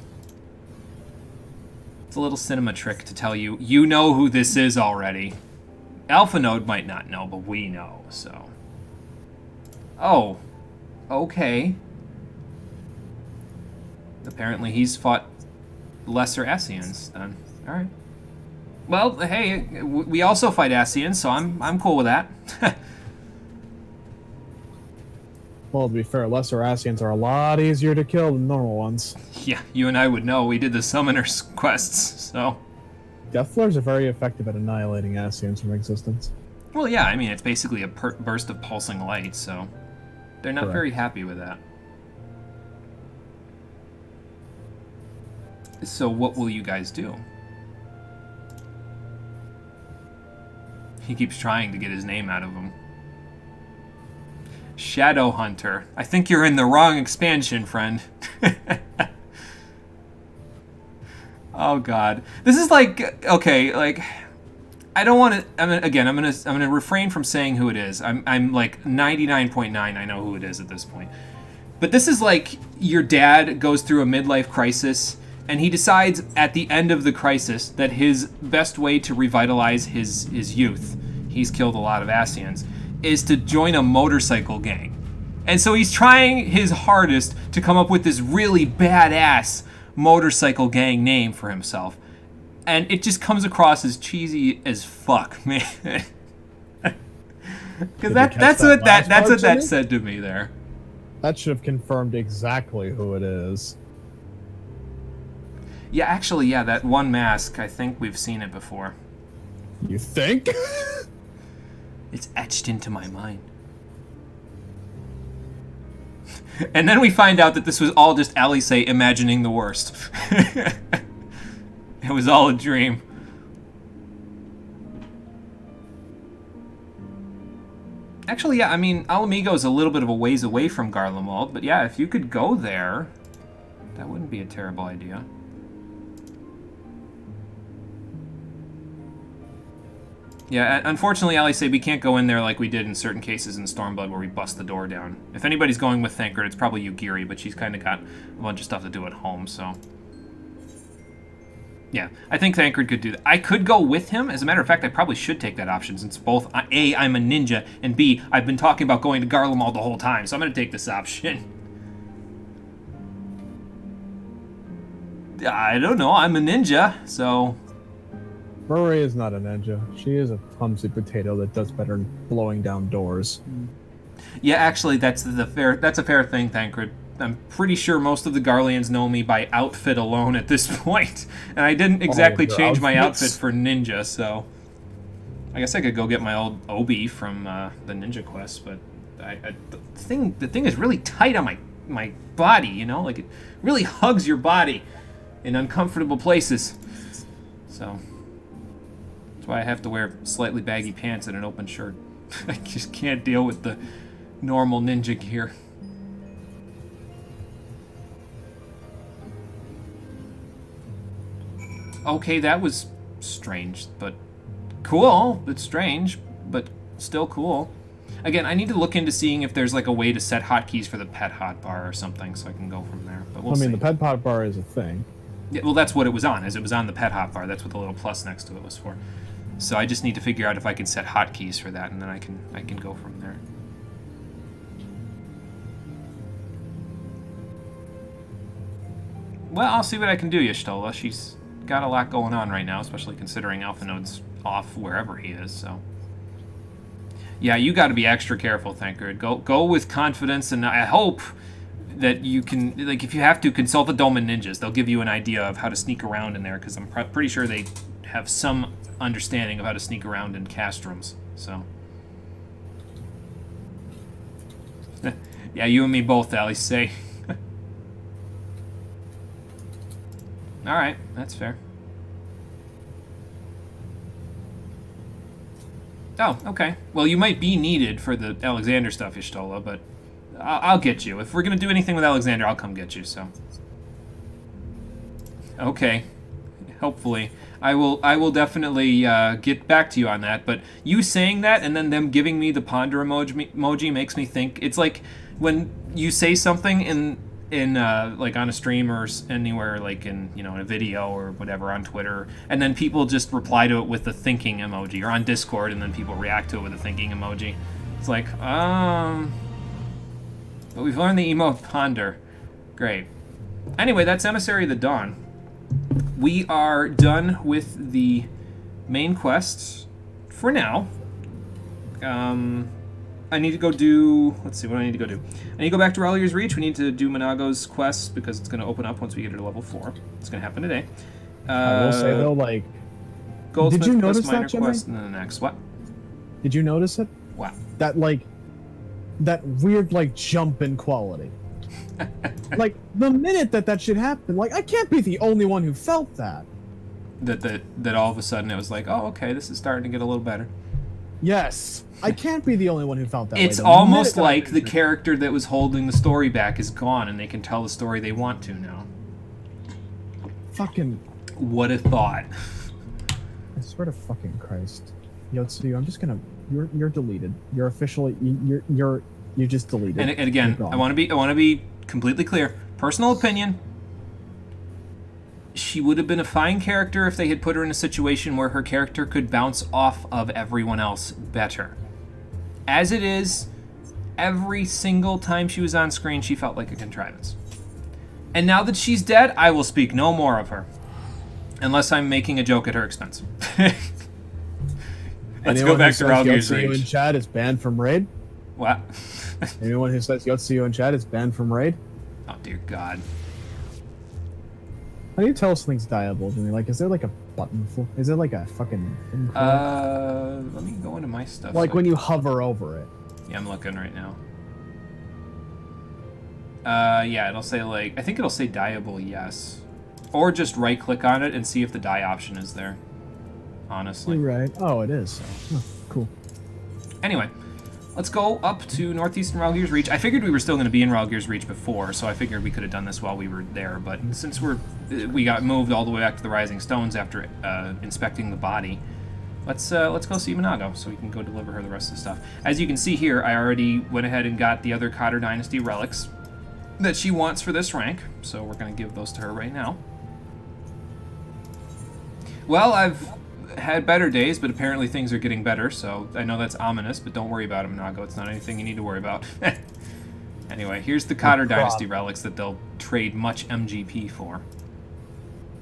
it's a little cinema trick to tell you, you know who this is already. Alpha Node might not know, but we know, so... Oh. Okay. Apparently he's fought lesser Ascians, then. Alright. Well, hey, we also fight Ascians, so I'm cool with that. Well, to be fair, lesser Ascians are a lot easier to kill than normal ones. Yeah, you and I would know. We did the Summoner's quests, so... Death Flares are very effective at annihilating Ascians from existence. Well, yeah, I mean, it's basically a burst of pulsing light, so... they're not Correct. very happy with that. So what will you guys do? He keeps trying to get his name out of him. Shadow Hunter. I think you're in the wrong expansion, friend. Oh god. This is like, okay, like, I don't want to, I'm gonna refrain from saying who it is. I'm like 99.9 I know who it is at this point. But this is like your dad goes through a midlife crisis, and he decides at the end of the crisis that his best way to revitalize his youth, he's killed a lot of Ascians, is to join a motorcycle gang. And so he's trying his hardest to come up with this really badass motorcycle gang name for himself. And it just comes across as cheesy as fuck, man. Because that's what that said to me there. That should have confirmed exactly who it is. Yeah, actually, yeah, that one mask, I think we've seen it before. You think? It's etched into my mind. And then we find out that this was all just Alice imagining the worst. It was all a dream. Actually, yeah, I mean, Alamigo is a little bit of a ways away from Garlemald, but yeah, if you could go there, that wouldn't be a terrible idea. Yeah, unfortunately, Alice, we can't go in there like we did in certain cases in Stormblood where we bust the door down. If anybody's going with Thancred, it's probably Yugiri, but she's kind of got a bunch of stuff to do at home, so... yeah, I think Thancred could do that. I could go with him. As a matter of fact, I probably should take that option since both, A, I'm a ninja, and B, I've been talking about going to Garlemald the whole time, so I'm going to take this option. I don't know, I'm a ninja, so... Murray is not a ninja. She is a clumsy potato that does better in blowing down doors. Yeah, actually, that's a fair thing, Thancred. I'm pretty sure most of the Garleans know me by outfit alone at this point, and I didn't exactly change my outfit for ninja, so I guess I could go get my old Obi from the Ninja Quest, but the thing is really tight on my body, you know, like it really hugs your body in uncomfortable places. So that's why I have to wear slightly baggy pants and an open shirt. I just can't deal with the normal ninja gear. Okay, that was strange, but cool. It's strange, but still cool. Again, I need to look into seeing if there's like a way to set hotkeys for the pet hotbar or something, so I can go from there. But we'll see. the pet hotbar is a thing. Yeah, well, that's what it was on. As it was on the pet hotbar. That's what the little plus next to it was for. So I just need to figure out if I can set hotkeys for that, and then I can go from there. Well, I'll see what I can do, Y'shtola. She's got a lot going on right now, especially considering Alpha Node's off wherever he is, so... Yeah, you got to be extra careful, Thancred. Go with confidence, and I hope that you can, like, if you have to, consult the Dolmen Ninjas. They'll give you an idea of how to sneak around in there, because I'm pretty sure they have some understanding of how to sneak around in castrums, so... Yeah, you and me both, Alice, say. Alright, that's fair. Oh, okay. Well, you might be needed for the Alexander stuff, Y'shtola, but I'll get you. If we're going to do anything with Alexander, I'll come get you, so... Okay. Hopefully. I will definitely get back to you on that, but you saying that and then them giving me the ponder emoji makes me think... It's like when you say something in like on a stream or anywhere, like in, you know, in a video or whatever on Twitter, and then people just reply to it with the thinking emoji, or on Discord, and then people react to it with a thinking emoji. It's like, but we've learned the emote ponder. Great. Anyway, that's Emissary of the Dawn. We are done with the main quests for now. I need to go do... Let's see, what do I need to go do? I need to go back to Ralliar's Reach. We need to do Monago's quests because it's going to open up once we get her to level 4. It's going to happen today. I will say, though, like... Goldsmith did you quest, notice minor that, Jimmy? quest, and then the next. What? Did you notice it? What? That, like... That weird, like, jump in quality. Like, the minute that shit happened, like, I can't be the only one who felt that. That all of a sudden it was like, oh, okay, this is starting to get a little better. Yes. I can't be the only one who felt that. It's way. almost like the character that was holding the story back is gone, and they can tell the story they want to now. Fucking... What a thought. I swear to fucking Christ. Yotsuyu, I'm just gonna... You're deleted. You're officially... You're just deleted. And again, I want to be completely clear. Personal opinion. She would have been a fine character if they had put her in a situation where her character could bounce off of everyone else better. As it is, every single time she was on screen, she felt like a contrivance. And now that she's dead, I will speak no more of her. Unless I'm making a joke at her expense. Let's go back to Ralgir's Reach. Yotsuyu in chat is banned from Raid? What? Anyone who says Yotsuyu in chat is banned from Raid? Oh, dear God. How do you tell something's diable, Jimmy? Like, is there like a button for... Is there like a fucking... Let me go into my stuff. Like when you hover over it. Yeah, I'm looking right now. Yeah, it'll say like... I think it'll say diable, yes. Or just right-click on it and see if the die option is there. Honestly. You're right. Oh, it is. Oh, cool. Anyway. Let's go up to Northeastern Ralgir's Reach. I figured we were still going to be in Ralgir's Reach before, so I figured we could have done this while we were there, but since we got moved all the way back to the Rising Stones after inspecting the body, let's go see Monago so we can go deliver her the rest of the stuff. As you can see here, I already went ahead and got the other Cotter Dynasty relics that she wants for this rank, so we're going to give those to her right now. Well, I've had better days, but apparently things are getting better, so I know that's ominous, but don't worry about it, Monago. It's not anything you need to worry about. Anyway, here's the Cotter Dynasty relics that they'll trade much MGP for.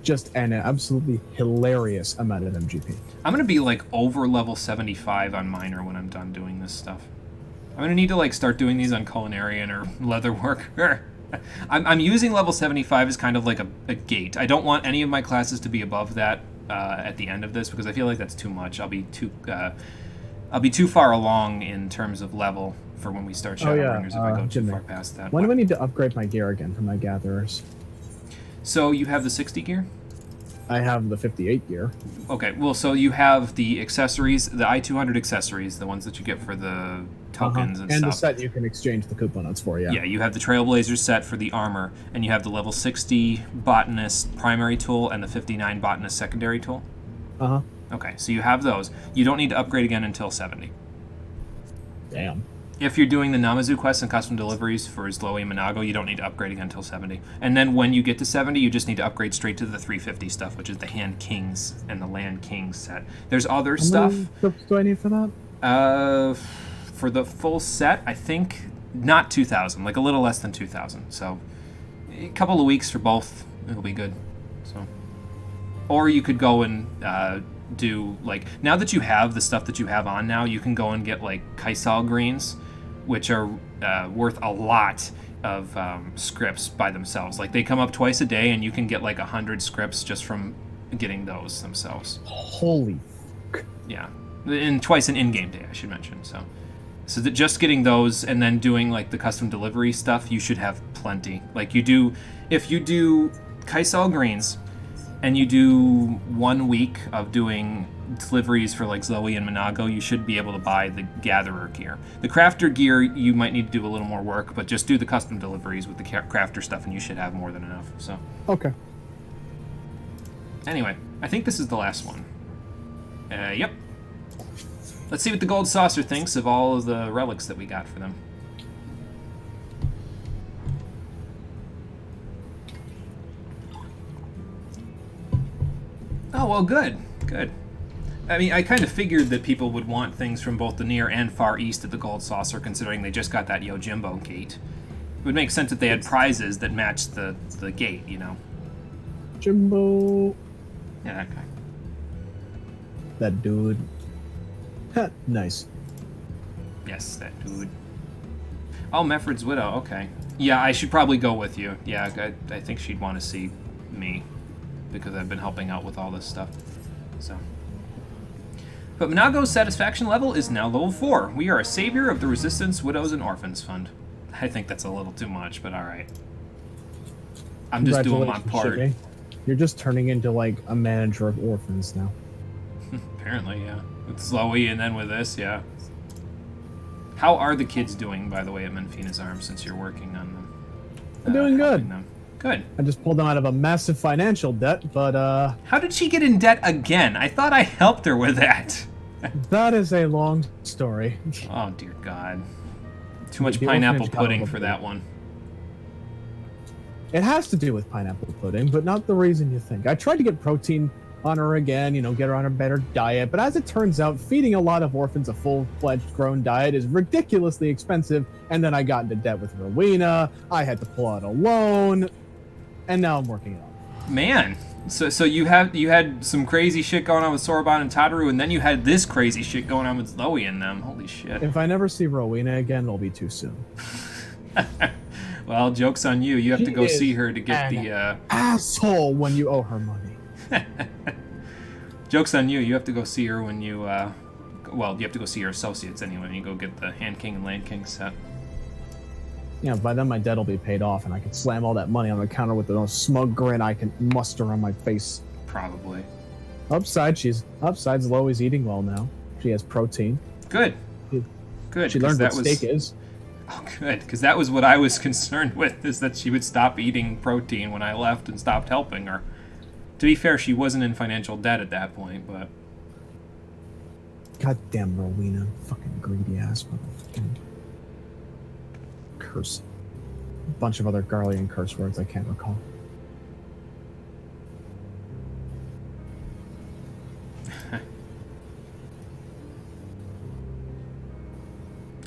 Just an absolutely hilarious amount of MGP. I'm going to be, like, over level 75 on Minor when I'm done doing this stuff. I'm going to need to, like, start doing these on Culinarian or Leatherworker. I'm using level 75 as kind of like a gate. I don't want any of my classes to be above that at the end of this because I feel like that's too much. I'll be too far along in terms of level for when we start Shadowbringers if I go too far past that. When do I need to upgrade my gear again for my gatherers? So you have the 60 gear? I have the 58 gear. Okay, well, so you have the accessories, the I-200 accessories, the ones that you get for the tokens and stuff. And the set you can exchange the components for, yeah. Yeah, you have the Trailblazer set for the armor, and you have the level 60 Botanist primary tool and the 59 Botanist secondary tool. Uh-huh. Okay, so you have those. You don't need to upgrade again until 70. Damn. If you're doing the Namazu quests and custom deliveries for Zloe and Minago, you don't need to upgrade again until 70. And then when you get to 70, you just need to upgrade straight to the 350 stuff, which is the Hand Kings and the Land Kings set. There's other stuff. How many trips do I need for that? For the full set, I think not 2,000, like a little less than 2,000. So a couple of weeks for both, it'll be good. So, or you could go and do, like, now that you have the stuff that you have on now, you can go and get like Kaisal greens, which are worth a lot of scripts by themselves. Like, they come up twice a day, and you can get like 100 scripts just from getting those themselves. Holy fuck. Yeah, and twice an in-game day, I should mention. So that just getting those and then doing like the custom delivery stuff, you should have plenty. Like, you do, if you do Kaisal greens and you do 1 week of doing deliveries for like Zoe and Minago, you should be able to buy the Gatherer gear. The Crafter gear, you might need to do a little more work, but just do the custom deliveries with the Crafter stuff and you should have more than enough. So Okay. Anyway, I think this is the last one. Yep. Let's see what the Gold Saucer thinks of all of the relics that we got for them. Oh, well, good. Good. I mean, I kind of figured that people would want things from both the near and far east of the Gold Saucer, considering they just got that Yojimbo gate. It would make sense that they had prizes that matched the gate, you know? Jimbo. Yeah, that guy. That dude. Ha, nice. Yes, that dude. Oh, Mefford's Widow, okay. Yeah, I should probably go with you. Yeah, I think she'd want to see me, because I've been helping out with all this stuff. So. But Minago's satisfaction level is now level 4. We are a savior of the Resistance, Widows, and Orphans Fund. I think that's a little too much, but alright. I'm just doing my part. Shippy. You're just turning into, like, a manager of orphans now. Apparently, yeah. With Zoe and then with this, yeah. How are the kids doing, by the way, at Menfina's Arms, since you're working on them? They're doing good. Them? Good. I just pulled them out of a massive financial debt, but, How did she get in debt again? I thought I helped her with that. That is a long story. Oh, dear God. Too much pineapple pudding for that one. It has to do with pineapple pudding, but not the reason you think. I tried to get protein on her again, you know, get her on a better diet, but as it turns out, feeding a lot of orphans a full-fledged grown diet is ridiculously expensive, and then I got into debt with Rowena, I had to pull out a loan, and now I'm working it off. Man, so you had some crazy shit going on with Soroban and Tataru, and then you had this crazy shit going on with Zoe and them. Holy shit. If I never see Rowena again, it'll be too soon. Well, joke's on you. You have to go see her to get the... asshole when you owe her money. Joke's on you. You have to go see her when you... well, you have to go see your associates anyway when you go get the Hand King and Land King set. Yeah, by then my debt will be paid off, and I can slam all that money on the counter with the most smug grin I can muster on my face. Probably. Upside, Zoe's eating well now. She has protein. Good. Good. She learned what steak is. Oh, good, because that was what I was concerned with, is that she would stop eating protein when I left and stopped helping her. To be fair, she wasn't in financial debt at that point, but... Goddamn Rowena. Fucking greedy ass motherfucking... Curse. A bunch of other Garlean curse words I can't recall.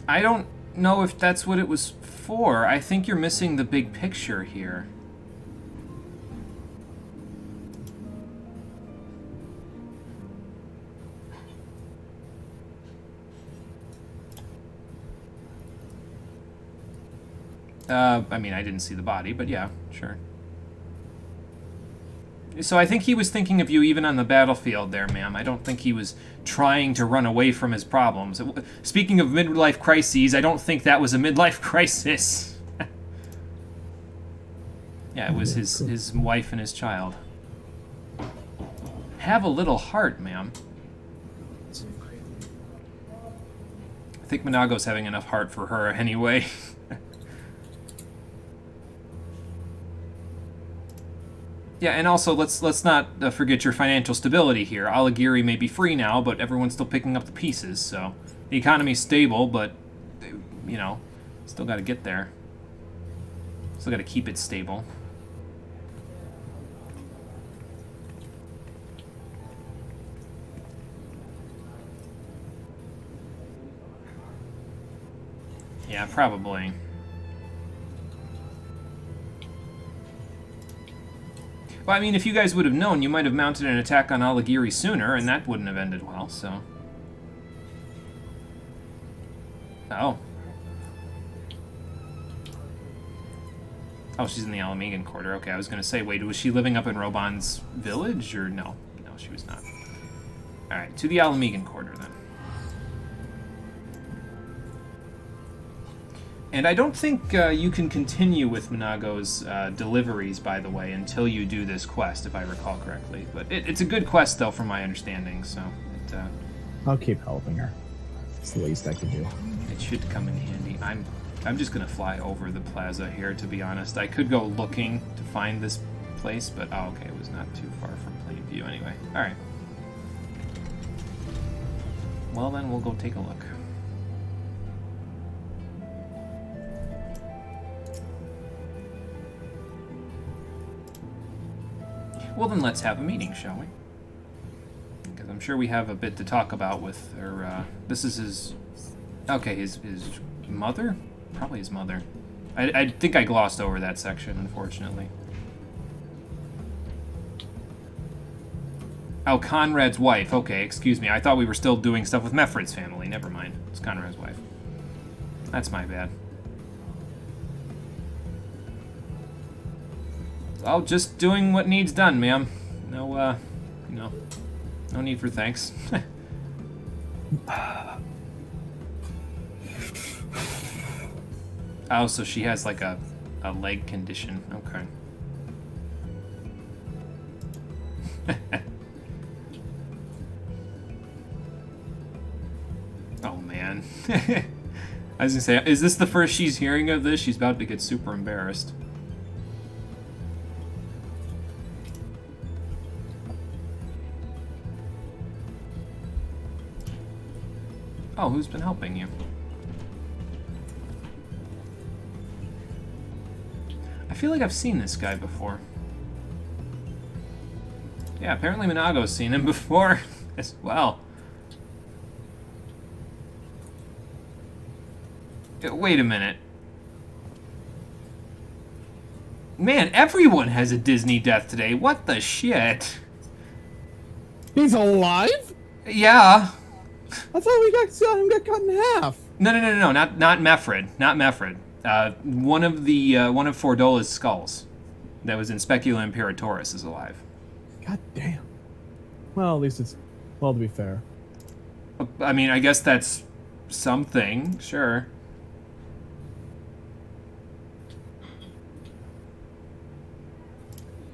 I don't know if that's what it was for. I think you're missing the big picture here. I mean, I didn't see the body, but yeah, sure. So I think he was thinking of you even on the battlefield there, ma'am. I don't think he was trying to run away from his problems. Speaking of midlife crises, I don't think that was a midlife crisis. Yeah, it was his wife and his child. have a little heart, ma'am. I think Minago's having enough heart for her anyway. Yeah, and also let's not forget your financial stability here. Alighieri may be free now, but everyone's still picking up the pieces, so the economy's stable, but you know, still got to get there. Still got to keep it stable. Yeah, probably. Well, I mean, if you guys would have known, you might have mounted an attack on Alighieri sooner, and that wouldn't have ended well, so... Oh. Oh, she's in the Alamegan quarter. Okay, I was going to say, wait, was she living up in Roban's village, or no? No, she was not. Alright, to the Alamegan quarter, then. And I don't think you can continue with Minago's deliveries, by the way, until you do this quest, if I recall correctly. But it's a good quest, though, from my understanding, so... I'll keep helping her. It's the least I can do. It should come in handy. I'm just gonna fly over the plaza here, to be honest. I could go looking to find this place, but... Oh, okay, it was not too far from plain view anyway. Alright. Well, then, we'll go take a look. Well, then let's have a meeting, shall we? Because I'm sure we have a bit to talk about with her, this is his... Okay, his mother? Probably his mother. I think I glossed over that section, unfortunately. Oh, Conrad's wife. Okay, excuse me. I thought we were still doing stuff with Mefred's family. Never mind. It's Conrad's wife. That's my bad. Oh, just doing what needs done, ma'am. No, you know, no need for thanks. Oh, so she has like a leg condition. Okay. Oh, man. I was gonna say, is this the first she's hearing of this? She's about to get super embarrassed. Oh, who's been helping you? I feel like I've seen this guy before. Yeah, apparently Minago's seen him before as well. Wait a minute. Man, everyone has a Disney death today. What the shit? He's alive? Yeah. I thought we got cut in half. No, not Mefred. Not Mefred. One of Fordola's skulls that was in Specula Imperatoris is alive. God damn. Well, at least it's... Well, to be fair. I mean, I guess that's something, sure.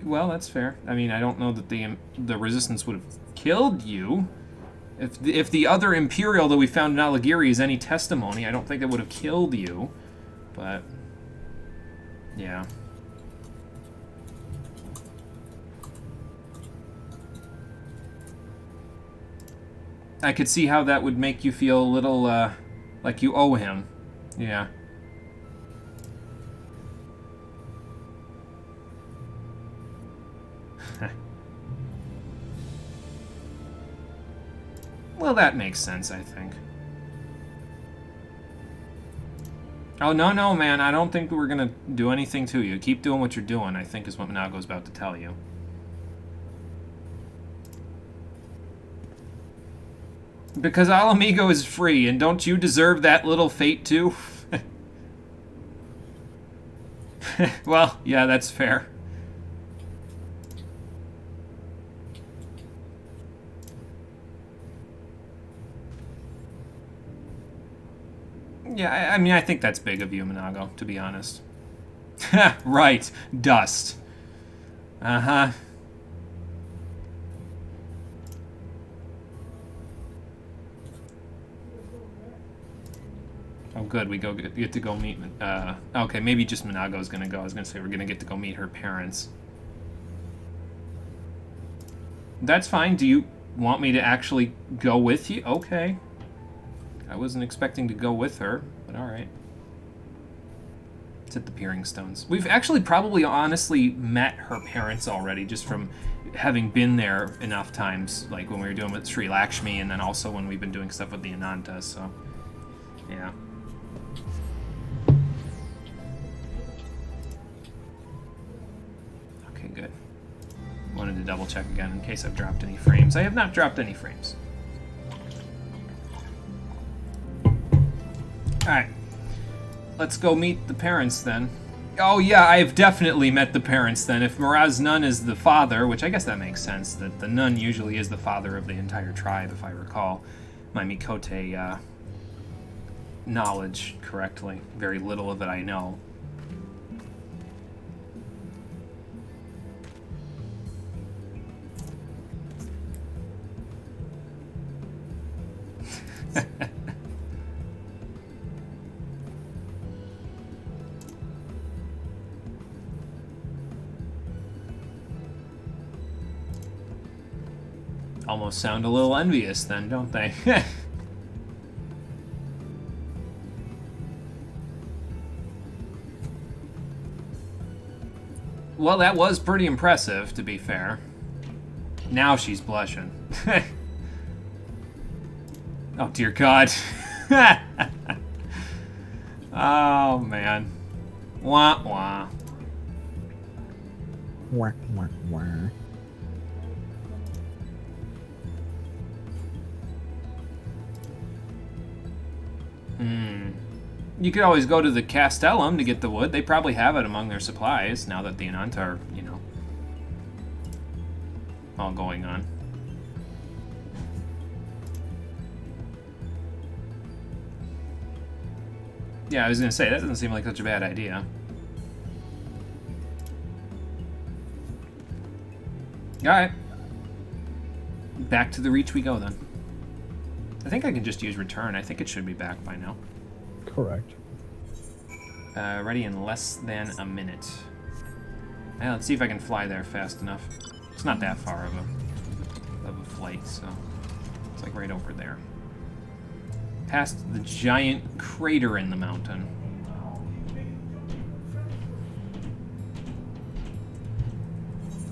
Well, that's fair. I mean, I don't know that the resistance would have killed you. If the other Imperial that we found in Alighieri is any testimony, I don't think it would have killed you. But, yeah. I could see how that would make you feel a little, like you owe him. Yeah. Well, that makes sense, I think. Oh, no, man. I don't think we're going to do anything to you. Keep doing what you're doing, I think is what Minago's about to tell you. Because Alamigo is free, and don't you deserve that little fate, too? Well, yeah, that's fair. Yeah, I mean, I think that's big of you, Minago, to be honest. Right, dust. Uh-huh. good. We get to go meet... okay, maybe just Minago's gonna go. I was gonna say we're gonna get to go meet her parents. That's fine. Do you want me to actually go with you? Okay. I wasn't expecting to go with her, but alright. It's at the Peering Stones. We've actually probably honestly met her parents already, just from having been there enough times, like when we were doing with Sri Lakshmi, and then also when we've been doing stuff with the Anantas, so... yeah. Okay, good. Wanted to double check again in case I've dropped any frames. I have not dropped any frames. Alright. Let's go meet the parents then. Oh yeah, I've definitely met the parents then. If Miraz Nun is the father, which I guess that makes sense, that the nun usually is the father of the entire tribe, if I recall my Mikote knowledge correctly. Very little of it I know. Almost sound a little envious then, don't they? Well, that was pretty impressive, to be fair. Now she's blushing. Oh, dear God. Oh, man. Wah, wah. Wah, wah, wah. You could always go to the Castellum to get the wood. They probably have it among their supplies, now that the Ananta are, you know, all going on. Yeah, I was gonna say, that doesn't seem like such a bad idea. Alright. Back to the Reach we go, then. I think I can just use return. I think it should be back by now. Correct. Ready in less than a minute. Now, let's see if I can fly there fast enough. It's not that far of a flight, so it's like right over there. Past the giant crater in the mountain.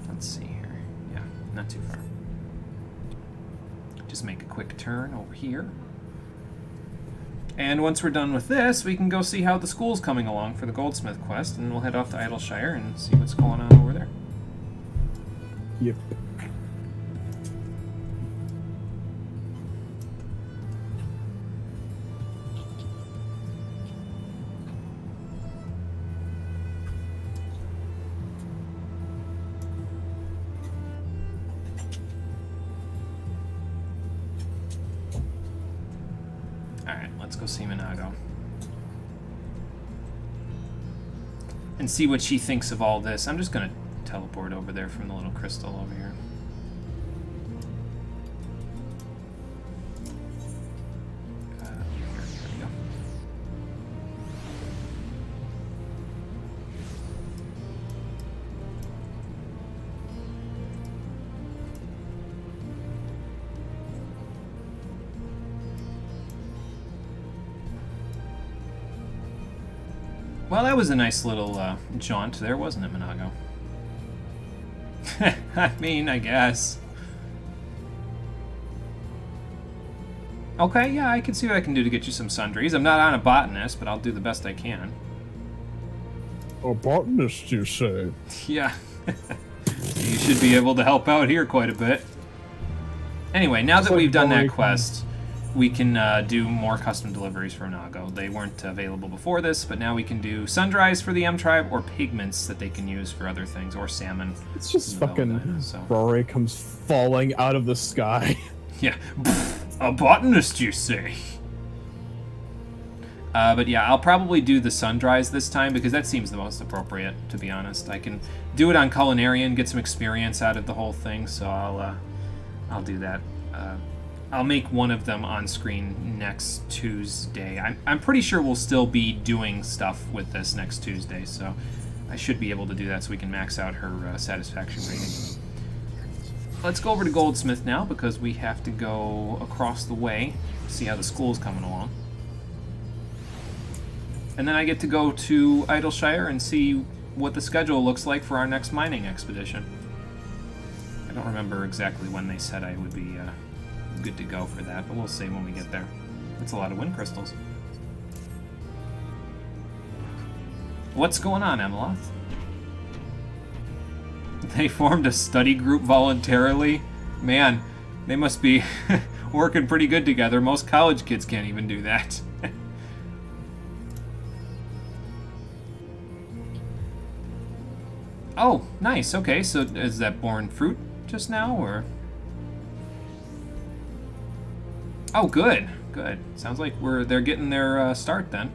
Let's see here. Yeah, not too far. Just make a quick turn over here. And once we're done with this, we can go see how the school's coming along for the Goldsmith quest, and we'll head off to Idleshire and see what's going on over there. Yep. Let's go see Minago. And see what she thinks of all this. I'm just gonna teleport over there from the little crystal over here. Here we go. Well, that was a nice little jaunt there, wasn't it, Minago? I mean, I guess. Okay, yeah, I can see what I can do to get you some sundries. I'm not on a botanist, but I'll do the best I can. A botanist, you say? Yeah. You should be able to help out here quite a bit. Anyway, now that we've done that quest, we can do more custom deliveries for Nago. They weren't available before this, but now we can do sundries for the M tribe or pigments that they can use for other things, or salmon. It's just fucking Rory comes falling out of the sky. Yeah. A botanist, you say? But yeah, I'll probably do the sundries this time because that seems the most appropriate, to be honest. I can do it on Culinarian, get some experience out of the whole thing, so I'll do that. I'll make one of them on screen next Tuesday. I'm pretty sure we'll still be doing stuff with this next Tuesday, so I should be able to do that so we can max out her satisfaction rating. Let's go over to Goldsmith now, because we have to go across the way, see how the school's coming along. And then I get to go to Idleshire and see what the schedule looks like for our next mining expedition. I don't remember exactly when they said I would be good to go for that, but we'll see when we get there. It's a lot of wind crystals. What's going on, Emeloth? They formed a study group voluntarily? Man, they must be working pretty good together. Most college kids can't even do that. Oh, nice. Okay, so is that born fruit just now, or? Oh, good. Good. Sounds like they're getting their start then.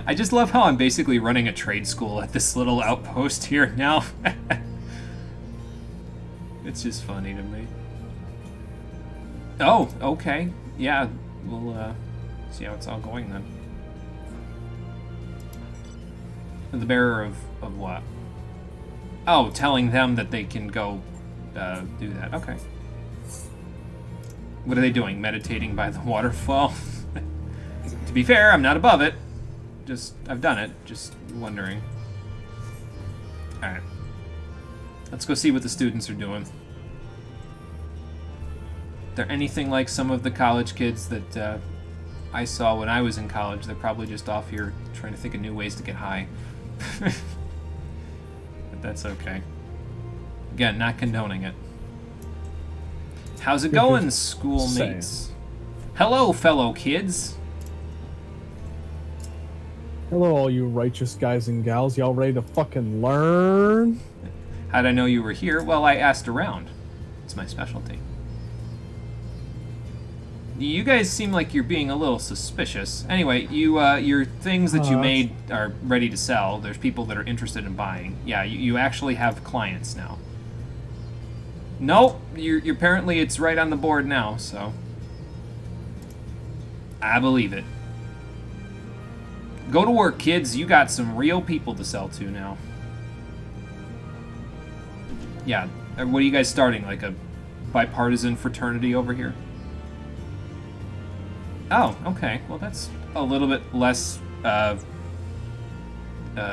I just love how I'm basically running a trade school at this little outpost here now. It's just funny to me. Oh, okay. Yeah, we'll see how it's all going then. The bearer of what? Oh, telling them that they can go do that. Okay. What are they doing? Meditating by the waterfall? To be fair, I'm not above it. I've done it. Just wondering. Alright. Let's go see what the students are doing. They're anything like some of the college kids that I saw when I was in college. They're probably just off here trying to think of new ways to get high. But that's okay. Again, not condoning it. How's it going, schoolmates? Hello, fellow kids. Hello, all you righteous guys and gals. Y'all ready to fucking learn? How'd I know you were here? Well, I asked around. It's my specialty. You guys seem like you're being a little suspicious. Anyway, your things that you made are ready to sell. There's people that are interested in buying. Yeah, you actually have clients now. Nope, apparently it's right on the board now, so I believe it. Go to work, kids. You got some real people to sell to now. Yeah, what are you guys starting? Like a bipartisan fraternity over here? Oh, okay. Well, that's a little bit less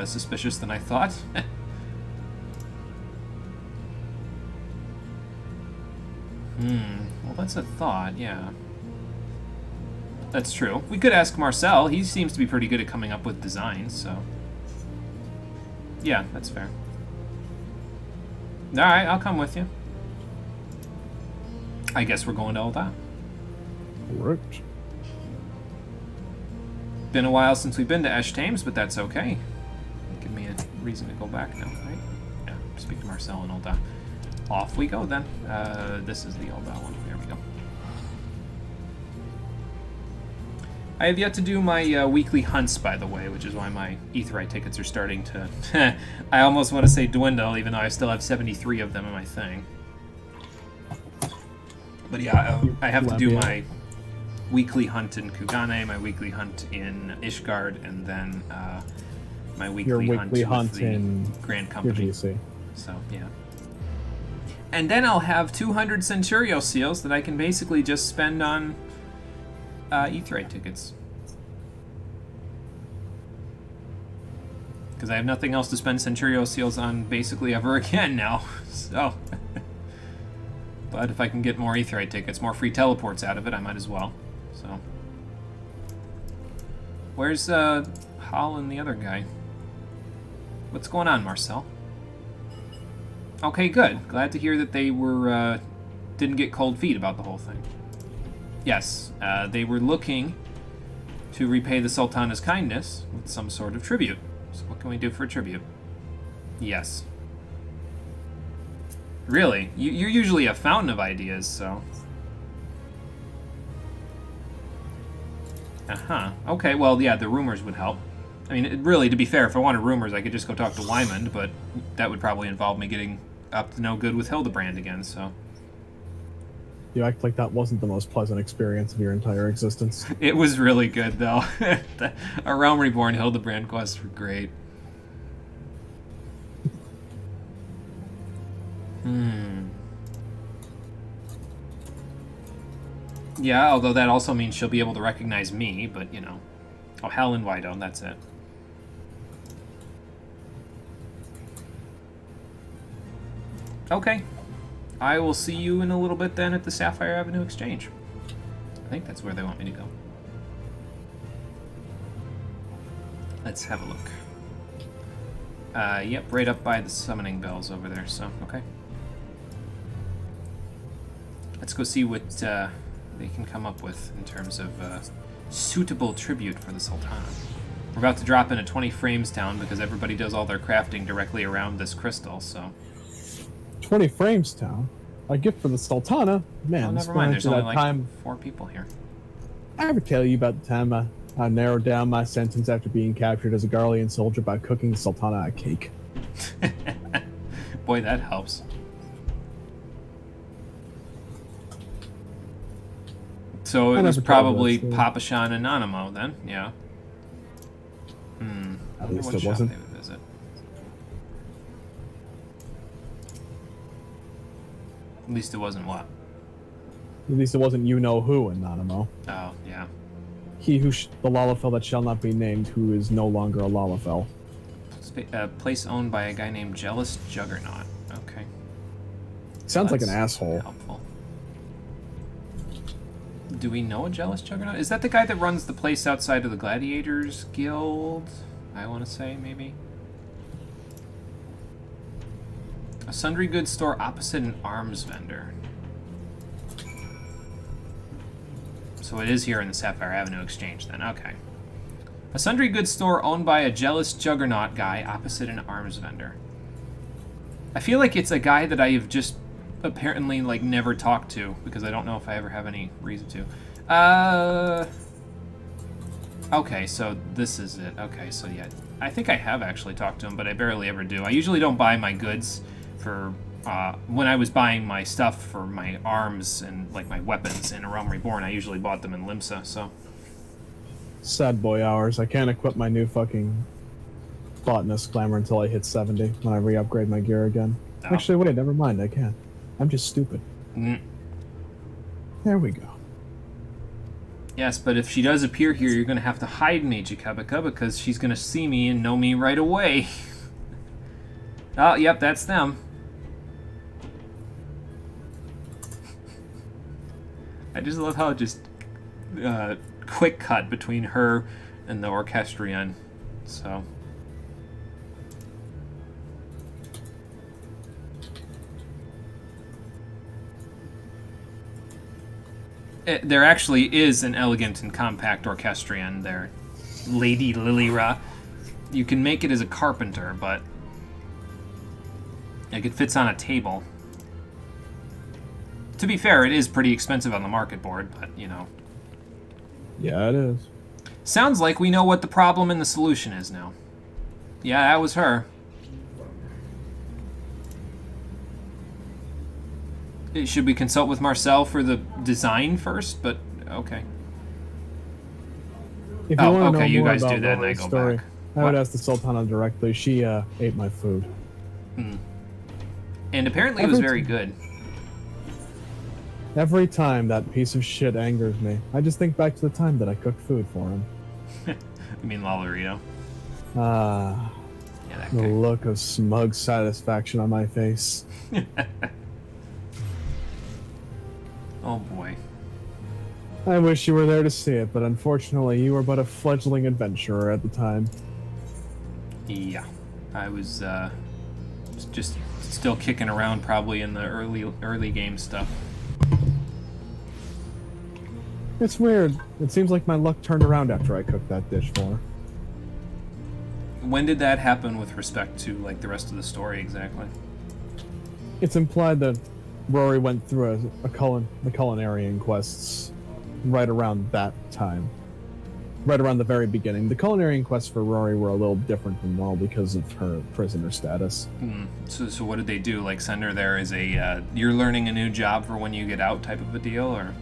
suspicious than I thought. Well, that's a thought, yeah. That's true. We could ask Marcel. He seems to be pretty good at coming up with designs, so... Yeah, that's fair. Alright, I'll come with you. I guess we're going to Ul'dah. Correct. Been a while since we've been to Esh-Thames, but that's okay. Give me a reason to go back now, right? Yeah, speak to Marcel and Ul'dah. Off we go then. This is the Ul'dah one. There we go. I have yet to do my weekly hunts, by the way, which is why my Aetheryte tickets are starting to... I almost want to say dwindle, even though I still have 73 of them in my thing. But yeah, I have to do my weekly hunt in Kugane, my weekly hunt in Ishgard, and then my weekly hunt with the in Grand Company. GC. So, yeah. And then I'll have 200 Centurio seals that I can basically just spend on Aetheryte tickets. Because I have nothing else to spend Centurio seals on basically ever again now. So, but if I can get more Aetheryte tickets, more free teleports out of it, I might as well. So, where's Hal and the other guy? What's going on, Marcel? Okay, good. Glad to hear that they were didn't get cold feet about the whole thing. Yes, they were looking to repay the Sultana's kindness with some sort of tribute. So what can we do for a tribute? Yes. Really? You're usually a fountain of ideas, so... Uh-huh. Okay, well, yeah, the rumors would help. I mean, really, to be fair, if I wanted rumors, I could just go talk to Wymond, but that would probably involve me getting up to no good with Hildebrand again, so... You act like that wasn't the most pleasant experience of your entire existence. It was really good, though. Our Realm Reborn Hildebrand quests were great. Yeah, although that also means she'll be able to recognize me, but, you know. Oh, Hell and Wido, that's it. Okay. I will see you in a little bit then at the Sapphire Avenue Exchange. I think that's where they want me to go. Let's have a look. Yep, right up by the summoning bells over there, so, okay. Let's go see what they can come up with in terms of suitable tribute for the Sultana. We're about to drop into 20 frames town because everybody does all their crafting directly around this crystal, so... 20 frames town? A gift for the Sultana? Man, Oh, this never mind, there's only like time... 4 people here. I ever tell you about the time I narrowed down my sentence after being captured as a Garlean soldier by cooking the Sultana a cake? Boy, that helps. So it was probably Papashan and Nanamo then, yeah. At least it wasn't. They would visit. At least it wasn't what? At least it wasn't you-know-who in Nanamo. Oh, yeah. He who the Lalafell that shall not be named, who is no longer a Lalafell. Place owned by a guy named Jealous Juggernaut. Okay. Sounds like an asshole. Helpful. Do we know a Jealous Juggernaut? Is that the guy that runs the place outside of the Gladiators Guild? I want to say, maybe. A sundry goods store opposite an arms vendor. So it is here in the Sapphire Avenue Exchange, then. Okay. A sundry goods store owned by a Jealous Juggernaut guy opposite an arms vendor. I feel like it's a guy that I have just apparently, like, never talked to, because I don't know if I ever have any reason to. Okay, so this is it. Okay, so yeah. I think I have actually talked to him, but I barely ever do. I usually don't buy my goods for... when I was buying my stuff for my arms and, like, my weapons in A Realm Reborn, I usually bought them in Limsa, so... Sad boy hours. I can't equip my new fucking botanist glamour until I hit 70, when I re-upgrade my gear again. Oh. Actually, wait, never mind, I can't. I'm just stupid. There we go. Yes, but if she does appear here, you're going to have to hide me, Jakubika, because she's going to see me and know me right away. Oh, yep, that's them. I just love how it just quick cut between her and the Orchestrion. So... there actually is an elegant and compact Orchestrion there. Lady Lilira. You can make it as a carpenter, but... like, it fits on a table. To be fair, it is pretty expensive on the market board, but, you know. Yeah, it is. Sounds like we know what the problem and the solution is now. Yeah, that was her. Should we consult with Marcel for the design first? But, okay. If you want to know you more guys about do that and I Rory's go story, back. I would ask the Sultana directly. She ate my food. And apparently it was very good. Every time that piece of shit angers me, I just think back to the time that I cooked food for him. You mean Lalorito? Yeah, the look of smug satisfaction on my face. Oh boy. I wish you were there to see it, but unfortunately you were but a fledgling adventurer at the time. Yeah. I was just still kicking around probably in the early game stuff. It's weird. It seems like my luck turned around after I cooked that dish for her. When did that happen with respect to, like, the rest of the story exactly? It's implied that Rory went through the culinarian quests right around that time. right around the very beginning. The culinary quests for Rory were a little different from normal because of her prisoner status. So what did they do? Like send her there as a you're learning a new job for when you get out type of a deal, or?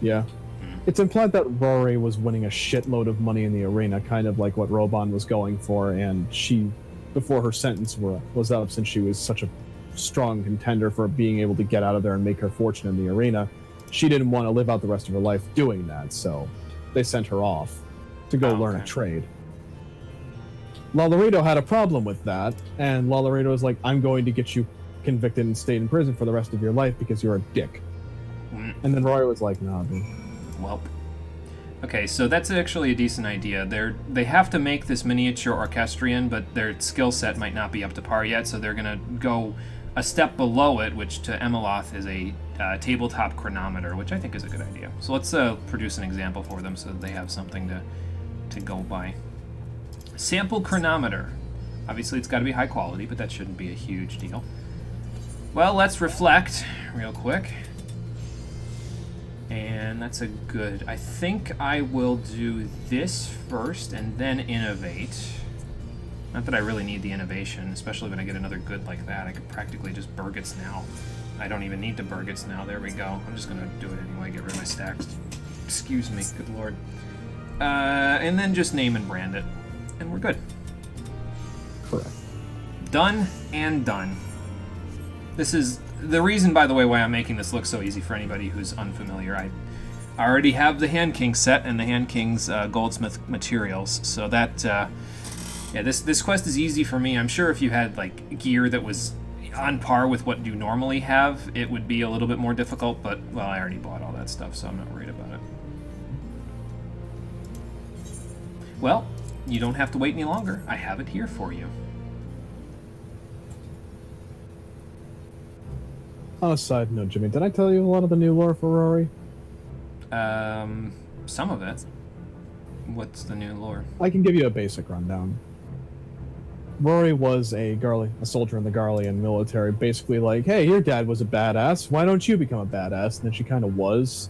Yeah. It's implied that Rory was winning a shitload of money in the arena, kind of like what Roban was going for, and she, before her sentence was up, since she was such a strong contender for being able to get out of there and make her fortune in the arena, she didn't want to live out the rest of her life doing that, so they sent her off to go learn a trade. Lolorito had a problem with that, and Lolorito was like, I'm going to get you convicted and stayed in prison for the rest of your life because you're a dick. And then Rory was like, nah, dude. Welp. Okay, so that's actually a decent idea. They have to make this miniature orchestrion, but their skill set might not be up to par yet, so they're going to go a step below it, which to Emeloth is a tabletop chronometer, which I think is a good idea. So let's produce an example for them so that they have something to go by. Sample chronometer. Obviously, it's got to be high quality, but that shouldn't be a huge deal. Well, let's reflect real quick. And that's a good... I think I will do this first and then innovate. Not that I really need the innovation, especially when I get another good like that. I could practically just Burgits now. I don't even need to Burgits now. There we go. I'm just going to do it anyway, get rid of my stacks. Excuse me, good lord. And then just name and brand it. And we're good. Correct. Done and done. This is the reason, by the way, why I'm making this look so easy for anybody who's unfamiliar. I already have the Hand King set and the Hand King's goldsmith materials, so that, yeah, this quest is easy for me. I'm sure if you had, like, gear that was on par with what you normally have, it would be a little bit more difficult, but, well, I already bought all that stuff, so I'm not worried about it. Well, you don't have to wait any longer. I have it here for you. On a side note, Jimmy, did I tell you a lot of the new lore for Rory? Some of it. What's the new lore? I can give you a basic rundown. Rory was a soldier in the Garlean military, basically like, hey, your dad was a badass, why don't you become a badass? And then she kind of was,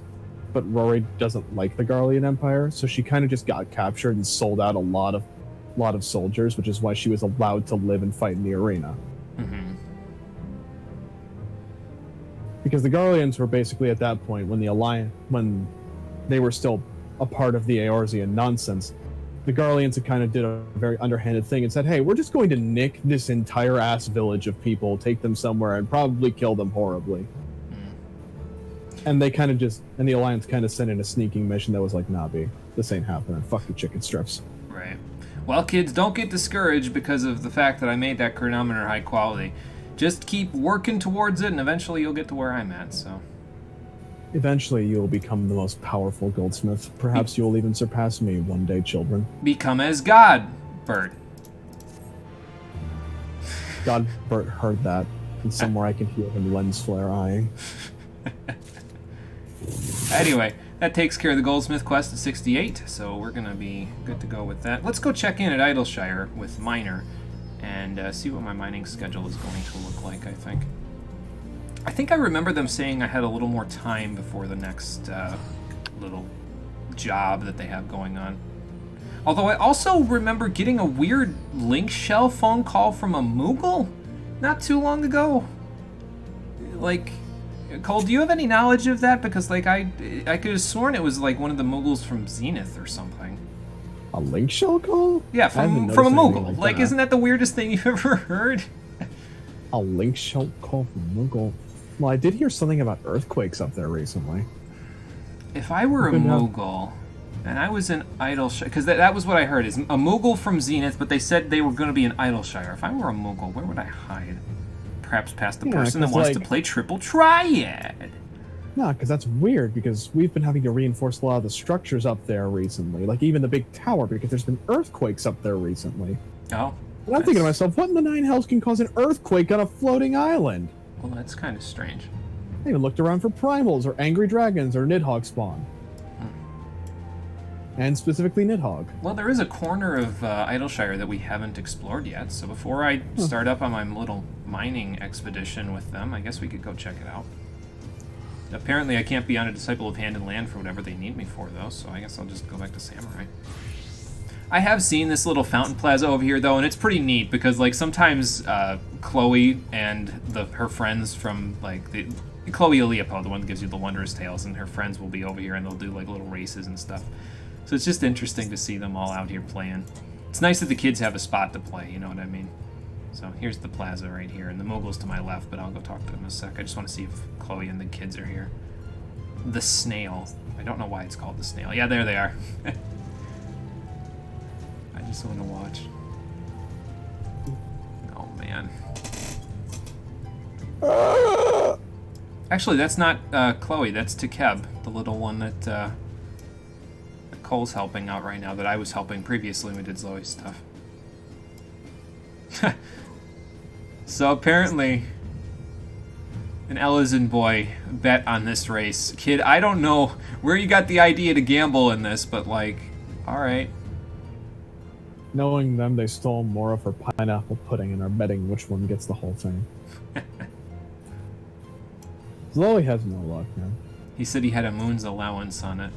but Rory doesn't like the Garlean Empire, so she kind of just got captured and sold out a lot of soldiers, which is why she was allowed to live and fight in the arena. Because the Garleans were basically at that point, when they were still a part of the Eorzean nonsense, the Garleans had kind of did a very underhanded thing and said, hey, we're just going to nick this entire ass village of people, take them somewhere, and probably kill them horribly. And they kind of and the Alliance kind of sent in a sneaking mission that was like, nah, B, this ain't happening. Fuck the chicken strips. Right. Well, kids, don't get discouraged because of the fact that I made that chronometer high quality. Just keep working towards it, and eventually you'll get to where I'm at, so... Eventually you'll become the most powerful goldsmith. Perhaps you'll even surpass me one day, children. Become as God, Bert. God, Bert heard that. And somewhere I can hear him lens flare eyeing. Anyway, that takes care of the Goldsmith quest at 68, so we're going to be good to go with that. Let's go check in at Idleshire with Miner and see what my mining schedule is going to look like, I think. I think I remember them saying I had a little more time before the next little job that they have going on. Although I also remember getting a weird link shell phone call from a Moogle not too long ago. Like, Cole, do you have any knowledge of that? Because, like, I could have sworn it was, like, one of the Moogles from Zenith or something. A link shell call? Yeah, from a Moogle. Like, isn't that the weirdest thing you've ever heard? A link shell call from Moogle? Well, I did hear something about earthquakes up there recently. If I were a Moogle, and I was in Idleshire, because that was what I heard, is a Moogle from Zenith, but they said they were going to be in Idleshire. If I were a Moogle, where would I hide? Perhaps past the person that wants to play Triple Triad. No, because that's weird, because we've been having to reinforce a lot of the structures up there recently, like even the big tower, because there's been earthquakes up there recently. Oh. And I'm thinking to myself, what in the nine hells can cause an earthquake on a floating island? Well, that's kind of strange. I even looked around for primals, or angry dragons, or Nidhogg spawn. And specifically Nidhogg. Well, there is a corner of Idleshire that we haven't explored yet, so before I start up on my little mining expedition with them, I guess we could go check it out. Apparently I can't be on a Disciple of Hand and Land for whatever they need me for, though, so I guess I'll just go back to Samurai. I have seen this little fountain plaza over here, though, and it's pretty neat because, like, sometimes Chloe and her friends from, like, Chloe Leopold, the one that gives you the Wondrous Tales, and her friends will be over here and they'll do, like, little races and stuff. So it's just interesting to see them all out here playing. It's nice that the kids have a spot to play, you know what I mean? So here's the plaza right here, and the Mogul's to my left, but I'll go talk to them in a sec. I just want to see if Chloe and the kids are here. The Snail. I don't know why it's called the Snail. Yeah, there they are. I just want to watch. Oh, man. Actually, that's not Chloe. That's Takeb, the little one that Cole's helping out right now, that I was helping previously when we did Zoe's stuff. So apparently, an Elysian boy bet on this race. Kid, I don't know where you got the idea to gamble in this, but, like, alright. Knowing them, they stole more of her pineapple pudding and are betting which one gets the whole thing. Zoe has no luck, man. He said he had a moon's allowance on it.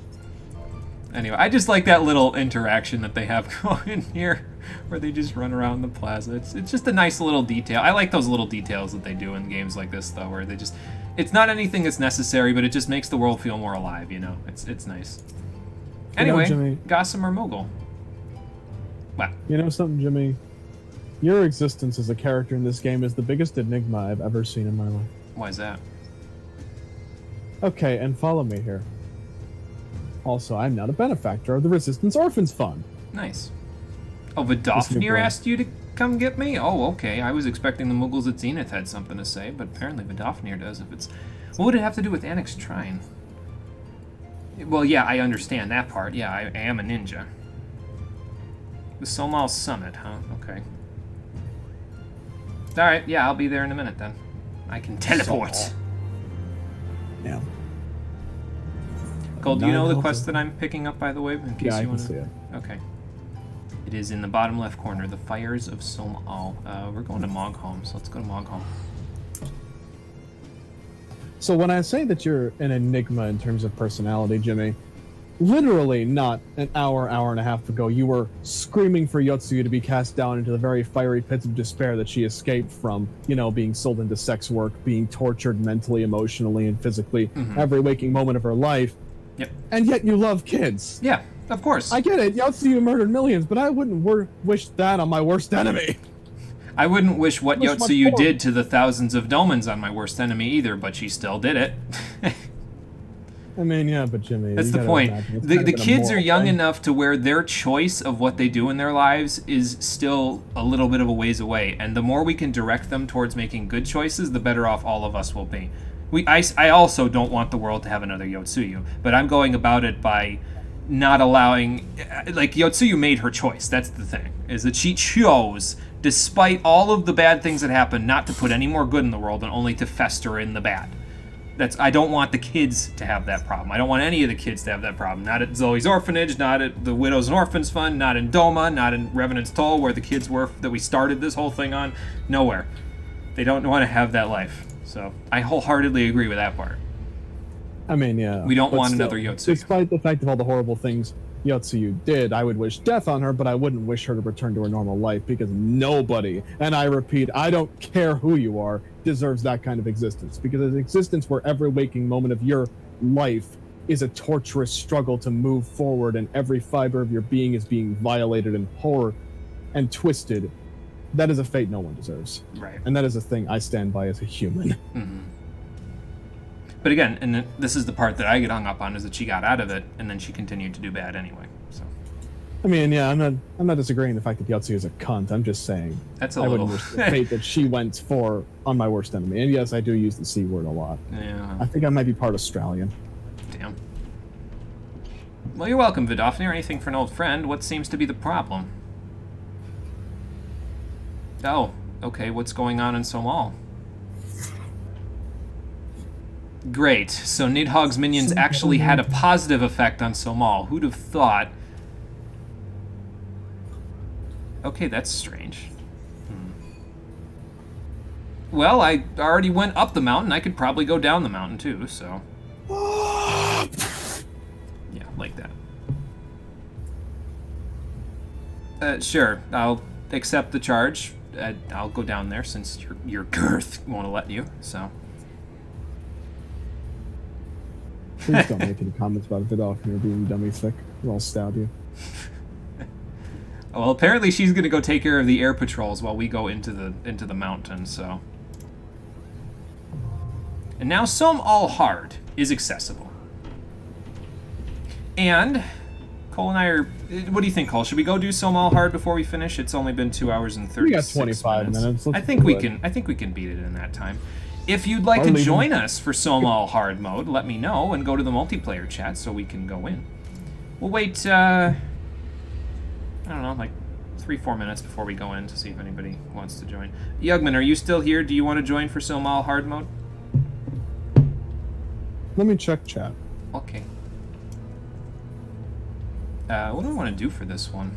Anyway, I just like that little interaction that they have going here, where they just run around the plaza. It's just a nice little detail. I like those little details that they do in games like this, though, where they just... It's not anything that's necessary, but it just makes the world feel more alive, you know? It's nice. Anyway, Jimmy, Gossamer Mogul. What? You know something, Jimmy? Your existence as a character in this game is the biggest enigma I've ever seen in my life. Why is that? Okay, and follow me here. Also, I'm not a benefactor of the Resistance Orphans Fund. Nice. Oh, Vidofnir asked you to come get me? Oh, okay. I was expecting the Muggles at Zenith had something to say, but apparently Vidofnir does. If it's... What would it have to do with Annex Shrine? Well, yeah, I understand that part. Yeah, I am a ninja. The Somal Summit, huh? Okay. Alright, yeah, I'll be there in a minute, then. I can teleport. Yeah. Cole, do you know the quest that I'm picking up, by the way, in case yeah, you want to to... see it. Okay. It is in the bottom left corner, the Fires of Somal. We're going to Mogholm, so let's go to Mogholm. So when I say that you're an enigma in terms of personality, Jimmy, literally not an hour and a half ago, you were screaming for Yotsuyu to be cast down into the very fiery pits of despair that she escaped from, you know, being sold into sex work, being tortured mentally, emotionally, and physically every waking moment of her life. Yep. And yet you love kids. Yeah, of course. I get it. Yotsuyu murdered millions, but I wouldn't wish that on my worst enemy. I wouldn't wish what Yotsuyu did to the thousands of Domans on my worst enemy either, but she still did it. I mean, yeah, but Jimmy... That's the point. The kids are young enough to where their choice of what they do in their lives is still a little bit of a ways away, and the more we can direct them towards making good choices, the better off all of us will be. I also don't want the world to have another Yotsuyu, but I'm going about it by not allowing... Like, Yotsuyu made her choice, that's the thing, is that she chose, despite all of the bad things that happened, not to put any more good in the world and only to fester in the bad. I don't want the kids to have that problem. I don't want any of the kids to have that problem. Not at Zoe's Orphanage, not at the Widows and Orphans Fund, not in Doma, not in Revenant's Toll, where the kids were that we started this whole thing on. Nowhere. They don't want to have that life. So I wholeheartedly agree with that part. I mean, yeah. We don't want another Yotsuyu. Despite the fact of all the horrible things Yotsuyu did, I would wish death on her, but I wouldn't wish her to return to her normal life, because nobody, and I repeat, I don't care who you are, deserves that kind of existence. Because an existence where every waking moment of your life is a torturous struggle to move forward, and every fiber of your being is being violated and horror and twisted, that is a fate no one deserves. Right. And that is a thing I stand by as a human. Mm-hmm. But again, and this is the part that I get hung up on, is that she got out of it, and then she continued to do bad anyway. So, I mean, yeah, I'm not disagreeing the fact that Yotsuyu is a cunt. I'm just saying that's a I little wouldn't wish the fate that she went for on my worst enemy. And yes, I do use the C word a lot. Yeah. I think I might be part Australian. Damn. Well, you're welcome, Vidofnir. Anything for an old friend. What seems to be the problem? Oh, okay. What's going on in Somal? Great. So Nidhogg's minions actually had a positive effect on Somal. Who'd have thought? Okay, that's strange. Well, I already went up the mountain. I could probably go down the mountain too, so... Yeah, like that. Sure, I'll accept the charge. I'll go down there since your girth won't let you, so. Please don't make any comments about Vidalfnir being dummy thick, or I'll stab you. Well, apparently she's gonna go take care of the air patrols while we go into the mountain, so. And now Som All Hard is accessible. And Cole and I are. What do you think, Cole? Should we go do Som All Hard before we finish? It's only been 2 hours and 36 We got 25 minutes. I think we can. I think we can beat it in that time. If you'd like to join us for Som All Hard mode, let me know and go to the multiplayer chat so we can go in. We'll wait. I don't know, like 3-4 minutes before we go in to see if anybody wants to join. Yugman, are you still here? Do you want to join for Som All Hard mode? Let me check chat. Okay. What do I want to do for this one?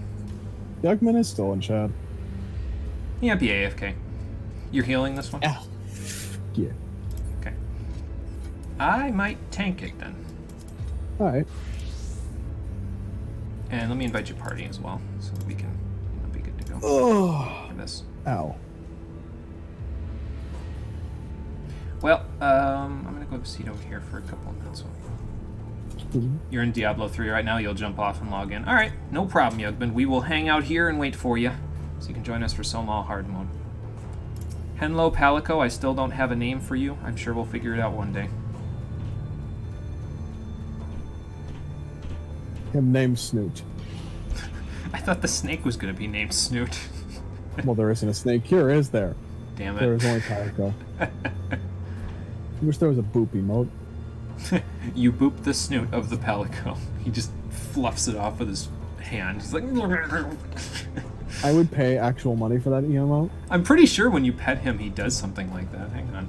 Yugman is still in chat. Yeah, be AFK. You're healing this one? Yeah. Yeah. Okay. I might tank it then. Alright. And let me invite your party as well, so that we can be good to go. Oh. For this. Ow. Well, I'm gonna go sit over here for a couple of minutes. You're in Diablo 3 right now, you'll jump off and log in. Alright, no problem, Yugman. We will hang out here and wait for you, so you can join us for Som All Hard mode. Henlo Palico, I still don't have a name for you. I'm sure we'll figure it out one day. Him named Snoot. I thought the snake was gonna be named Snoot. Well, there isn't a snake here, is there? Damn it. There is only Palico. I wish there was a boop emote. You boop the snoot of the Palico. He just fluffs it off with his hand. He's like... I would pay actual money for that emote. I'm pretty sure when you pet him, he does something like that. Hang on.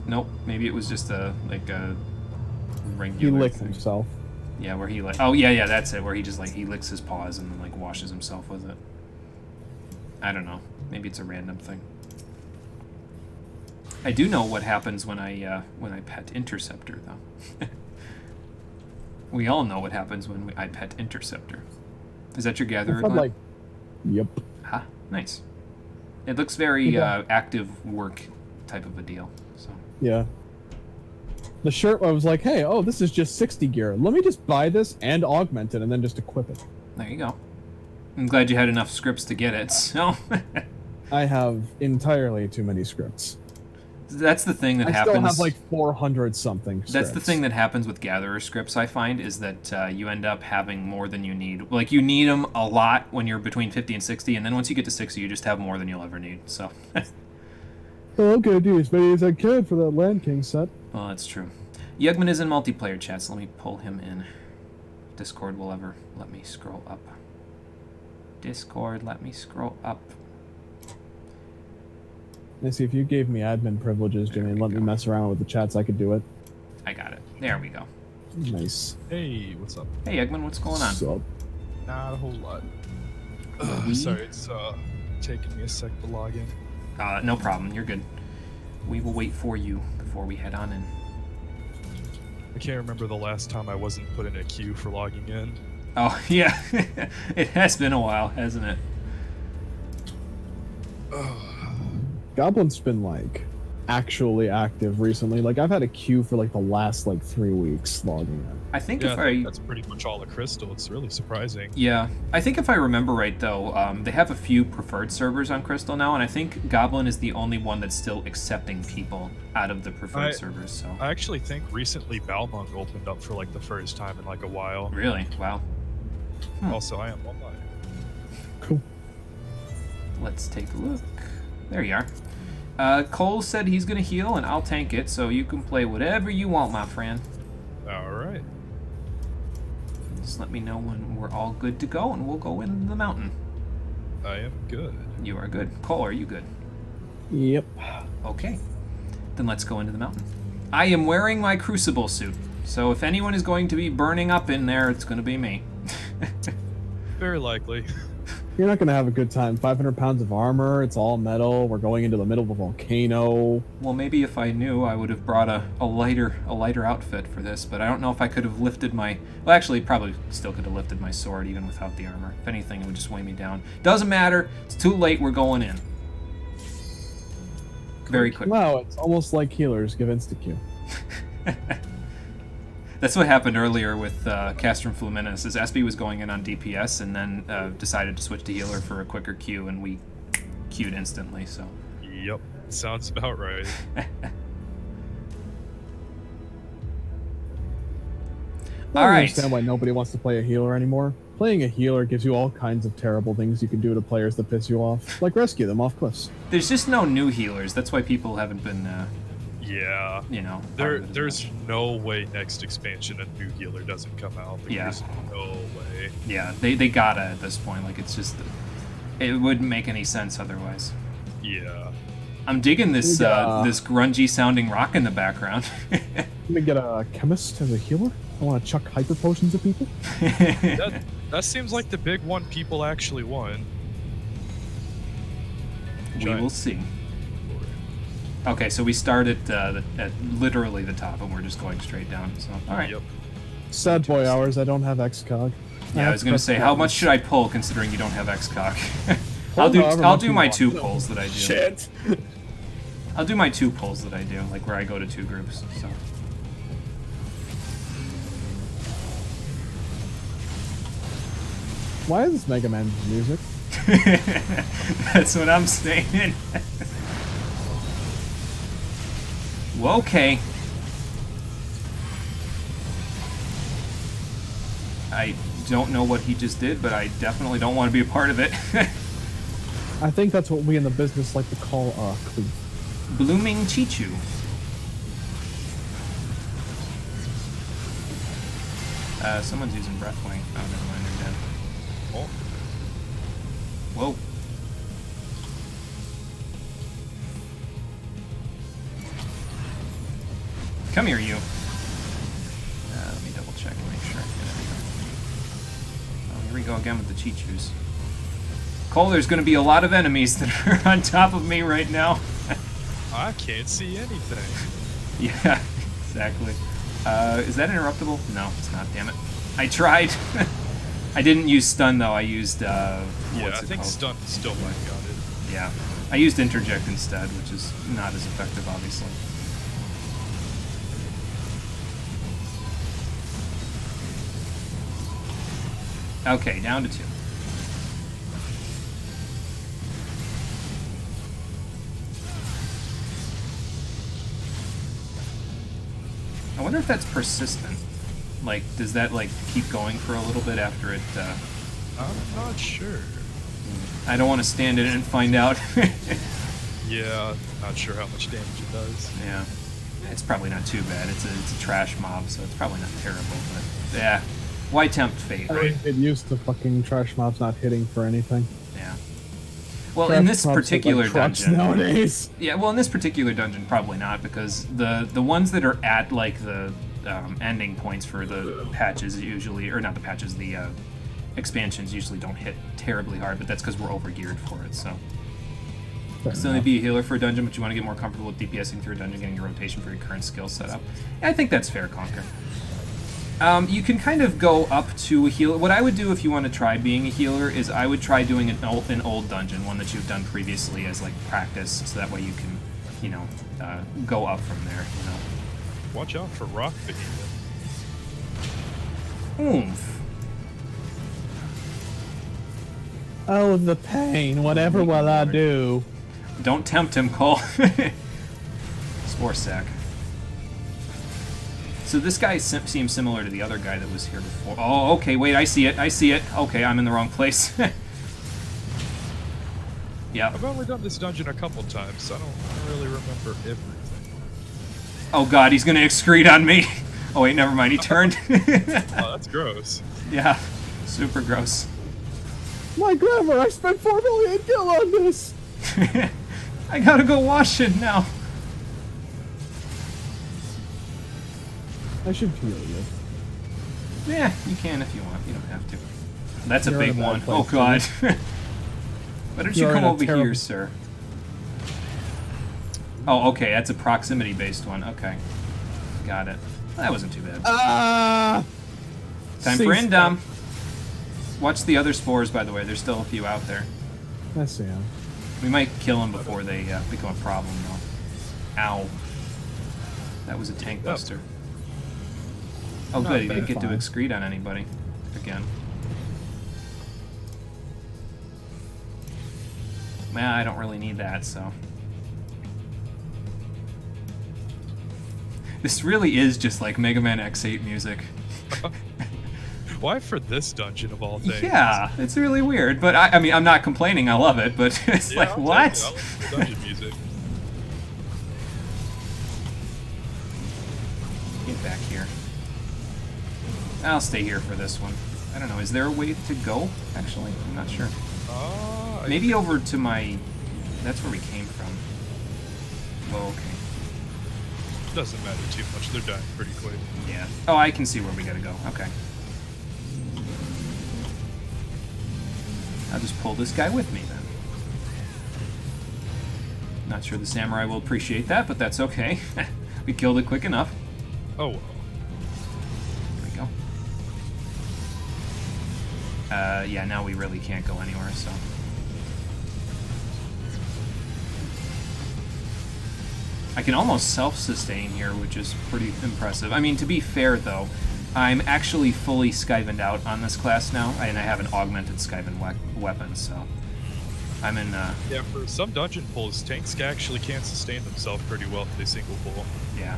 Nope. Maybe it was just a regular. He licked himself. Yeah, where he like. Oh yeah, that's it. Where he just he licks his paws and then washes himself with it. I don't know. Maybe it's a random thing. I do know what happens when I pet Interceptor though. We all know what happens when I pet Interceptor. Is that your gatherer? Yep. Ah, nice. It looks very active work type of a deal. So. Yeah. The shirt, I was like, hey, this is just 60 gear. Let me just buy this and augment it and then just equip it. There you go. I'm glad you had enough scripts to get it, so... I have entirely too many scripts. That's the thing that happens... I still have 400 something scripts. That's the thing that happens with gatherer scripts, I find, is that you end up having more than you need. Like, you need them a lot when you're between 50 and 60, and then once you get to 60, you just have more than you'll ever need, so... Well, I'm gonna do as many as I can for that Land King set. Well, that's true. Yugman is in multiplayer chat, so let me pull him in. Discord will ever let me scroll up. Discord, let me scroll up. Let's see, if you gave me admin privileges, Jimmy, and let me mess around with the chats, I could do it. I got it. There we go. Nice. Hey, what's up? Hey, Eggman, what's going on? What's up? Not a whole lot. Sorry, it's taking me a sec to log in. No problem. You're good. We will wait for you before we head on in. I can't remember the last time I wasn't put in a queue for logging in. Oh, yeah. It has been a while, hasn't it? Goblin's been actually active recently. I've had a queue for the last 3 weeks logging in. I think that's pretty much all of Crystal. It's really surprising. Yeah, I think if I remember right though, they have a few preferred servers on Crystal now, and I think Goblin is the only one that's still accepting people out of the preferred servers. So I actually think recently Balmung opened up for the first time in a while. Really? Wow. Also, I am online. Cool. Let's take a look. There you are. Cole said he's gonna heal, and I'll tank it, so you can play whatever you want, my friend. All right. Just let me know when we're all good to go, and we'll go into the mountain. I am good. You are good. Cole, are you good? Yep. Okay. Then let's go into the mountain. I am wearing my Crucible suit, so if anyone is going to be burning up in there, it's going to be me. Very likely. You're not gonna have a good time. 500 pounds of armor. It's all metal. We're going into the middle of a volcano. Well, maybe if I knew, I would have brought a lighter outfit for this. But I don't know if I could have lifted my. Well, actually, probably still could have lifted my sword even without the armor. If anything, it would just weigh me down. Doesn't matter. It's too late. We're going in. Very quick. Wow, it's almost like healers give insta-Q. That's what happened earlier with Castrum Fluminensis. Is Espy was going in on DPS and then decided to switch to healer for a quicker Q, and we Q'd instantly. So. Yep, sounds about right. I All don't right. understand why nobody wants to play a healer anymore. Playing a healer gives you all kinds of terrible things you can do to players that piss you off, like rescue them off cliffs. There's just no new healers. That's why people haven't been. Yeah. You know. There's no way next expansion a new healer doesn't come out. Like, Yeah. There's no way. Yeah, they gotta at this point. Like, it's just. It wouldn't make any sense otherwise. Yeah. I'm digging this this grungy sounding rock in the background. Let me get a chemist as a healer. I want to chuck hyper potions at people. That seems like the big one people actually want. We will see. Okay, so we start at literally the top, and we're just going straight down. So, all right. Yep. Sad boy hours. I don't have XCOG. Yeah, I was gonna say, how much should I pull considering you don't have XCOG? I'll do my 2 pulls that I do. Shit. I'll do my 2 pulls that I do, like where I go to 2 groups. So. Why is this Mega Man music? That's what I'm saying. Well, okay. I don't know what he just did, but I definitely don't want to be a part of it. I think that's what we in the business like to call a cleave. Blooming Chichu. Someone's using Breathwing. Oh, never mind, they're dead. Oh. Whoa. Come here, you. Let me double check and make sure. Oh, here we go again with the Chichus. Cole, there's going to be a lot of enemies that are on top of me right now. I can't see anything. Yeah, exactly. Is that interruptible? No, it's not, damn it. I tried. I didn't use stun, though. I used, Yeah, I think stun still might got it. Yeah. I used interject instead, which is not as effective, obviously. Okay, down to 2. I wonder if that's persistent. Like, does that, like, keep going for a little bit after it, I'm not sure. I don't want to stand in it and find out. Yeah, not sure how much damage it does. Yeah. It's probably not too bad. It's a trash mob, so it's probably not terrible, but yeah. Why tempt fate, right? I get used to fucking trash mobs not hitting for anything. Yeah. Well, Trash in this mobs particular look like trucks dungeon nowadays. Yeah, well, in this particular dungeon, probably not, because the ones that are at like the ending points for the patches usually, or not the patches, the expansions usually don't hit terribly hard, but that's because we're overgeared for it. So. Still need to be a healer for a dungeon, but you want to get more comfortable with DPSing through a dungeon, getting your rotation for your current skill setup. Yeah, I think that's fair, Conquer. You can kind of go up to a healer. What I would do if you want to try being a healer is I would try doing an old dungeon, one that you've done previously as like practice, so that way you can, you know, go up from there. You know. Watch out for rock behemoth. Oomph. Oh, the pain. Whatever will I do? Don't tempt him, Cole. Spore sack. So this guy seems similar to the other guy that was here before. Oh, okay, wait, I see it. Okay, I'm in the wrong place. Yeah. I've only done this dungeon a couple times, so I don't really remember everything. Oh god, he's gonna excrete on me. Oh wait, never mind, he turned. Oh, that's gross. Yeah, super gross. My glamour, I spent 4 million gil on this! I gotta go wash it now. I should heal you. Yeah, you can if you want. You don't have to. That's You're a in big a bad one. place, Oh god. Why don't you come over here, sir? Oh, okay, that's a proximity-based one. Okay. Got it. That wasn't too bad. Time for Indom. Watch the other spores, by the way. There's still a few out there. I see him. We might kill them before they become a problem, though. Ow. That was a tank buster. Oh, good. He didn't get to excrete on anybody. Again. Well, I don't really need that, so... This really is just like Mega Man X8 music. Why for this dungeon of all things? Yeah, it's really weird, but I mean, I'm not complaining, I love it, but it's yeah, like, I'll what? take it. I love the dungeon music. Get back here. I'll stay here for this one. I don't know, is there a way to go, actually? I'm not sure. Maybe over to my... That's where we came from. Well, okay. Doesn't matter too much, they're dying pretty quick. Yeah. Oh, I can see where we gotta go. Okay. I'll just pull this guy with me, then. Not sure the samurai will appreciate that, but that's okay. We killed it quick enough. Oh, well. There we go. Yeah, now we really can't go anywhere, so... I can almost self-sustain here, which is pretty impressive. I mean, to be fair, though, I'm actually fully Skyvened out on this class now, and I have an augmented Skyven weapon, so... I'm in, Yeah, for some dungeon pulls, tanks actually can sustain themselves pretty well if they single pull. Yeah.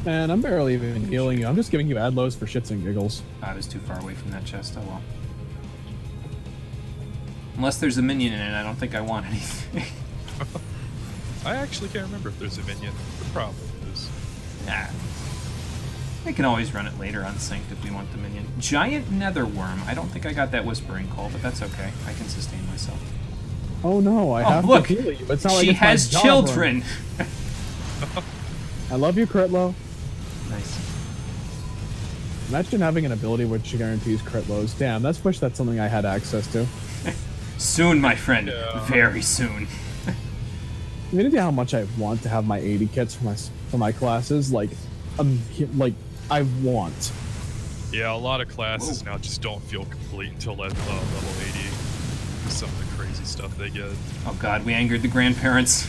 And I'm barely even healing you. I'm just giving you adlos for shits and giggles. I was too far away from that chest, oh well. Unless there's a minion in it, I don't think I want anything. I actually can't remember if there's a minion. There probably is. Nah. I can always run it later unsynced if we want the minion. Giant netherworm. I don't think I got that whispering call, but that's okay. I can sustain myself. Oh no, I have look, to heal you. It's not like she it's has my children. I love you, Critlow. Nice. Imagine having an ability which guarantees crit lows. Damn, that's wish that's something I had access to. Soon, my friend. Yeah. Very soon. You know how much I want to have my 80 kits for my classes? Like I want. Yeah, a lot of classes now just don't feel complete until level 80. Some of the crazy stuff they get. Oh god, we angered the grandparents.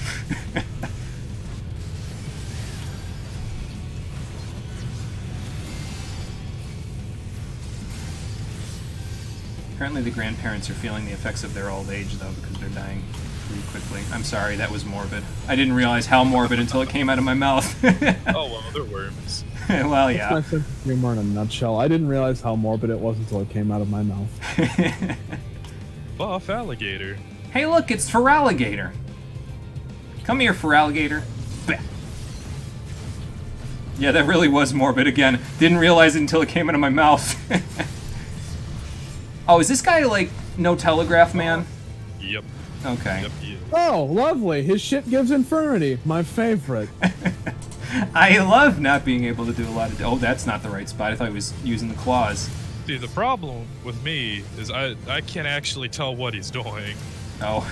Apparently the grandparents are feeling the effects of their old age, though, because they're dying pretty quickly. I'm sorry, that was morbid. I didn't realize how morbid until it came out of my mouth. Oh, well, they're worms. Well, yeah. That's my sense of humor in a nutshell. I didn't realize how morbid it was until it came out of my mouth. Buff alligator. Hey, look, it's Feraligator. Come here, Feraligator. Bah. Yeah, that really was morbid again. Didn't realize it until it came out of my mouth. Oh, is this guy, like, no telegraph man? Yep. Okay. Yep, he is. Oh, lovely. His shit gives infirmity. My favorite. I love not being able to do a lot of... Oh, that's not the right spot. I thought he was using the claws. See, the problem with me is I can't actually tell what he's doing. Oh.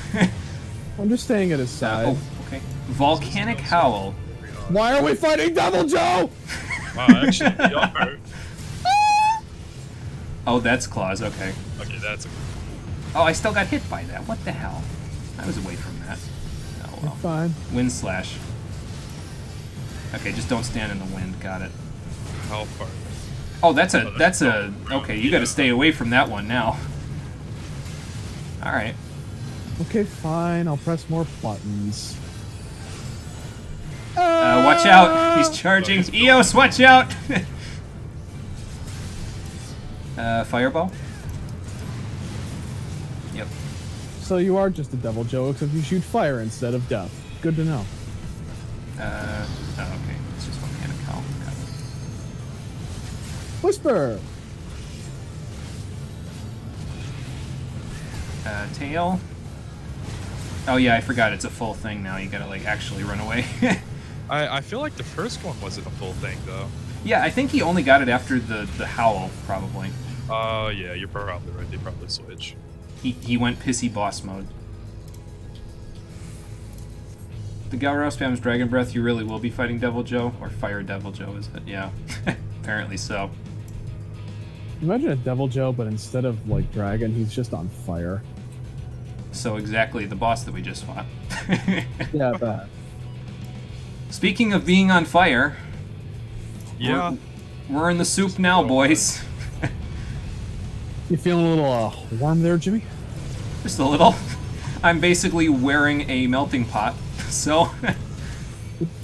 I'm just staying at his side. Oh, okay. Volcanic Howl. Why are we fighting Devil Joe? Wow, actually, we are. Oh, that's claws. Okay. Okay, that's a... Oh, I still got hit by that. What the hell? I was away from that. Oh, well. You're fine. Wind slash. Okay, just don't stand in the wind. Got it. How far? Oh, that's a... Okay, you gotta stay away from that one now. Alright. Okay, fine. I'll press more buttons. Watch out! He's charging. Eos, watch out! Fireball? Yep. So you are just a Devil Joe, except you shoot fire instead of death. Good to know. Oh, okay. It's just volcanic howl. Got it. Whisper! Tail? Oh yeah, I forgot it's a full thing now. You gotta, like, actually run away. I feel like the first one wasn't a full thing, though. Yeah, I think he only got it after the howl, probably. Yeah, you're probably right. They probably switch. He went pissy boss mode. The Galro spams Dragon Breath, you really will be fighting Devil Joe? Or Fire Devil Joe, is it? Yeah. Apparently so. Imagine a Devil Joe, but instead of, like, dragon, he's just on fire. So exactly the boss that we just fought. Yeah, that. Speaking of being on fire... Yeah. We're in the soup now, boys. You feeling a little warm there, Jimmy? Just a little. I'm basically wearing a melting pot, so...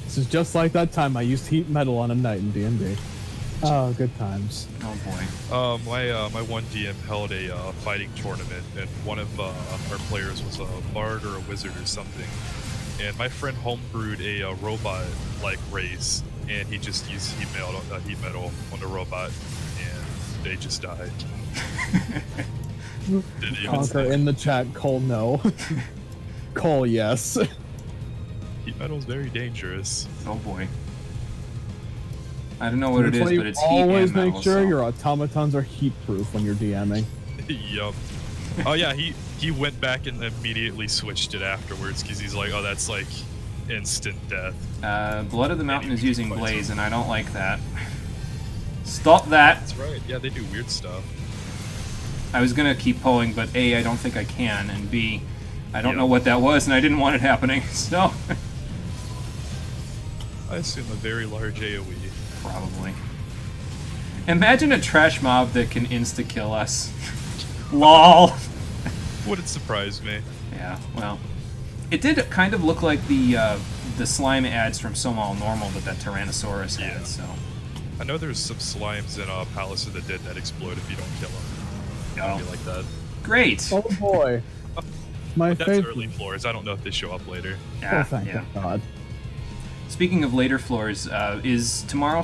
This is just like that time I used heat metal on a knight in D&D. Oh, good times. Oh boy. My one DM held a fighting tournament, and one of our players was a bard or a wizard or something. And my friend homebrewed a robot like race, and he just used heat metal on the robot, and they just died. Conquer in the chat, Cole no. Cole yes. Heat metal is very dangerous. Oh boy. I don't know what it is, but it's heat always and metal. make sure so. your automatons are heat proof when you're DMing. Yup. Oh yeah, he went back and immediately switched it afterwards because he's like, oh, that's like instant death. Blood of the Mountain is using Blaze, and I don't like that. Stop that! That's right. Yeah, they do weird stuff. I was gonna keep pulling, but A, I don't think I can, and B, I don't know what that was, and I didn't want it happening, so... I assume a very large AoE. Probably. Imagine a trash mob that can insta-kill us. LOL! Wouldn't surprise me. Yeah, well... It did kind of look like the slime ads from Somal Normal that Tyrannosaurus had, so... I know there's some slimes in Palace of the Dead that explode if you don't kill them. Oh. Be like that. Great! Oh boy. My That's favorite. early floors. I don't know if they show up later. Oh, thank God. Speaking of later floors, is tomorrow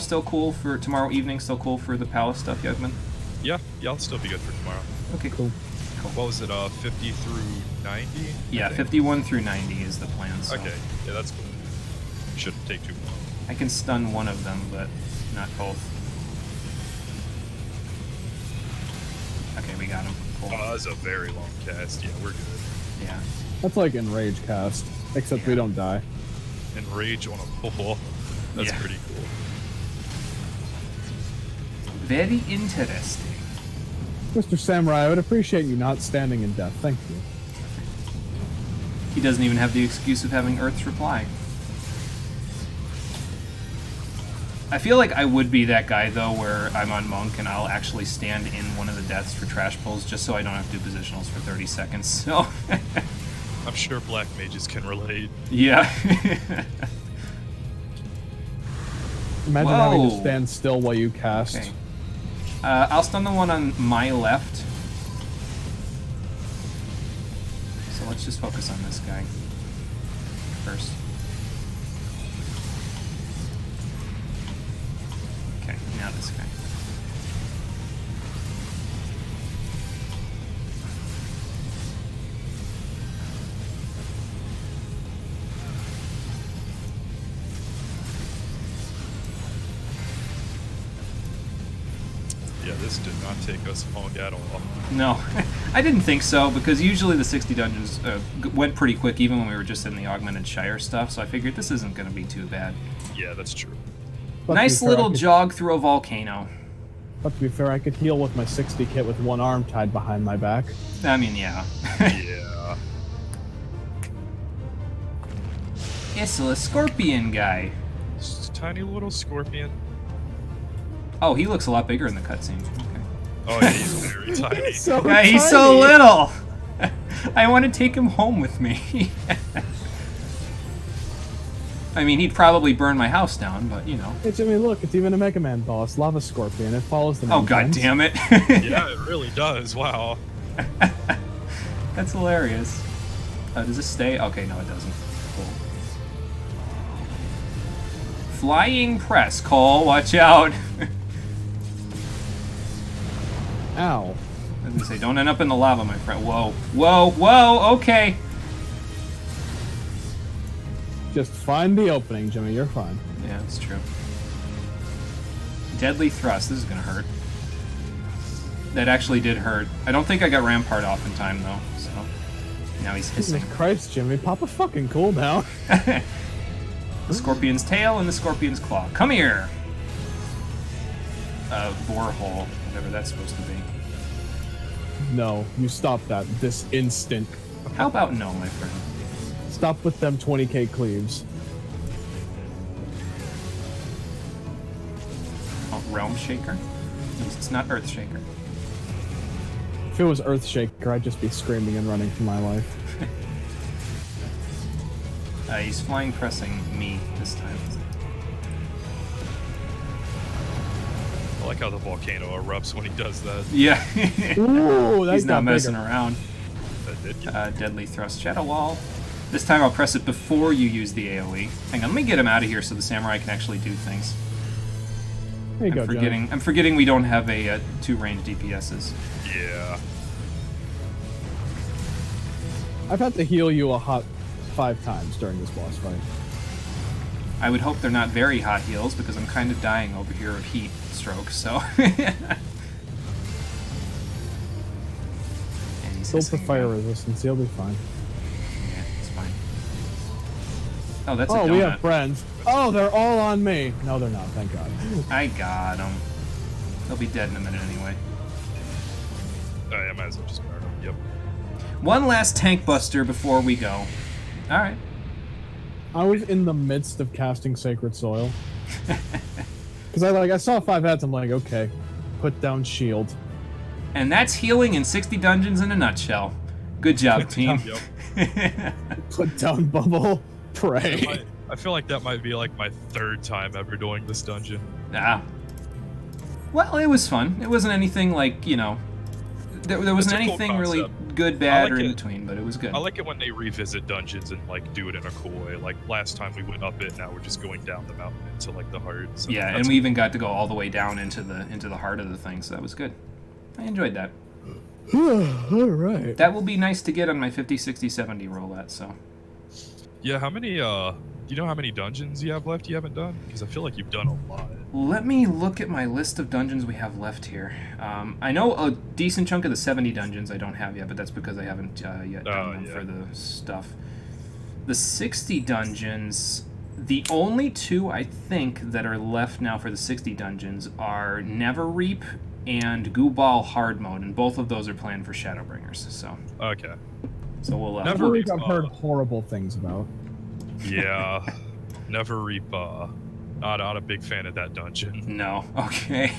evening still cool for the Palace stuff, Yugman? Yeah, I'll still be good for tomorrow. Okay, cool. What was it, 50 through 90? Yeah, 51 through 90 is the plan, so... Okay, yeah, that's cool. Shouldn't take too long. I can stun one of them, but not both. Okay, we got him. Cool. Oh, that's a very long cast. Yeah, we're good. Yeah. That's like Enrage cast, except we don't die. Enrage on a pole. That's pretty cool. Very interesting. Mr. Samurai, I would appreciate you not standing in death. Thank you. He doesn't even have the excuse of having Earth's reply. I feel like I would be that guy, though, where I'm on Monk and I'll actually stand in one of the deaths for trash pulls just so I don't have to do positionals for 30 seconds, so... I'm sure black mages can relate. Yeah. Imagine having to stand still while you cast. Okay. I'll stun the one on my left. So let's just focus on this guy first. Okay, now this guy. Yeah, this did not take us long at all. No, I didn't think so, because usually the 60 dungeons went pretty quick, even when we were just in the Augmented Shire stuff, so I figured this isn't going to be too bad. Yeah, that's true. But nice little jog through a volcano. But to be fair, I could heal with my 60 kit with one arm tied behind my back. I mean, yeah. Yeah. It's a scorpion guy. Just a tiny little scorpion. Oh, he looks a lot bigger in the cutscene. Okay. Oh, yeah, he's very tiny. He's so little! I want to take him home with me. I mean, he'd probably burn my house down, but, you know. Hey, Jimmy, look, it's even a Mega Man boss, Lava Scorpion. It follows the Oh, god damn it. Yeah, it really does. Wow. That's hilarious. Does this stay? Okay, no, it doesn't. Cool. Flying press, Cole. Watch out. Ow. I was gonna say, don't end up in the lava, my friend. Whoa. Whoa, whoa, okay. Just find the opening, Jimmy. You're fine. Yeah, that's true. Deadly thrust. This is gonna hurt. That actually did hurt. I don't think I got Rampart off in time, though, so... Now he's hissing. Jesus Christ, Jimmy, pop a fucking cooldown. The Scorpion's tail and the Scorpion's claw. Come here! Borehole, whatever that's supposed to be. No, you stop that this instant. How about no, my friend? Stop with them 20k cleaves. Oh, Realm Shaker? It's not Earth Shaker. If it was Earthshaker, I'd just be screaming and running for my life. He's flying pressing me this time. I like how the volcano erupts when he does that. Yeah. Ooh, he's not messing bigger. around. That did get Deadly Thrust Shadow Wall. This time I'll press it before you use the AoE. Hang on, let me get him out of here so the samurai can actually do things. There you go, Johnny. I'm forgetting we don't have a 2 ranged DPSs. Yeah. I've had to heal you a hot 5 times during this boss fight. I would hope they're not very hot heals because I'm kind of dying over here of heat stroke, so... And he's Build the hissing fire again. resistance, you'll be fine. Yeah, it's fine. Oh, that's a Oh, donut. we have friends. Oh, they're all on me. No, they're not, thank God. I got him. They'll be dead in a minute anyway. Oh, yeah, I might as well just burn him. Yep. One last tank buster before we go. Alright. I was in the midst of casting Sacred Soil. Because I saw 5 heads, I'm like, okay, put down shield. And that's healing in 60 dungeons in a nutshell. Good job, team. Put down bubble, pray. I feel like that might be like my 3rd time ever doing this dungeon. Ah. Well, it was fun. It wasn't anything like, you know... There wasn't It's a cool anything really concept. good, bad, like or in it. between, but it was good. I like it when they revisit dungeons and like do it in a cool way. Like last time we went up it, now we're just going down the mountain into like the heart. So Yeah, and we even got to go all the way down into the heart of the thing, so that was good. I enjoyed that. Alright. That will be nice to get on my 50, 60, 70 roulette, so... Yeah, how many do you know how many dungeons you have left you haven't done? Because I feel like you've done a lot. Let me look at my list of dungeons we have left here. I know a decent chunk of the 70 dungeons I don't have yet, but that's because I haven't yet done them for the stuff. The 60 dungeons, the only 2 I think that are left now for the 60 dungeons are Never Reap and Gooball Hard Mode, and both of those are planned for Shadowbringers. So Okay. So we'll. Never I've Reap, heard horrible things about. Yeah. Never Reap. Not a big fan of that dungeon. No. Okay.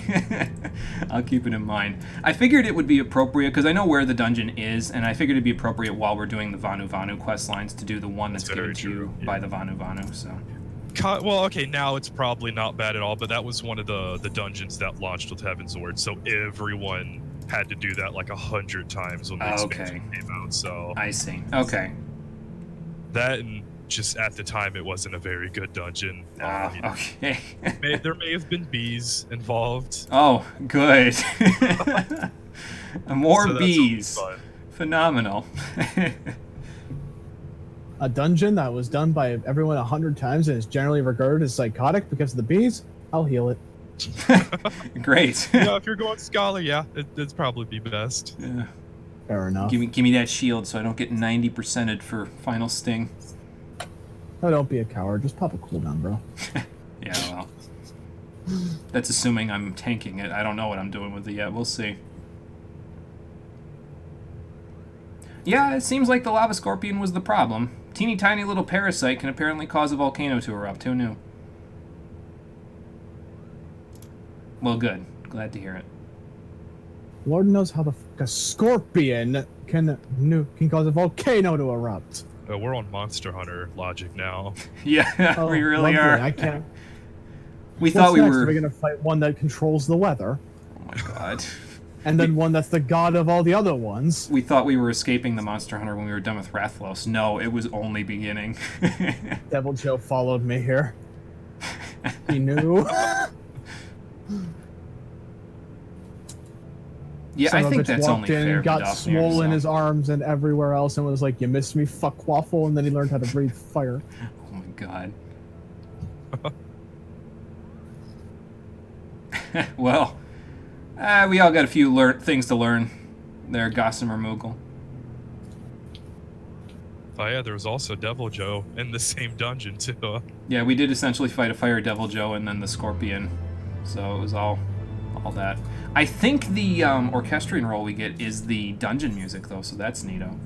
I'll keep it in mind. I figured it would be appropriate, because I know where the dungeon is, and I figured it'd be appropriate while we're doing the Vanu Vanu quest lines to do the one that's given to you by the Vanu Vanu, so... Well, okay, now it's probably not bad at all, but that was one of the dungeons that launched with Heaven's Word, so everyone had to do that like 100 times when the expansion came out, so... I see. Okay. That, and just at the time, it wasn't a very good dungeon. Okay. There may have been bees involved. Oh, good. More So that's bees. always fun. Phenomenal. A dungeon that was done by everyone 100 times and is generally regarded as psychotic because of the bees, I'll heal it. Great. Yeah, if you're going Scholar, yeah, it'd probably be best. Yeah. Fair enough. Give me that shield so I don't get 90%ed for Final Sting. Oh, don't be a coward. Just pop a cooldown, bro. Yeah, well. That's assuming I'm tanking it. I don't know what I'm doing with it yet. We'll see. Yeah, it seems like the Lava Scorpion was the problem. Teeny tiny little parasite can apparently cause a volcano to erupt. Who knew? Well, good. Glad to hear it. Lord knows how the fuck a scorpion can cause a volcano to erupt. We're on Monster Hunter logic now. Yeah, Oh, we really lovely. are. I can't. We What's thought we next? were... Are we gonna fight one that controls the weather? Oh my god. And then one that's the god of all the other ones. We thought we were escaping the Monster Hunter when we were done with Rathlos. No, it was only beginning. Devil Joe followed me here. He knew. Yeah, Son I of a think bitch that's walked only in, fair. got Vidofnir, swollen so. his arms and everywhere else, and was like, "You missed me, fuck waffle," and then he learned how to breathe fire. Oh my god. Well, We all got a few things to learn there, Gossamer Moogle. Oh yeah, there was also Devil Joe in the same dungeon too. Yeah, we did essentially fight a Fire Devil Joe and then the Scorpion. So it was all that. I think the orchestrion roll we get is the dungeon music, though, so that's neato.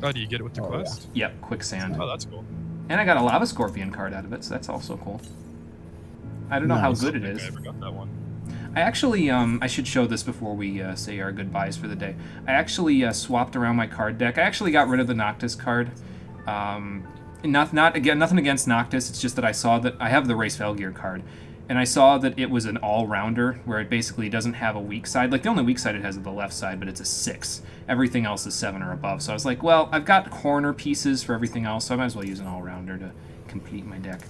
Oh, do you get it with the quest? Yeah. Yep, Quicksand. Oh, that's cool. And I got a Lava Scorpion card out of it, so that's also cool. I don't know how good it is. I never got that one. I actually, I should show this before we say our goodbyes for the day. I actually swapped around my card deck. I actually got rid of the Noctis card. Nothing against Noctis, it's just that I saw that I have the Race Felgear card. And I saw that it was an all-rounder, where it basically doesn't have a weak side. Like, the only weak side it has is the left side, but it's a 6. Everything else is 7 or above. So I was like, well, I've got corner pieces for everything else, so I might as well use an all-rounder to complete my deck.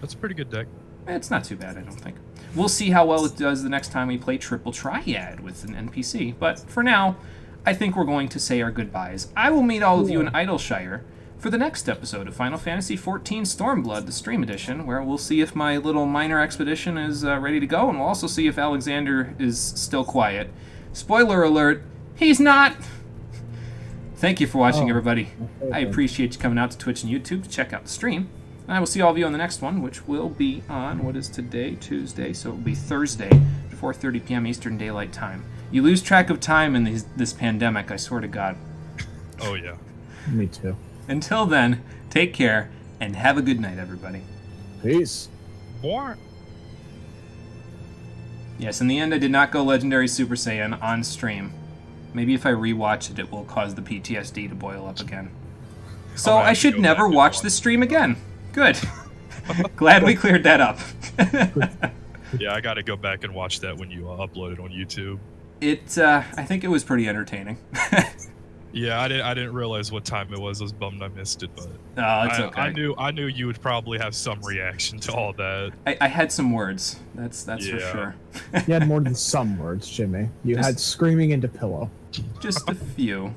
That's a pretty good deck. It's not too bad, I don't think. We'll see how well it does the next time we play Triple Triad with an NPC. But for now, I think we're going to say our goodbyes. I will meet all of you in Idleshire for the next episode of Final Fantasy XIV Stormblood, the Stream Edition, where we'll see if my little minor expedition is ready to go, and we'll also see if Alexander is still quiet. Spoiler alert, he's not! Thank you for watching, everybody. I appreciate you coming out to Twitch and YouTube to check out the stream. And I will see all of you on the next one, which will be on, what is today? Tuesday, so it will be Thursday, 4:30 p.m. Eastern Daylight Time. You lose track of time in this pandemic, I swear to God. Oh, yeah. Me too. Until then, take care, and have a good night, everybody. Peace. More. Yes, in the end, I did not go Legendary Super Saiyan on stream. Maybe if I rewatch it, it will cause the PTSD to boil up again. So I should never watch this stream again. Good. Glad we cleared that up. Yeah, I gotta go back and watch that when you upload it on YouTube. I think it was pretty entertaining. Yeah, I didn't realize what time it was. I was bummed I missed it, but it's okay. I knew you would probably have some reaction to all that. I had some words. That's for sure. You had more than some words, Jimmy. You had screaming into pillow. Just a few.